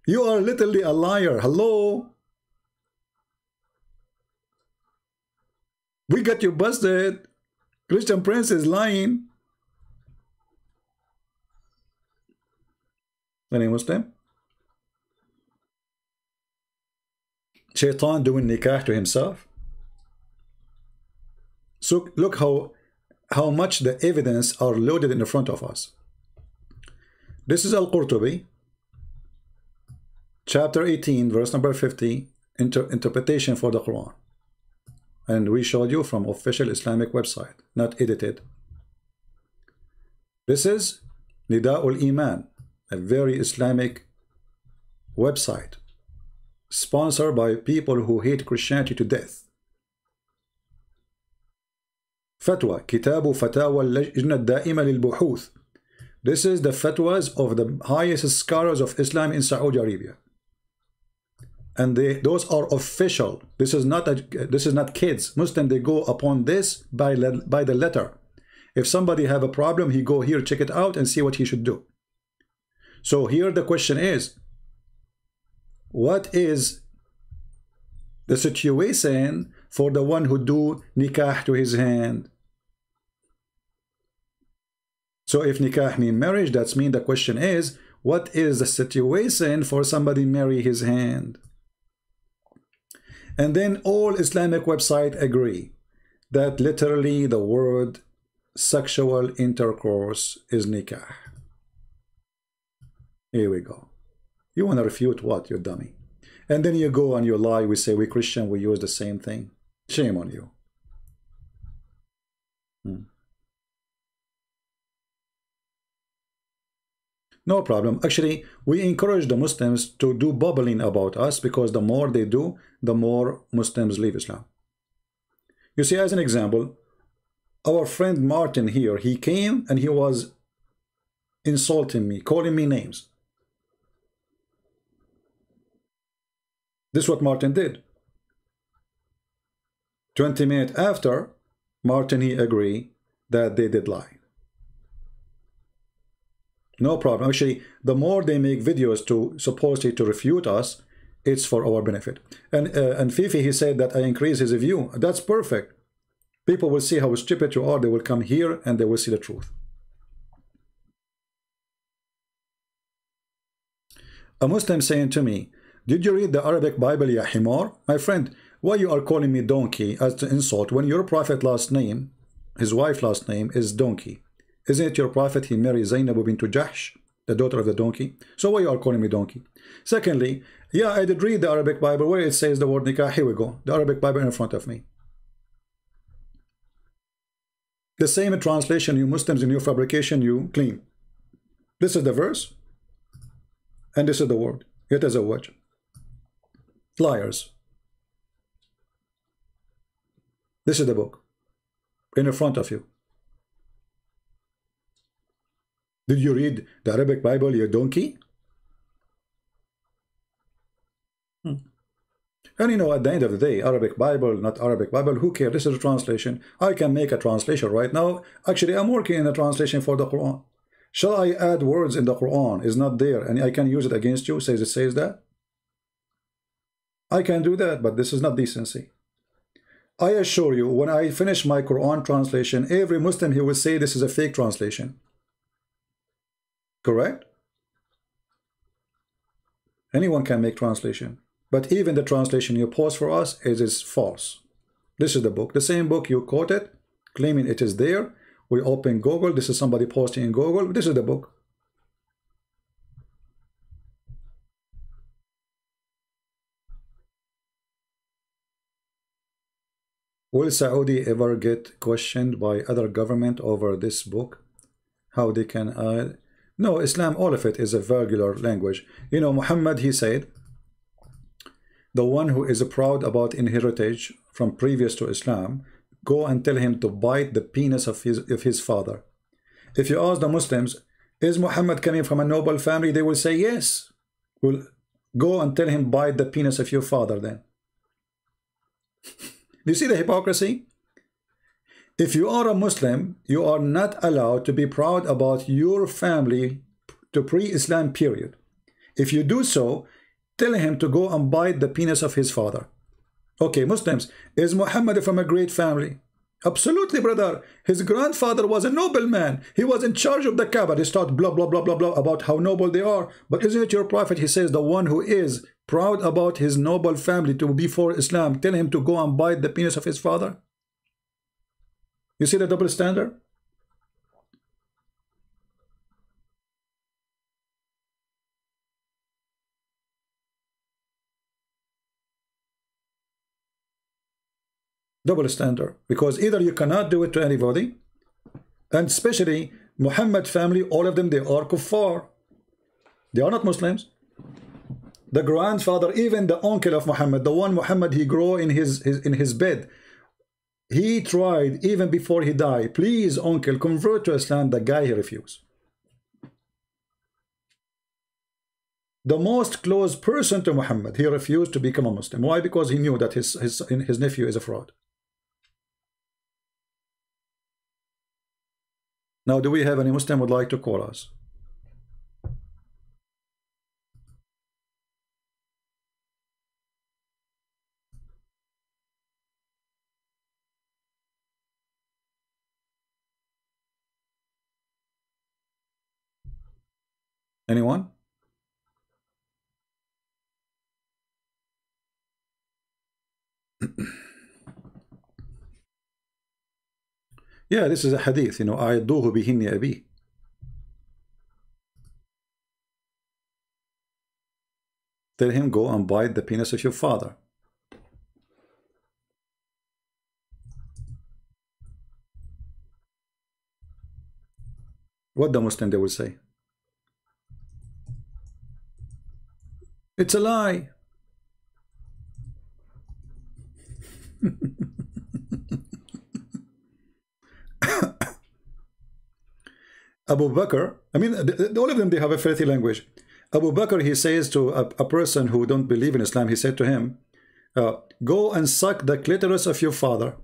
A: You are literally a liar. Hello? We got you busted. Christian Prince is lying. Any Muslim? Shaitan doing nikah to himself. So look how much the evidence are loaded in the front of us. This is Al-Qurtubi, chapter 18, verse number 50, interpretation for the Quran. And we showed you from official Islamic website, not edited. This is Nida'ul Iman, a very Islamic website, sponsored by people who hate Christianity to death. Fatwa, Kitabu Fatawa al-Lajna al-Da'ima lil-Buhuth. This is the fatwas of the highest scholars of Islam in Saudi Arabia. And those are official. This is not kids. Muslim, they go upon this by the letter. If somebody have a problem, he go here, check it out, and see what he should do. So here the question is, what is the situation for the one who do nikah to his hand? So if nikah mean marriage, that's mean the question is, what is the situation for somebody marry his hand? And then all Islamic websites agree that literally the word sexual intercourse is nikah. Here we go. You want to refute what, you dummy? And then you go and you lie. We say we Christian, we use the same thing. Shame on you. No problem. Actually, we encourage the Muslims to do bubbling about us, because the more they do, the more Muslims leave Islam. You see, as an example, our friend Martin here, he came and he was insulting me, calling me names. This is what Martin did. 20 minutes after, Martin, he agreed that they did lie. No problem. Actually, the more they make videos to supposedly to refute us, it's for our benefit. And Fifi, he said that I increase his view. That's perfect. People will see how stupid you are. They will come here and they will see the truth. A Muslim saying to me, did you read the Arabic Bible, ya himar? My friend, why you are calling me donkey as to insult when your prophet last name, his wife last name is donkey? Isn't it your prophet he married Zainab bint Jahsh? the daughter of the donkey. So why you are calling me donkey? Secondly, yeah, I did read the Arabic Bible where it says the word nikah. Here we go, the Arabic Bible in front of me. The same translation you Muslims in your fabrication you claim. This is the verse, and this is the word. يتزوج. Liars. This is the book in front of you. Did you read the Arabic Bible, you donkey? And you know, at the end of the day, Arabic Bible, not Arabic Bible, who cares? This is a translation. I can make a translation right now. Actually, I'm working in a translation for the Quran. Shall I add words in the Quran? Is not there, and I can use it against you, says it says that? I can do that, but this is not decency. I assure you, when I finish my Quran translation, every Muslim, he will say this is a fake translation. Correct? Anyone can make translation. But even the translation you post for us is false. This is the book. The same book you quoted, claiming it is there. We open Google. This is somebody posting in Google. This is the book. Will Saudi ever get questioned by other government over this book? How they can... No, Islam, all of it is a vulgar language. You know, Muhammad, he said, the one who is proud about inheritance from previous to Islam, go and tell him to bite the penis of his father. If you ask the Muslims, is Muhammad coming from a noble family? They will say yes. Well, go and tell him bite the penis of your father then. You see the hypocrisy? If you are a Muslim, you are not allowed to be proud about your family to pre-Islam period. If you do so, tell him to go and bite the penis of his father. Okay, Muslims, is Muhammad from a great family? Absolutely, brother. His grandfather was a nobleman. He was in charge of the Kaaba. They start blah, blah, blah, blah, blah about how noble they are. But isn't it your prophet? He says the one who is proud about his noble family to before Islam, tell him to go and bite the penis of his father. You see the double standard? Double standard, because either you cannot do it to anybody, and especially Muhammad family, all of them, they are kuffar. They are not Muslims. The grandfather, even the uncle of Muhammad, the one Muhammad he grew in his bed, he tried even before he died, please uncle convert to Islam. The guy, he refused. The most close person to Muhammad, he refused to become a Muslim. Why? Because he knew that his nephew is a fraud. Now, do we have any Muslim would like to call us? Anyone? Yeah, this is a hadith, you know, أعدوه بهن أبي. Tell him, go and bite the penis of your father. What the Muslim they will say? It's a lie. Abu Bakr, I mean, all of them, they have a filthy language. Abu Bakr, he says to a person who don't believe in Islam, he said to him, go and suck the clitoris of your father.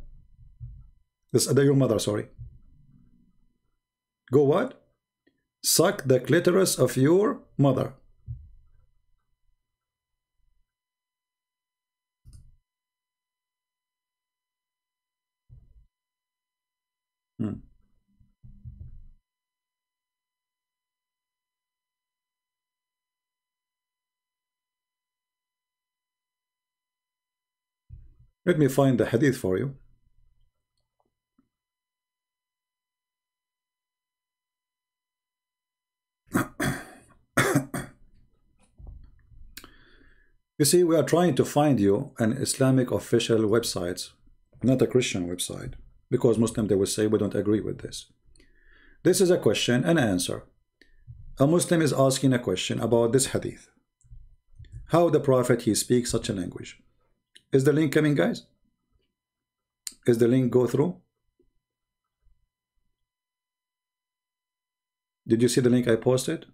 A: Your mother, sorry. Go what? Suck the clitoris of your mother. Let me find the hadith for you. You see, we are trying to find you an Islamic official website, not a Christian website, because Muslim, they will say we don't agree with this. This is a question and answer. A Muslim is asking a question about this hadith. How the Prophet, he speaks such a language. Is the link coming, guys? Is the link go through? Did you see the link I posted?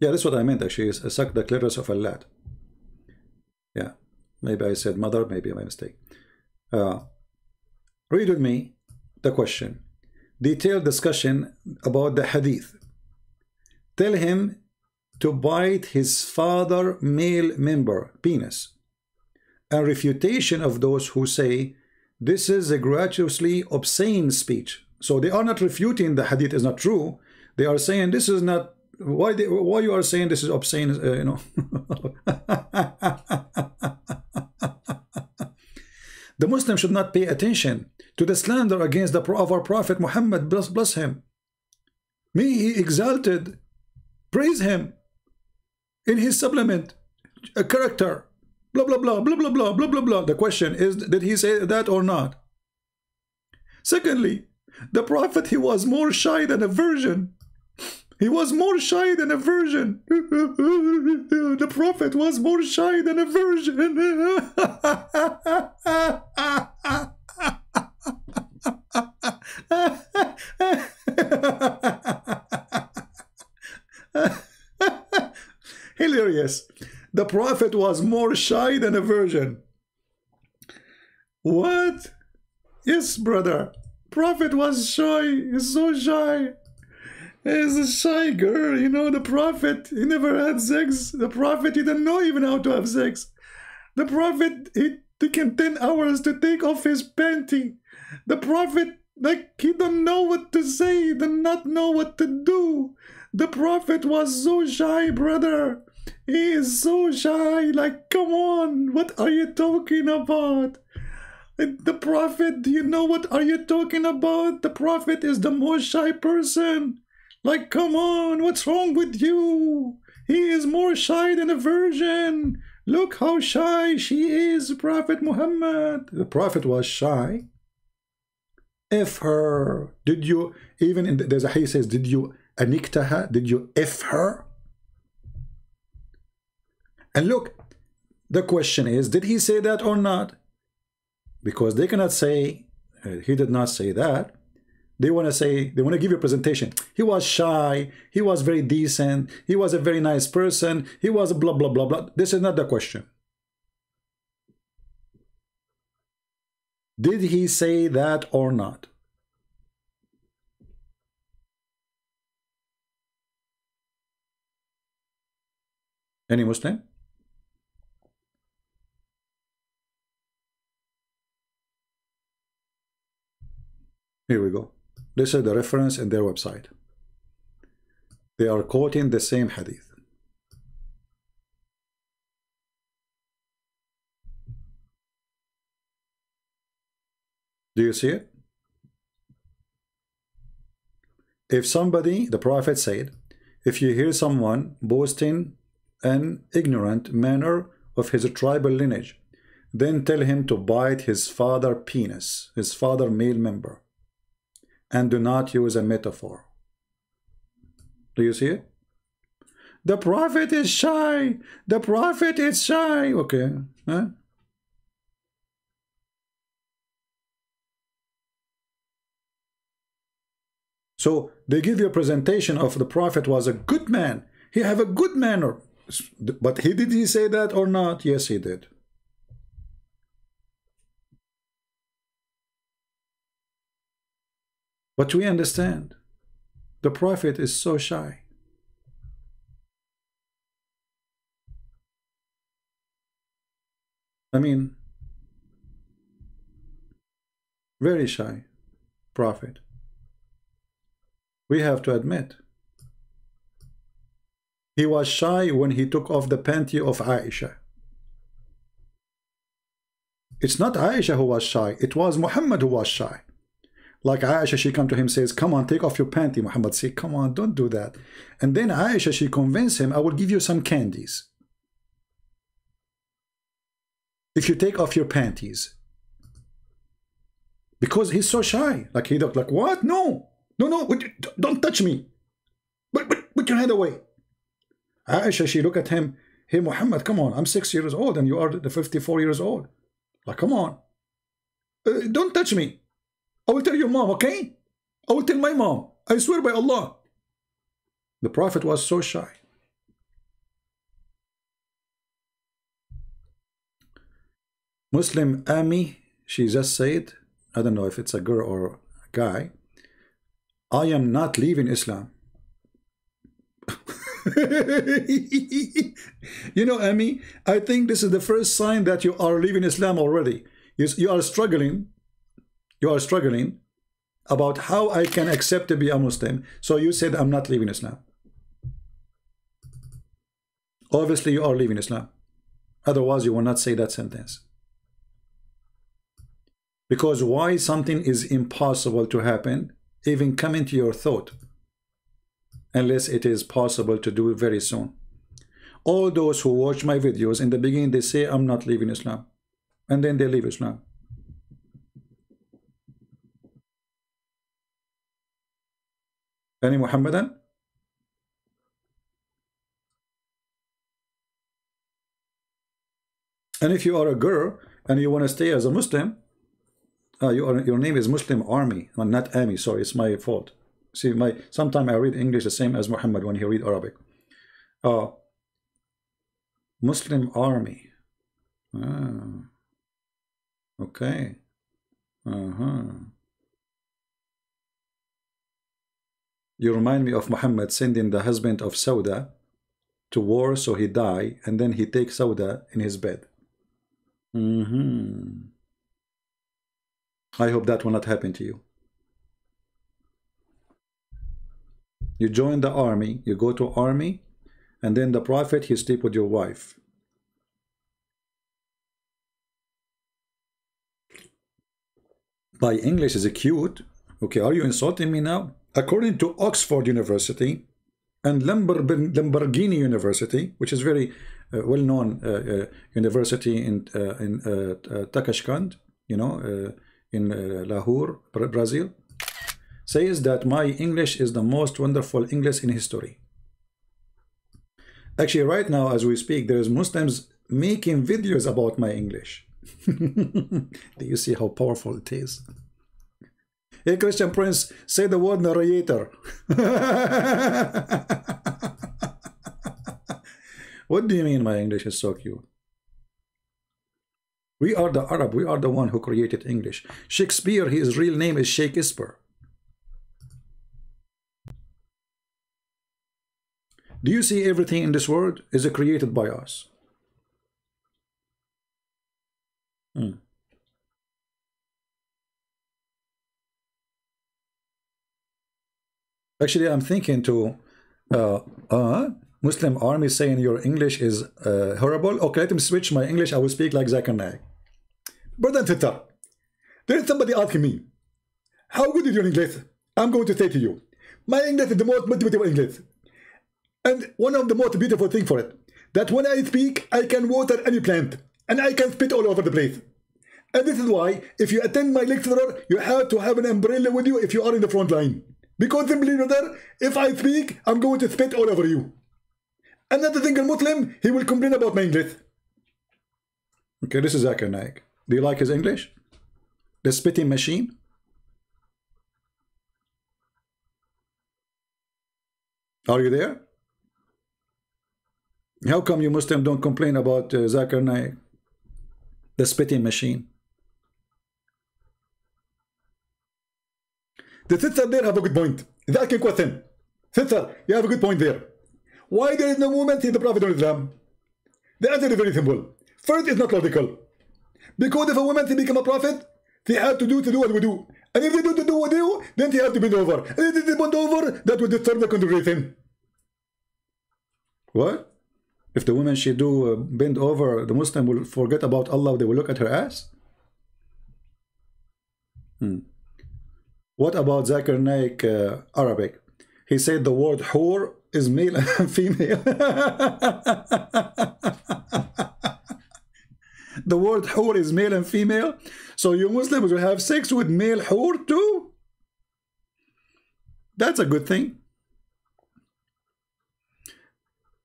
A: Yeah, that's what I meant actually, is suck the clitoris of a lad. Yeah, maybe I said mother, maybe by mistake. Read with me the question. Detailed discussion about the hadith. Tell him to bite his father male member, penis. A refutation of those who say this is a gratuitously obscene speech. So they are not refuting the hadith is not true. They are saying this is not, why you are saying this is obscene, you know. The Muslim should not pay attention to the slander against the of our Prophet Muhammad, bless him. May he exalted, praise him in his supplement, a character, blah blah blah blah blah blah blah blah blah. The question is, did he say that or not? Secondly, the Prophet, he was more shy than a virgin. He was more shy than a virgin. The Prophet was more shy than a virgin. Hilarious. The Prophet was more shy than a virgin. What? Yes, brother. Prophet was shy. He's so shy. He's a shy girl, you know. The Prophet, he never had sex. The Prophet, he didn't know even how to have sex. The Prophet, it took him 10 hours to take off his panty. The Prophet, like, he don't know what to say. He did not know what to do. The Prophet was so shy, brother. He is so shy. Like, come on. What are you talking about? The Prophet, do you know what are you talking about? The Prophet is the most shy person. Like, come on, what's wrong with you? He is more shy than a virgin. Look how shy she is, Prophet Muhammad. The Prophet was shy. F her. Did you, even in there's a hadith says, did you aniktaha? Did you F her? And look, the question is, did he say that or not? Because they cannot say, he did not say that. They want to say, they want to give you a presentation. He was shy. He was very decent. He was a very nice person. He was blah, blah, blah, blah. This is not the question. Did he say that or not? Any Muslim? Here we go. This is the reference in their website. They are quoting the same hadith. Do you see it? If somebody, the Prophet said, if you hear someone boasting an ignorant manner of his tribal lineage, then tell him to bite his father penis, his father male member, and do not use a metaphor. Do you see it? The Prophet is shy. The Prophet is shy. Okay. Huh? So they give you a presentation of the Prophet was a good man. He have a good manner. But did he say that or not? Yes, he did. But we understand the Prophet is so shy. I mean, very shy Prophet. We have to admit. He was shy when he took off the panty of Aisha. It's not Aisha who was shy. It was Muhammad who was shy. Like Aisha, she come to him, says, come on, take off your panty. Muhammad say, come on, don't do that. And then Aisha, she convinced him, I will give you some candies if you take off your panties. Because he's so shy. Like he looked like, what? No, no, no, don't touch me. Put your hand away. Aisha, she looked at him, hey Muhammad, come on, I'm 6 years old and you are 54 years old. Like, come on. Don't touch me. I will tell your mom, okay? I will tell my mom. I swear by Allah. The Prophet was so shy. Muslim Ami, she just said, I don't know if it's a girl or a guy, I am not leaving Islam. You know, Ami, I think this is the first sign that you are leaving Islam already. You are struggling. You are struggling about how I can accept to be a Muslim. So you said, I'm not leaving Islam. Obviously, you are leaving Islam. Otherwise, you will not say that sentence. Because why something is impossible to happen, even come into your thought, unless it is possible to do it very soon. All those who watch my videos, in the beginning, they say, I'm not leaving Islam. And then they leave Islam. Any Muhammadan? And if you are a girl and you want to stay as a Muslim, your name is Muslim Army, not Ami. Sorry, it's my fault. See, sometimes I read English the same as Muhammad when he read Arabic. Muslim Army. Okay. You remind me of Muhammad sending the husband of Sauda to war so he die, and then he takes Sauda in his bed. I hope that will not happen to you. You join the army, you go to army, and then the Prophet, he sleep with your wife. My English is cute. Okay, are you insulting me now? According to Oxford University and Lamborghini University, which is very well-known university in Takashkand, you know, in Lahore, Brazil, says that my English is the most wonderful English in history. Actually, right now, as we speak, there's Muslims making videos about my English. Do you see how powerful it is? Hey, Christian Prince, say the word narrator. What do you mean my English is so cute? We are the Arab. We are the one who created English. Shakespeare, his real name is Shakespeare. Do you see everything in this world is created by us? Actually, I'm thinking to Muslim Army saying your English is horrible. Okay, let me switch my English. I will speak like Zakir Naik. Brother and sister, there is somebody asking me, how good is your English? I'm going to say to you, my English is the most beautiful English. And one of the most beautiful things for it, that when I speak, I can water any plant. And I can spit all over the place. And this is why, if you attend my lecturer, you have to have an umbrella with you if you are in the front line. Because simply, brother, if I speak, I'm going to spit all over you. Another single Muslim, he will complain about my English. Okay, this is Zakir Naik. Do you like his English? The spitting machine? Are you there? How come you Muslim don't complain about Zakir Naik? The spitting machine. The sister there have a good point. Is asking question. Sister, you have a good point there. Why there is no woman in the Prophet of Islam? The answer is very simple. First, it's not logical. Because if a woman become a prophet, they have to do what we do. And if they do what we do, then they have to bend over. And if they bend over, that will disturb the congregation. What? If the woman she do bend over, the Muslim will forget about Allah, they will look at her ass? What about Zakir Naik Arabic? He said the word whore is male and female. The word whore is male and female. So you Muslims will have sex with male whore too? That's a good thing.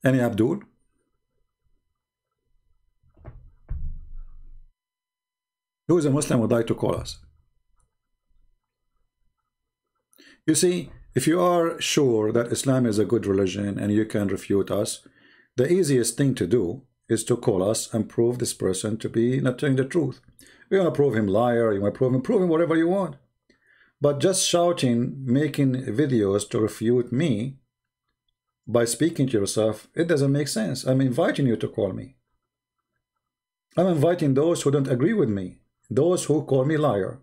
A: Any Abdul? Who is a Muslim would like to call us? You see, if you are sure that Islam is a good religion and you can refute us, the easiest thing to do is to call us and prove this person to be not telling the truth. You want to prove him liar, you want to prove him whatever you want. But just shouting, making videos to refute me by speaking to yourself, it doesn't make sense. I'm inviting you to call me. I'm inviting those who don't agree with me, those who call me liar.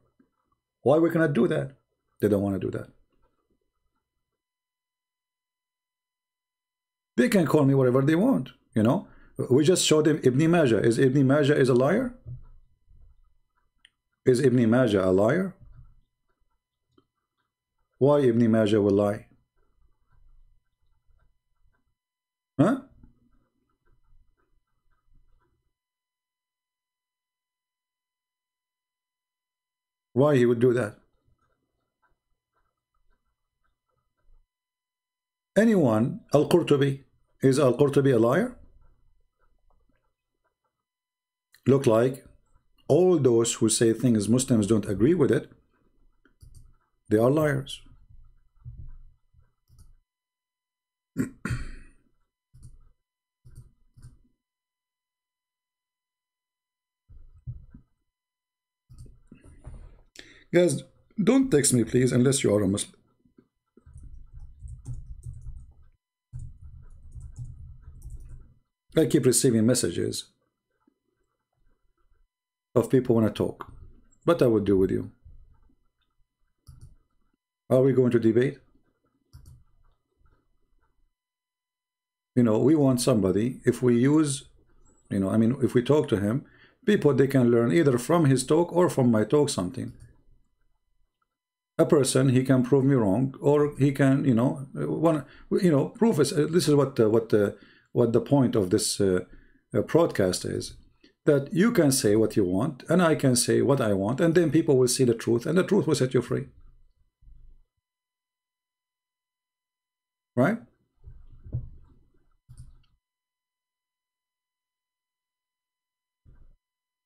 A: Why we cannot do that? They don't want to do that. They can call me whatever they want, you know. We just showed him Ibn Majah. Is Ibn Majah a liar? Is Ibn Majah a liar? Why Ibn Majah will lie? Huh? Why he would do that? Anyone, Al-Qurtubi, is Al-Qurtubi a liar? Look like all those who say things Muslims don't agree with it, they are liars. Guys, don't text me please unless you are a Muslim. I keep receiving messages of people want to talk. What I would do with you? Are we going to debate? You know, we want somebody, if we use, you know, I mean, if we talk to him, people, they can learn either from his talk or from my talk something. A person, he can prove me wrong, or he can, you know, prove us. This is what the point of this broadcast is, that you can say what you want and I can say what I want, and then people will see the truth and the truth will set you free, right?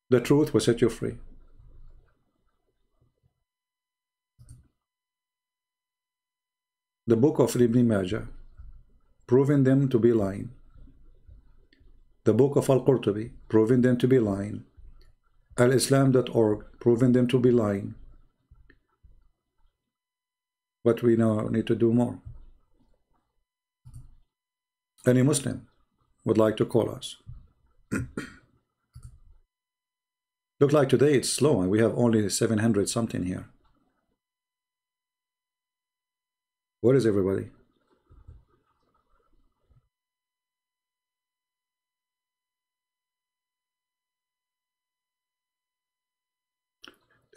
A: The truth will set you free. The book of Ibn Majah, proving them to be lying. The book of Al-Qurtubi, proving them to be lying. Al-Islam.org, proving them to be lying. But we now need to do more. Any Muslim would like to call us. Look like today it's slow and we have only 700 something here. Where is everybody?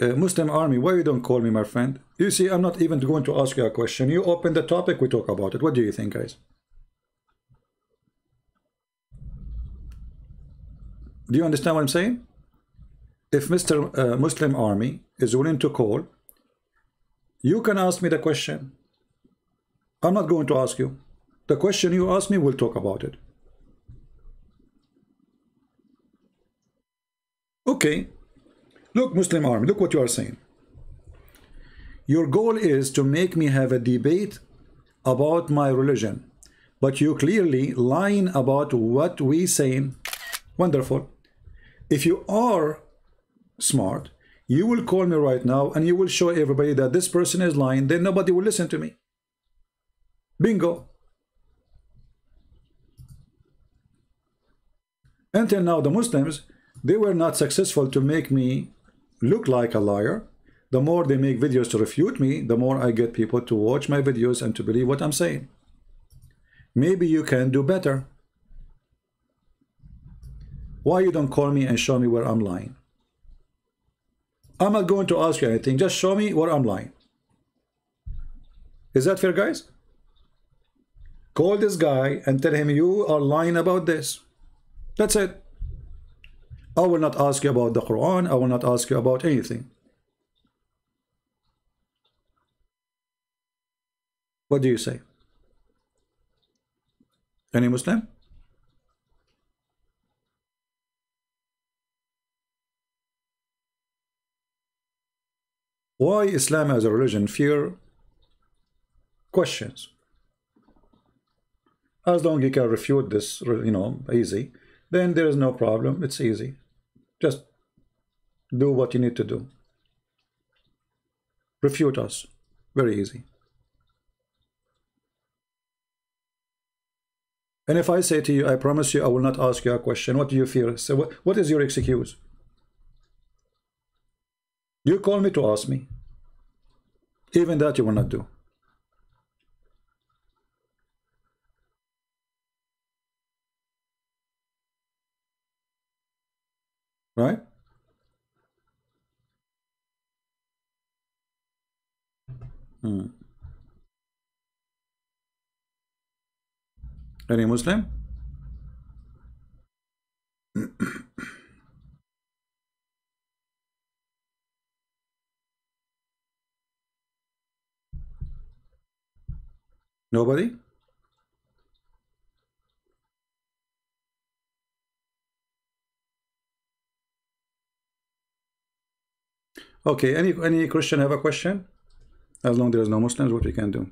A: Muslim Army, why you don't call me, my friend? You see, I'm not even going to ask you a question. You open the topic, we talk about it. What do you think, guys? Do you understand what I'm saying? If Mr. Muslim Army is willing to call, you can ask me the question. I'm not going to ask you. The question you ask me, we'll talk about it. Okay. Look, Muslim Army, look what you are saying. Your goal is to make me have a debate about my religion, but you clearly lying about what we saying. Wonderful. If you are smart, you will call me right now and you will show everybody that this person is lying, then nobody will listen to me. Bingo. Until now, the Muslims, they were not successful to make me look like a liar. The more they make videos to refute me, the more I get people to watch my videos and to believe what I'm saying. Maybe you can do better. Why you don't call me and show me where I'm lying? I'm not going to ask you anything. Just show me where I'm lying. Is that fair, guys? Call this guy and tell him you are lying about this. That's it. I will not ask you about the Quran. I will not ask you about anything. What do you say? Any Muslim? Why Islam as a religion fear questions? As long as you can refute this, easy, then there is no problem. It's easy. Just do what you need to do. Refute us. Very easy. And if I say to you, I promise you I will not ask you a question, what do you fear? So what is your excuse? You call me to ask me. Even that you will not do. Right? Any Muslim? Nobody? Okay, any Christian have a question? As long as there is no Muslims, what we can do?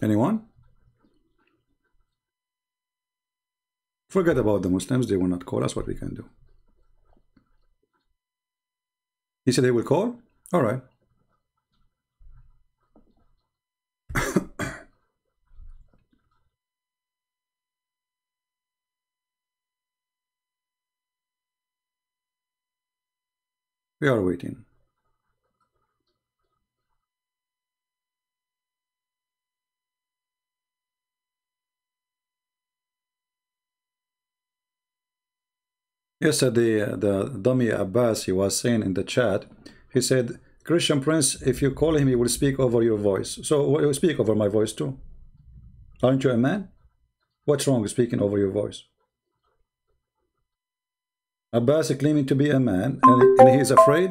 A: Anyone? Forget about the Muslims, they will not call us, what we can do. He said they will call? All right. We are waiting. Yesterday, the dummy Abbas, he was saying in the chat, he said, Christian Prince, if you call him, he will speak over your voice. So will you speak over my voice too? Aren't you a man? What's wrong with speaking over your voice? Abbas is claiming to be a man, and he is afraid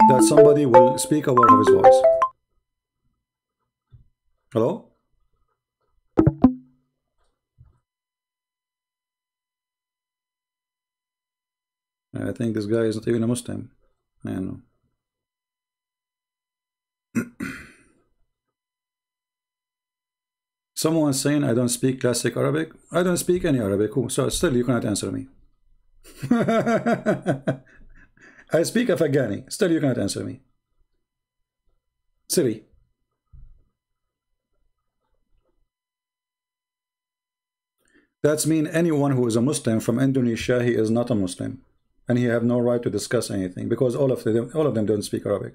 A: that somebody will speak over his voice. Hello? I think this guy is not even a Muslim. I don't know. Someone saying I don't speak classic Arabic. I don't speak any Arabic. So still you cannot answer me. I speak Afghani. Still you cannot answer me. Siri. That's mean anyone who is a Muslim from Indonesia, he is not a Muslim. And he have no right to discuss anything because all of them don't speak Arabic.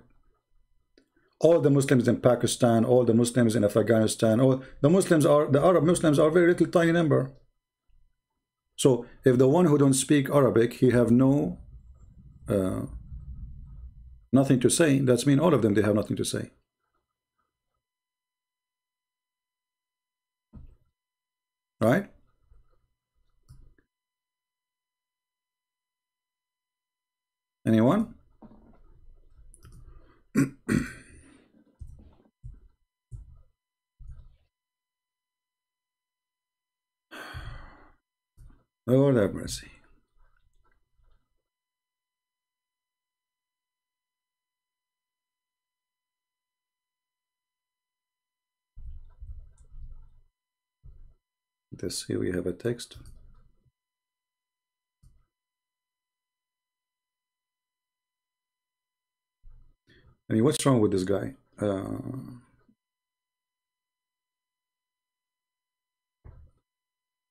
A: All the Muslims in Pakistan, all the Muslims in Afghanistan, all the Arab Muslims are very little tiny number. So if the one who don't speak Arabic, he have no nothing to say, that's mean all of them they have nothing to say. Right? Anyone? Lord have mercy. This here we have a text. I mean, what's wrong with this guy? I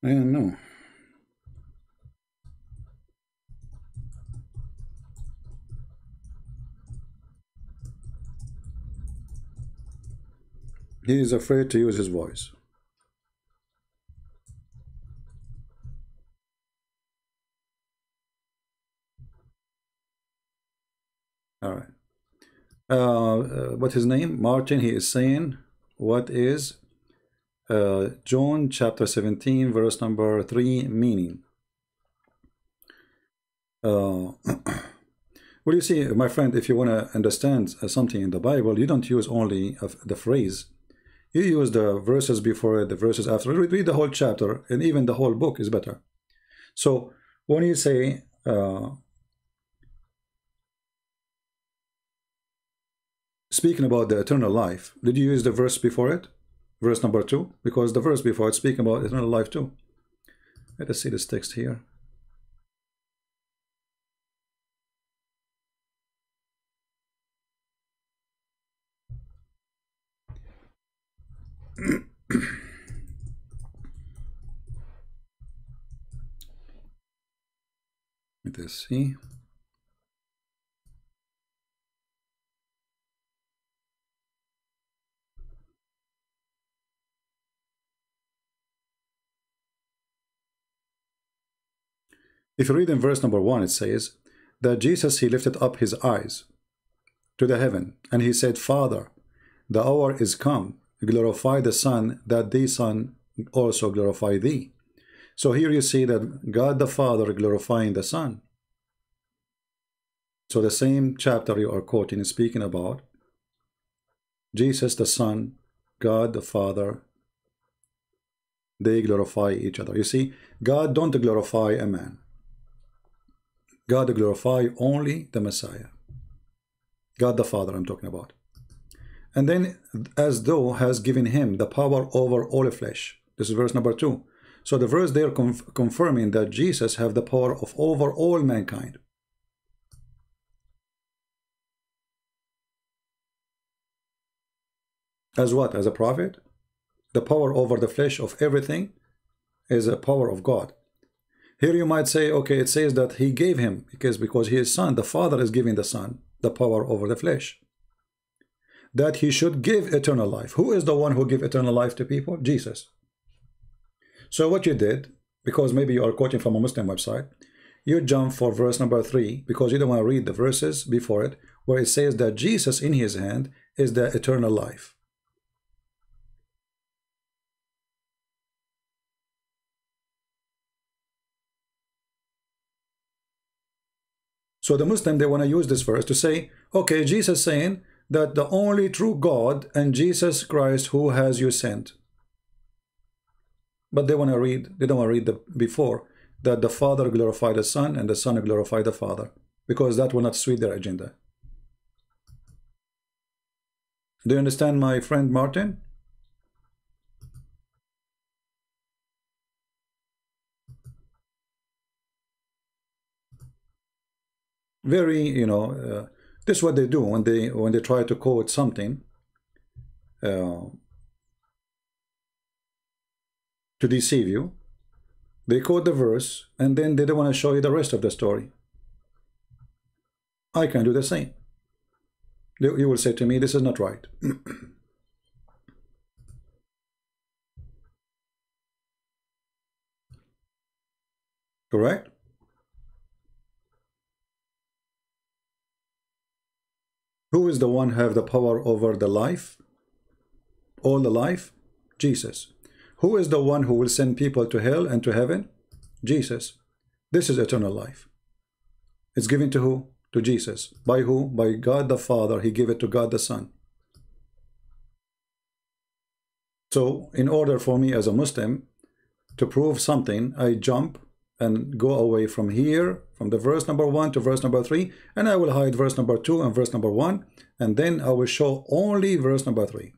A: don't know. He is afraid to use his voice. All right. What's his name? Martin. He is saying, what is John chapter 17 verse number 3 meaning? Well, you see, my friend, if you want to understand something in the Bible, you don't use only the phrase. You use the verses before it, the verses after. Read the whole chapter, and even the whole book is better. So when you say speaking about the eternal life, did you use the verse before it? Verse number 2? Because the verse before it speaking about eternal life too. Let us see this text here. Let us see. If you read in verse number 1, it says that Jesus, he lifted up his eyes to the heaven, and he said, Father, the hour is come, glorify the Son, that the Son also glorify thee. So here you see that God the Father glorifying the Son. So the same chapter you are quoting is speaking about Jesus the Son, God the Father, they glorify each other. You see, God don't glorify a man. God glorify only the Messiah. God the Father I'm talking about. And then, as though has given him the power over all flesh. This is verse number 2. So the verse there confirming that Jesus have the power of over all mankind. As what? As a prophet? The power over the flesh of everything is a power of God. Here you might say, okay, it says that he gave him, because he is Son. The Father is giving the Son the power over the flesh. That he should give eternal life. Who is the one who gives eternal life to people? Jesus. So what you did, because maybe you are quoting from a Muslim website, you jump for verse number 3 because you don't want to read the verses before it, where it says that Jesus in his hand is the eternal life. So the Muslim, they want to use this verse to say, okay, Jesus saying that the only true God and Jesus Christ who has you sent. But they want to read, they don't want to read the before, that the Father glorified the Son and the Son glorified the Father, because that will not suit their agenda. Do you understand, my friend Martin? Very, you know, this is what they do when they try to quote something to deceive you. They quote the verse and then they don't want to show you the rest of the story. I can do the same. You will say to me, this is not right. Correct? Who is the one who have the power over the life? All the life? Jesus. Who is the one who will send people to hell and to heaven? Jesus. This is eternal life. It's given to who? To Jesus. By who? By God the Father. He gave it to God the Son. So in order for me as a Muslim to prove something, I jump and go away from here, from the verse number 1 to verse number 3, and I will hide verse number 2 and verse number 1, and then I will show only verse number 3.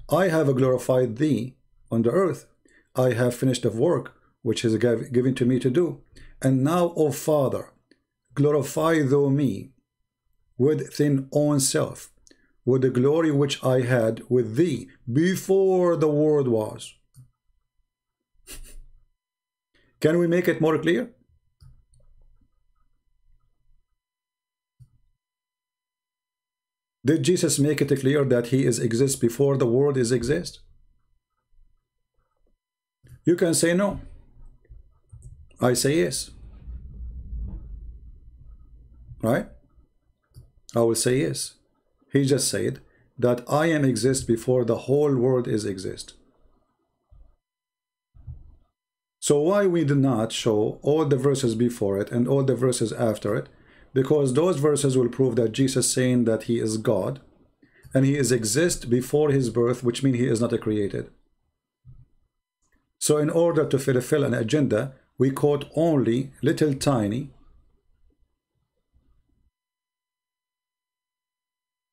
A: I have glorified thee on the earth. I have finished the work which is given to me to do. And now, O Father, glorify thou me with thine own self, with the glory which I had with thee before the world was. Can we make it more clear? Did Jesus make it clear that he exists before the world exists? You can say no. I say yes. Right? I will say yes. He just said that I am exist before the whole world is exist. So why we do not show all the verses before it and all the verses after it? Because those verses will prove that Jesus saying that he is God and he is exist before his birth, which means he is not a created. So in order to fulfill an agenda, we quote only little tiny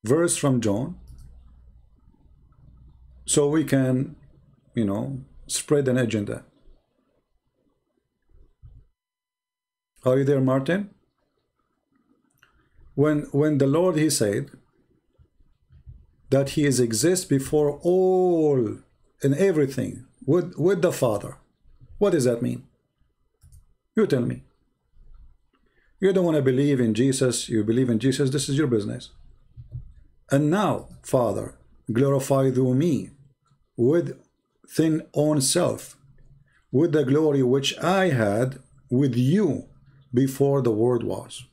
A: verse from John, so we can, you know, spread an agenda. Are you there, Martin? When the Lord, he said that he is exist before all and everything with the Father, what does that mean? You tell me. You don't want to believe in Jesus, you believe in Jesus, this is your business. And now, Father, glorify thou me with thine own self, with the glory which I had with you before the world was.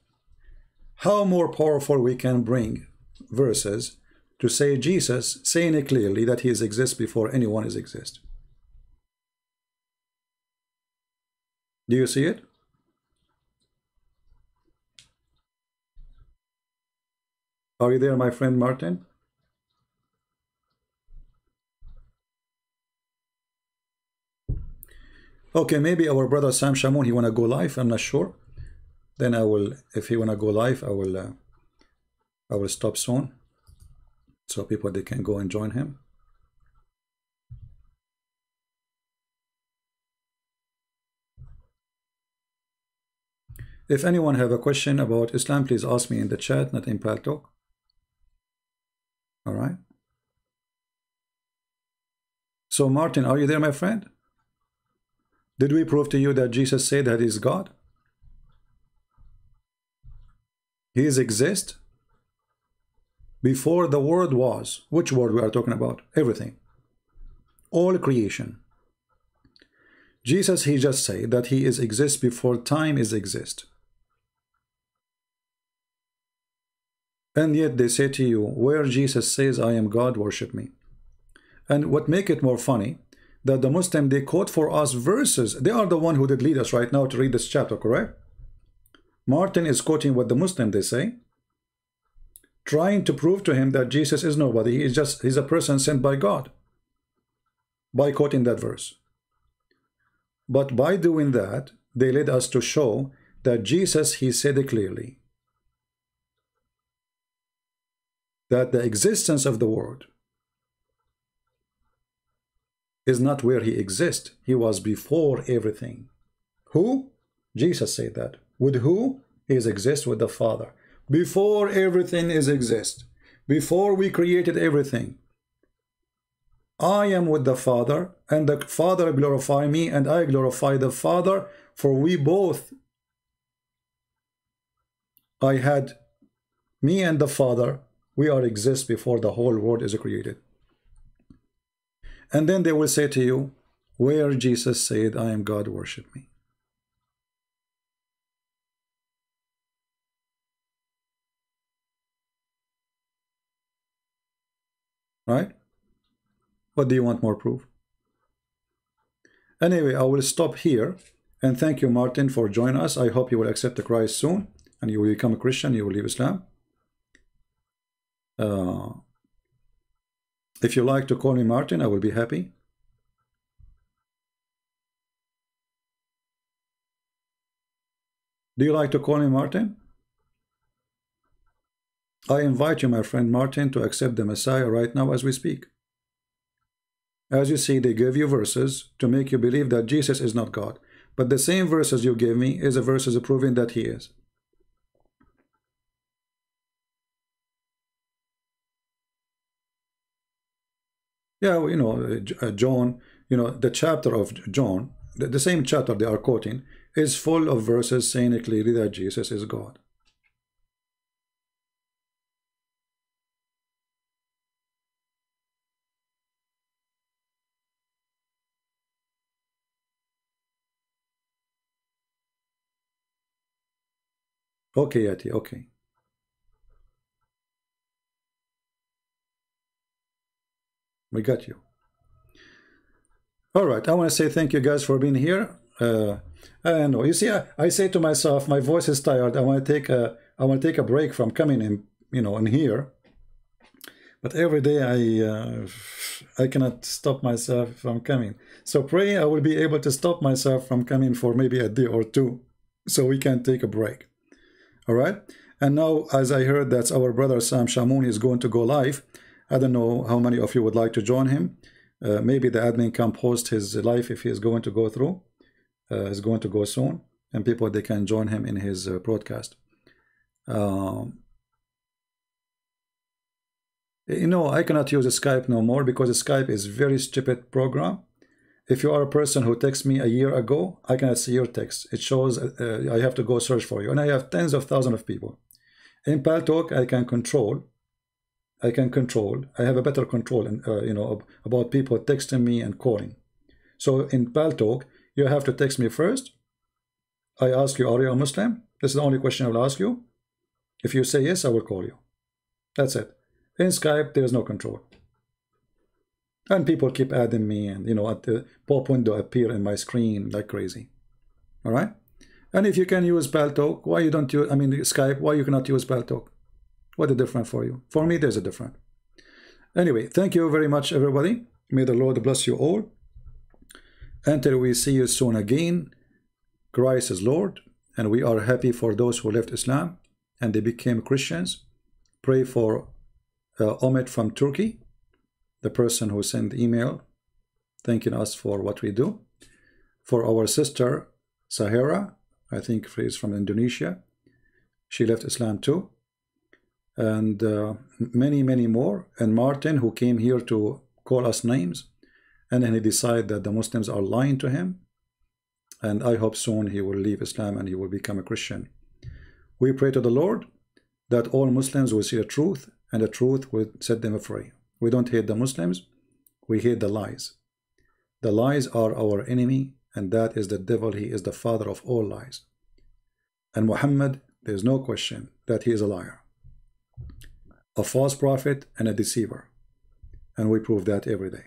A: How more powerful we can bring verses to say Jesus saying it clearly that he exists before anyone is exist. Do you see it? Are you there, my friend Martin? Okay, maybe our brother Sam Shamoun, he wanna go live, I'm not sure. Then I will, if he wanna go live, I will stop soon, so people they can go and join him. If anyone have a question about Islam, please ask me in the chat, not in Paltalk. All right. So Martin, are you there, my friend? Did we prove to you that Jesus said that he is God? He is exist before the world was. Which world we are talking about? Everything. All creation. Jesus, he just said that he is exist before time is exist. And yet they say to you, where Jesus says, I am God, worship me. And what make it more funny, that the Muslim, they quote for us verses. They are the one who did lead us right now to read this chapter, correct? Martin is quoting what the Muslim, they say, trying to prove to him that Jesus is nobody. He's a person sent by God, by quoting that verse. But by doing that, they led us to show that Jesus, he said it clearly, that the existence of the world is not where he exists. He was before everything. Who? Jesus said that. With who? He exists with the Father. Before everything is exist. Before we created everything. I am with the Father, and the Father glorify me, and I glorify the Father, for we both, I had me and the Father, we are exist before the whole world is created. And then they will say to you, where Jesus said, I am God, worship me. Right? What do you want more proof? Anyway, I will stop here. And thank you, Martin, for joining us. I hope you will accept the Christ soon. And you will become a Christian. You will leave Islam. If you like to call me Martin, I will be happy. Do you like to call me Martin? I invite you, my friend Martin, to accept the Messiah right now as we speak. As you see, they give you verses to make you believe that Jesus is not God. But the same verses you gave me is a verses proving that he is. Yeah, you know, John, you know, the chapter of John, the same chapter they are quoting, is full of verses saying clearly that Jesus is God. Okay, Yati, okay. We got you. All right, I want to say thank you guys for being here. I know, you see, I say to myself, my voice is tired. I want to take a break from coming in, you know, in here. But every day I cannot stop myself from coming. So pray I will be able to stop myself from coming for maybe a day or two, so we can take a break. All right. And now, as I heard that our brother Sam Shamoun is going to go live. I don't know how many of you would like to join him. Maybe the admin can post his live if he is going to go through. Is going to go soon, and people, they can join him in his broadcast. You know, I cannot use Skype no more because Skype is very stupid program. If you are a person who texted me a year ago, I cannot see your text. It shows I have to go search for you, and I have tens of thousands of people. In Paltalk, I can control. I have a better control, and you know, about people texting me and calling. So in Paltalk, you have to text me first. I ask you, are you a Muslim? This is the only question I will ask you. If you say yes, I will call you. That's it. In Skype, there is no control. And people keep adding me, and you know, at the pop window appear in my screen like crazy. All right. And if you can use Paltalk, why you don't use? I mean, Skype. Why you cannot use Paltalk? What is different for you? For me, there's a different. Anyway, thank you very much, everybody. May the Lord bless you all. Until we see you soon again. Christ is Lord, and we are happy for those who left Islam and they became Christians. Pray for Umet from Turkey, the person who sent the email thanking us for what we do. For our sister Syahirah, I think she's from Indonesia. She left Islam too. And many, many more. And Martin, who came here to call us names. And then he decided that the Muslims are lying to him. And I hope soon he will leave Islam and he will become a Christian. We pray to the Lord that all Muslims will see the truth, and the truth will set them free. We don't hate the Muslims, we hate the lies. The lies are our enemy, and that is the devil. He is the father of all lies. And Muhammad, there is no question that he is a liar, a false prophet and a deceiver. And we prove that every day.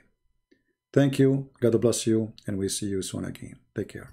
A: Thank you, God bless you, and we see you soon again. Take care.